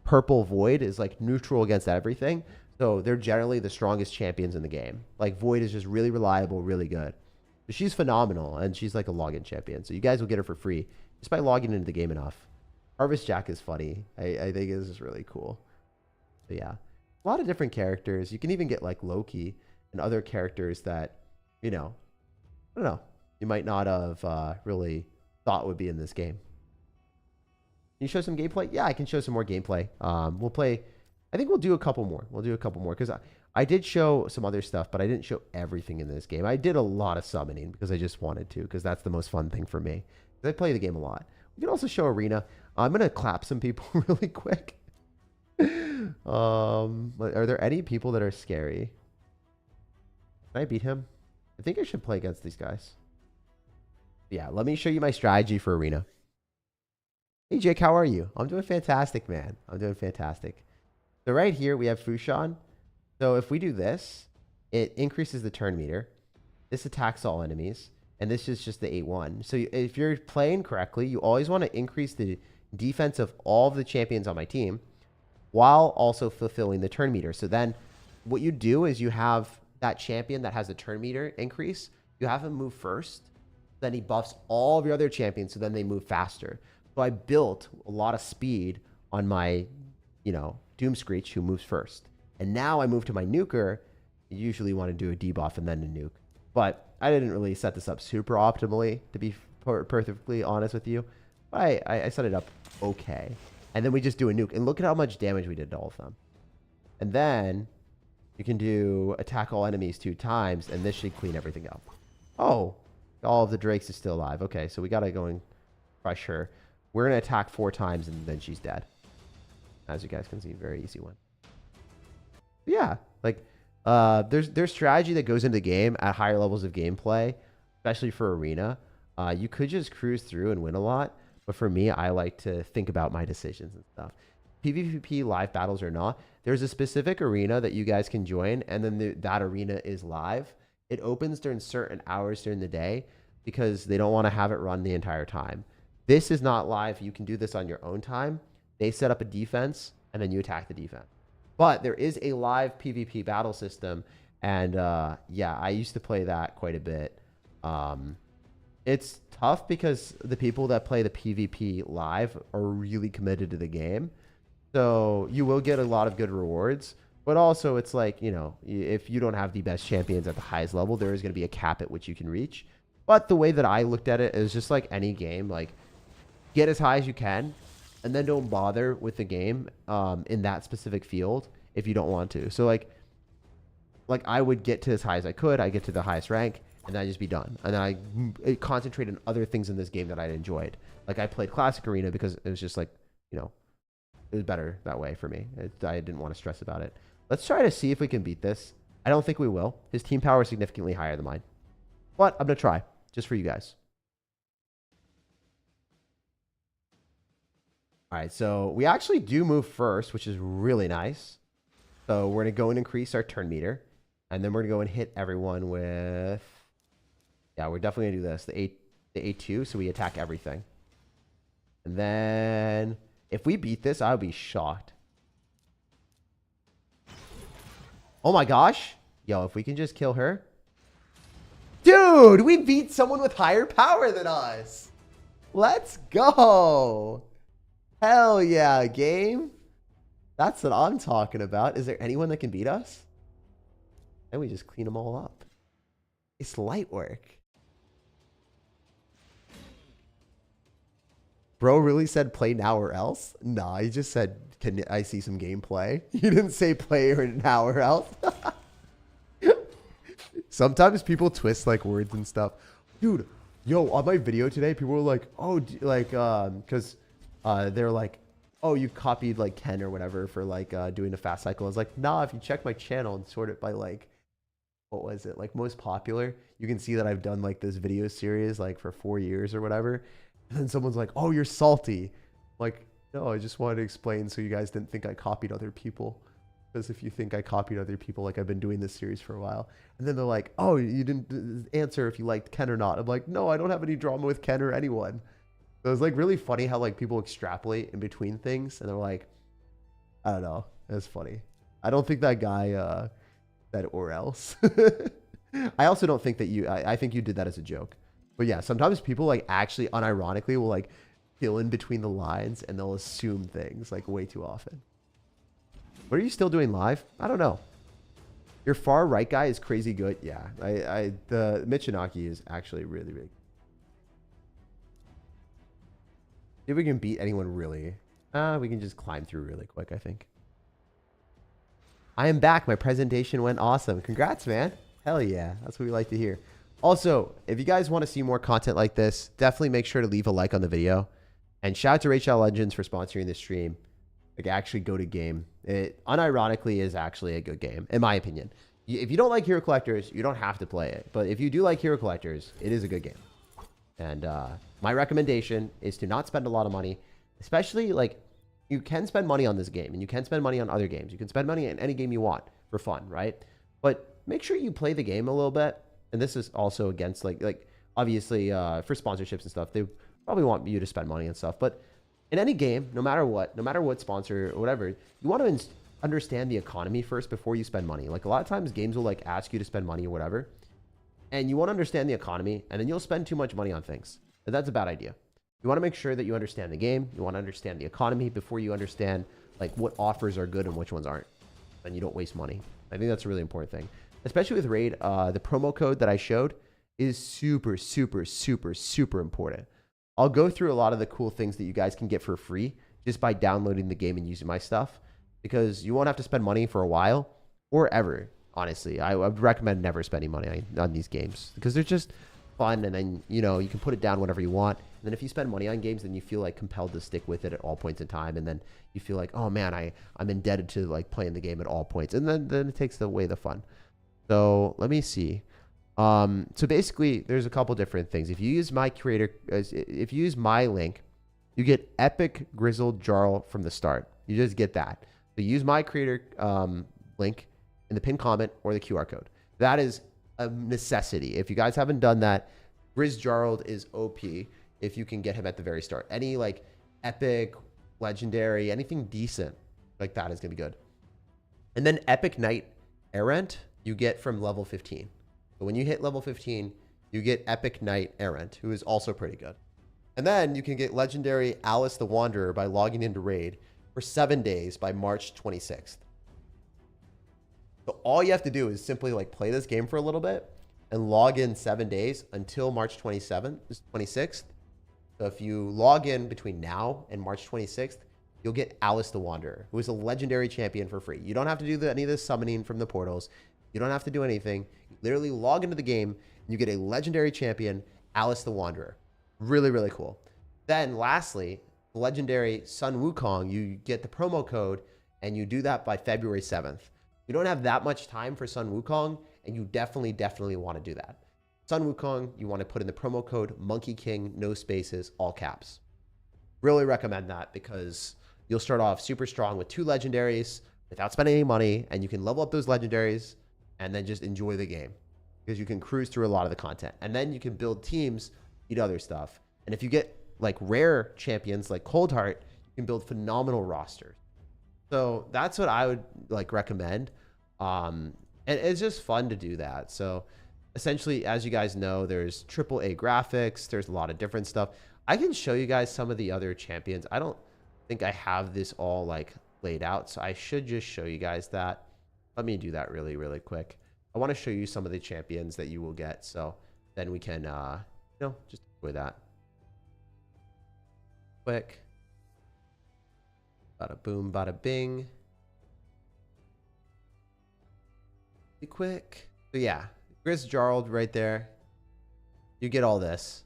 S1: purple Void is like neutral against everything. So they're generally the strongest champions in the game. Like Void is just really reliable, really good. But she's phenomenal, and she's like a login champion. So you guys will get her for free just by logging into the game enough. Harvest Jack is funny. I think this is really cool. But yeah, a lot of different characters. You can even get like Loki and other characters that, you know, I don't know, you might not have really thought would be in this game. Can you show some gameplay? Yeah, I can show some more gameplay. We'll play. I think we'll do a couple more. We'll do a couple more because I did show some other stuff, but I didn't show everything in this game. I did a lot of summoning because I just wanted to, because that's the most fun thing for me. I play the game a lot. We can also show arena. I'm gonna clap some people really quick. Are there any people that are scary? Can I beat him? I think I should play against these guys. Yeah, let me show you my strategy for arena. Hey Jake, how are you? I'm doing fantastic, man. I'm doing fantastic. So right here we have Fushan. So if we do this, it increases the turn meter. This attacks all enemies. And this is just the 8-1. So if you're playing correctly, you always want to increase the defense of all of the champions on my team while also fulfilling the turn meter. So then what you do is you have that champion that has a turn meter increase. You have him move first. Then he buffs all of your other champions, so then they move faster. So I built a lot of speed on my, you know, Doomscreech, who moves first. And now I move to my nuker. You usually want to do a debuff and then a nuke. But I didn't really set this up super optimally, to be perfectly honest with you. But I set it up okay. And then we just do a nuke. And look at how much damage we did to all of them. And then you can do attack all enemies 2 times, and this should clean everything up. Oh, all of the Drakes is still alive. Okay, so we got to go and crush her. We're going to attack 4 times, and then she's dead. As you guys can see, very easy one. Yeah, like there's strategy that goes into the game at higher levels of gameplay, especially for arena. You could just cruise through and win a lot, but for me, I like to think about my decisions and stuff. PvP live battles or not, there's a specific arena that you guys can join, and then that arena is live. It opens during certain hours during the day because they don't want to have it run the entire time. This is not live. You can do this on your own time. They set up a defense, and then you attack the defense. But there is a live PvP battle system, and yeah, I used to play that quite a bit. It's tough because the people that play the PvP live are really committed to the game. So you will get a lot of good rewards, but also it's like, you know, if you don't have the best champions at the highest level, there is going to be a cap at which you can reach. But the way that I looked at it is just like any game, like get as high as you can, and then don't bother with the game in that specific field if you don't want to. So like I would get to as high as I could. I get to the highest rank, and then I just be done. And then I concentrate on other things in this game that I enjoyed. Like I played Classic Arena because it was just like, you know, it was better that way for me. I didn't want to stress about it. Let's try to see if we can beat this. I don't think we will. His team power is significantly higher than mine. But I'm going to try, just for you guys. All right, so we actually do move first, which is really nice. So we're going to go and increase our turn meter. And then we're going to go and hit everyone with... Yeah, we're definitely going to do this. The A2, so we attack everything. And then... if we beat this, I would be shocked. Oh my gosh. Yo, if we can just kill her. Dude, we beat someone with higher power than us. Let's go. Hell yeah, game. That's what I'm talking about. Is there anyone that can beat us? And we just clean them all up. It's light work. Bro really said play now or else? Nah, he just said, can I see some gameplay? He didn't say play or now or else. Sometimes people twist like words and stuff. Dude, yo, on my video today, people were like, oh, like, because they're like, oh, you copied like Ken or whatever for like doing a fast cycle. I was like, nah, if you check my channel and sort it by like, what was it? Like most popular, you can see that I've done like this video series like for 4 years or whatever. And then someone's like, oh, you're salty. Like, no, I just wanted to explain so you guys didn't think I copied other people. Because if you think I copied other people, like I've been doing this series for a while. And then they're like, oh, you didn't answer if you liked Ken or not. I'm like, no, I don't have any drama with Ken or anyone. So it's like really funny how like people extrapolate in between things. And they're like, I don't know. It's funny. I don't think that guy said or else. I also don't think that I think you did that as a joke. But yeah, sometimes people like actually unironically will like fill in between the lines and they'll assume things like way too often. What are you still doing live? I don't know. Your far right guy is crazy good. Yeah, the Michinaki is actually really big. See if we can beat anyone really. We can just climb through really quick, I think. I am back. My presentation went awesome. Congrats, man. Hell yeah. That's what we like to hear. Also, if you guys want to see more content like this, definitely make sure to leave a like on the video. And shout out to Royale Legends for sponsoring this stream. Like, actually go to game. It unironically is actually a good game, in my opinion. If you don't like Hero Collectors, you don't have to play it. But if you do like Hero Collectors, it is a good game. And my recommendation is to not spend a lot of money. Especially, like, you can spend money on this game. And you can spend money on other games. You can spend money in any game you want for fun, right? But make sure you play the game a little bit. And this is also against, like obviously, for sponsorships and stuff, they probably want you to spend money and stuff. But in any game, no matter what sponsor or whatever, you want to understand the economy first before you spend money. Like a lot of times games will like ask you to spend money or whatever. And you want to understand the economy and then you'll spend too much money on things. And that's a bad idea. You want to make sure that you understand the game. You want to understand the economy before you understand like what offers are good and which ones aren't. And you don't waste money. I think that's a really important thing. Especially with Raid, the promo code that I showed is super, super, super, super important. I'll go through a lot of the cool things that you guys can get for free just by downloading the game and using my stuff, because you won't have to spend money for a while or ever. Honestly, I would recommend never spending money on these games because they're just fun. And then, you know, you can put it down whenever you want. And then if you spend money on games, then you feel like compelled to stick with it at all points in time. And then you feel like, oh man, I'm indebted to like playing the game at all points. And then it takes away the fun. So let me see. So basically there's a couple different things. If you use my if you use my link, you get epic Grizzled Jarl from the start. You just get that. So use my creator link in the pinned comment or the QR code. That is a necessity. If you guys haven't done that, Grizzled Jarl is OP if you can get him at the very start. Any like epic, legendary, anything decent like that is gonna be good. And then epic Knight Errant you get from level 15. But when you hit level 15, you get epic Knight Errant, who is also pretty good. And then you can get legendary Alice the Wanderer by logging into Raid for 7 days by March 26th. So all you have to do is simply like play this game for a little bit and log in 7 days until March 26th. So if you log in between now and March 26th, you'll get Alice the Wanderer, who is a legendary champion for free. You don't have to do any of this summoning from the portals. You don't have to do anything. You literally log into the game and you get a legendary champion, Alice the Wanderer. Really, really cool. Then lastly, legendary Sun Wukong, you get the promo code and you do that by February 7th. You don't have that much time for Sun Wukong and you definitely want to do that. Sun Wukong, you want to put in the promo code Monkey King, no spaces, all caps. Really recommend that because you'll start off super strong with 2 legendaries without spending any money, and you can level up those legendaries and then just enjoy the game because you can cruise through a lot of the content. And then you can build teams, eat other stuff. And if you get like rare champions like Coldheart, you can build phenomenal rosters. So that's what I would like recommend. And it's just fun to do that. So essentially, as you guys know, there's AAA graphics. There's a lot of different stuff. I can show you guys some of the other champions. I don't think I have this all like laid out, so I should just show you guys that. Let me do that really, really quick. I want to show you some of the champions that you will get, so then we can, just enjoy that. Quick. Bada boom, bada bing. Be quick. So yeah, Grizzled Jarl right there. You get all this.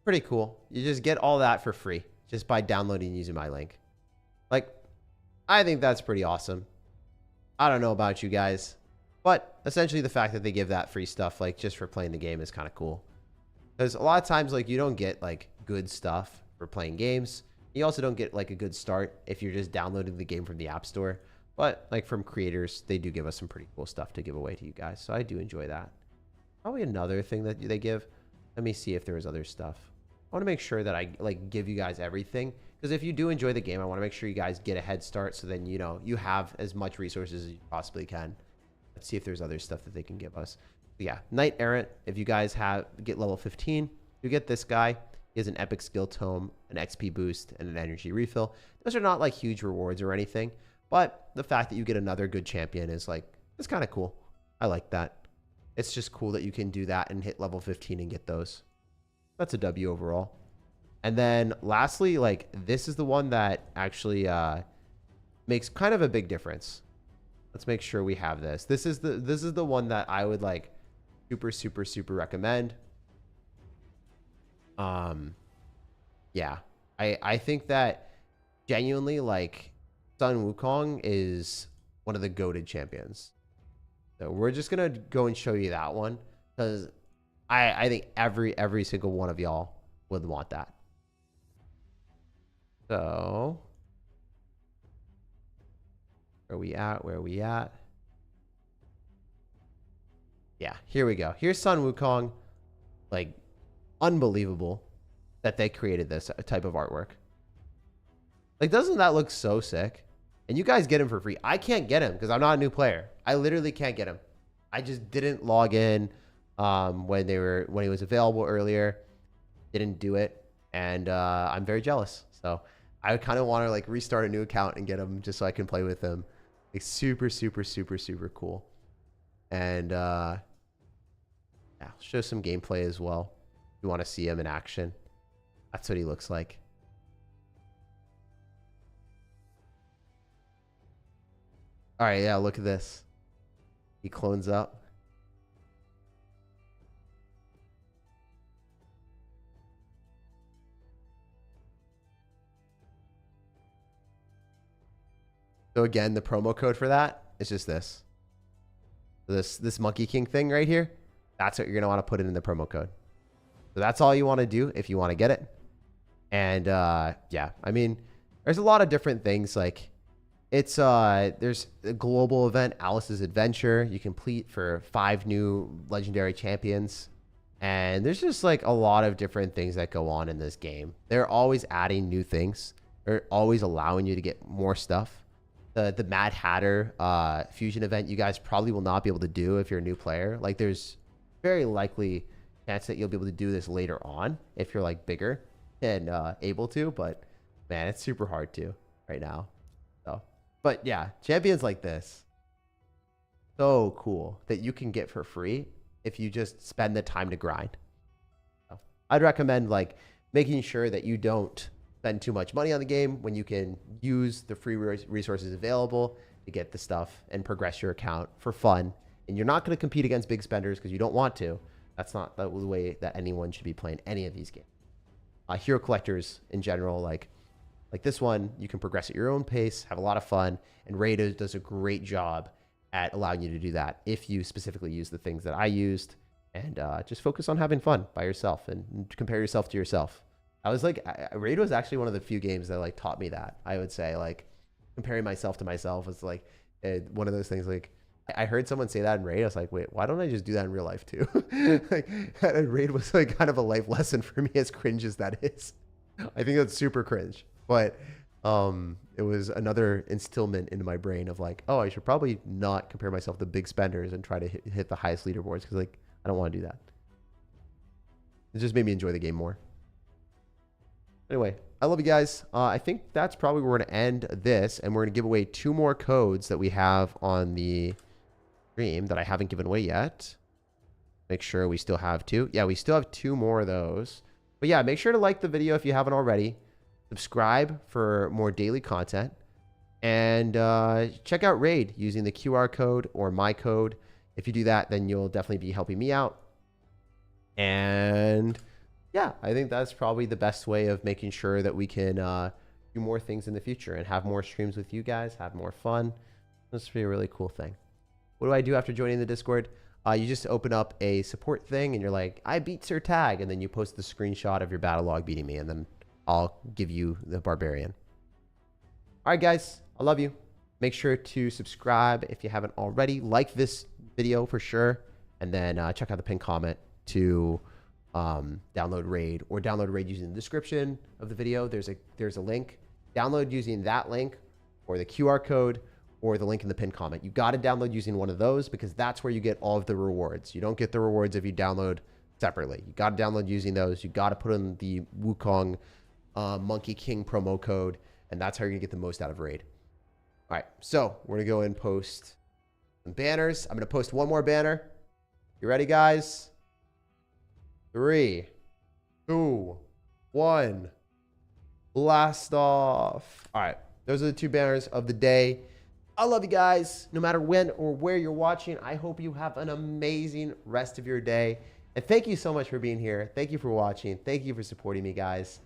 S1: Pretty cool. You just get all that for free just by downloading and using my link. Like, I think that's pretty awesome. I don't know about you guys, but essentially the fact that they give that free stuff like just for playing the game is kind of cool. Because a lot of times, like, you don't get like good stuff for playing games. You also don't get like a good start if you're just downloading the game from the App Store. But like from creators, they do give us some pretty cool stuff to give away to you guys. So I do enjoy that. Probably another thing that they give. Let me see if there was other stuff. I want to make sure that I like give you guys everything. Because if you do enjoy the game, I want to make sure you guys get a head start. So then, you know, you have as much resources as you possibly can. Let's see if there's other stuff that they can give us. But yeah, Knight Errant. If you guys get level 15, you get this guy. He has an epic skill tome, an XP boost, and an energy refill. Those are not like huge rewards or anything. But the fact that you get another good champion is like, it's kind of cool. I like that. It's just cool that you can do that and hit level 15 and get those. That's a W overall. And then lastly, like this is the one that actually makes kind of a big difference. Let's make sure we have this. This is the one that I would like super recommend. Yeah, I think that genuinely like Sun Wukong is one of the goated champions. So we're just gonna go and show you that one because I think every single one of y'all would want that. So where are we at? Yeah, here we go. Here's Sun Wukong. Like, unbelievable that they created this type of artwork. Like, doesn't that look so sick? And you guys get him for free. I can't get him because I'm not a new player. I literally can't get him. I just didn't log in when he was available earlier. Didn't do it, and I'm very jealous. So I kind of want to like restart a new account and get him just so I can play with him. Like super cool. And yeah, I'll show some gameplay as well. If you want to see him in action, that's what he looks like. All right, yeah, look at this. He clones up. So again, the promo code for that is just this. This Monkey King thing right here. That's what you're gonna want to put in the promo code. So that's all you want to do if you want to get it. And yeah, I mean, there's a lot of different things. Like it's there's a global event, Alice's Adventure. You complete for 5 new legendary champions. And there's just like a lot of different things that go on in this game. They're always adding new things. They're always allowing you to get more stuff. The Mad Hatter fusion event you guys probably will not be able to do if you're a new player. Like there's very likely chance that you'll be able to do this later on if you're like bigger and able to, but man, it's super hard to right now. So, but yeah, champions like this, so cool that you can get for free if you just spend the time to grind. So I'd recommend like making sure that you don't spend too much money on the game when you can use the free resources available to get the stuff and progress your account for fun. And you're not going to compete against big spenders because you don't want to. That's not the way that anyone should be playing any of these games. Hero collectors in general, like this one, you can progress at your own pace, have a lot of fun, and Raid does a great job at allowing you to do that if you specifically use the things that I used and just focus on having fun by yourself and compare yourself to yourself. I was like, Raid was actually one of the few games that like taught me that. I would say like comparing myself to myself is like one of those things. Like I heard someone say that in Raid. I was like, wait, why don't I just do that in real life too? Like Raid was like kind of a life lesson for me, as cringe as that is. I think that's super cringe, but it was another instillment into my brain of like, oh, I should probably not compare myself to big spenders and try to hit the highest leaderboards because like I don't want to do that. It just made me enjoy the game more. Anyway, I love you guys. I think that's probably where we're going to end this, and we're going to give away 2 more codes that we have on the stream that I haven't given away yet. Make sure we still have 2. Yeah, we still have 2 more of those. But yeah, make sure to like the video if you haven't already. Subscribe for more daily content. And check out Raid using the QR code or my code. If you do that, then you'll definitely be helping me out. And yeah, I think that's probably the best way of making sure that we can do more things in the future and have more streams with you guys, have more fun. This would be a really cool thing. What do I do after joining the Discord? you just open up a support thing and you're like, I beat SirTag, and then you post the screenshot of your battle log beating me, and then I'll give you the barbarian. All right, guys, I love you. Make sure to subscribe if you haven't already. Like this video for sure, and then check out the pinned comment to download Raid, or download Raid using the description of the video. There's a link. Download using that link, or the QR code, or the link in the pinned comment. You got to download using one of those, because that's where you get all of the rewards. You don't get the rewards if you download separately. You got to download using those. You got to put in the Wukong Monkey King promo code, and that's how you're gonna get the most out of Raid. All right, so we're gonna go and post some banners. I'm gonna post one more banner. You ready, guys? 3, 2, 1. Blast off. All right, those are the 2 banners of the day. I love you guys, no matter when or where you're watching. I hope you have an amazing rest of your day. And thank you so much for being here. Thank you for watching. Thank you for supporting me, guys.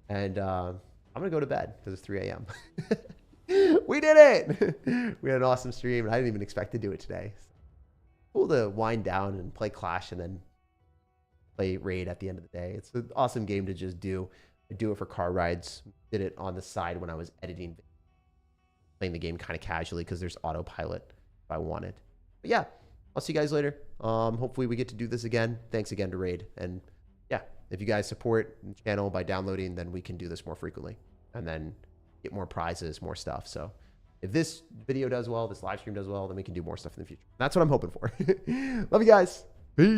S1: And I'm going to go to bed because it's 3 a.m. We did it. We had an awesome stream, and I didn't even expect to do it today. Cool to wind down and play Clash and then play Raid at the end of the day. It's an awesome game to just do. I do it for car rides. Did it on the side when I was editing, playing the game kind of casually because there's autopilot if I wanted. But yeah, I'll see you guys later. Hopefully we get to do this again. Thanks again to Raid. And yeah, if you guys support the channel by downloading, then we can do this more frequently and then get more prizes, more stuff. So if this video does well, this live stream does well, then we can do more stuff in the future. That's what I'm hoping for. Love you guys. Peace.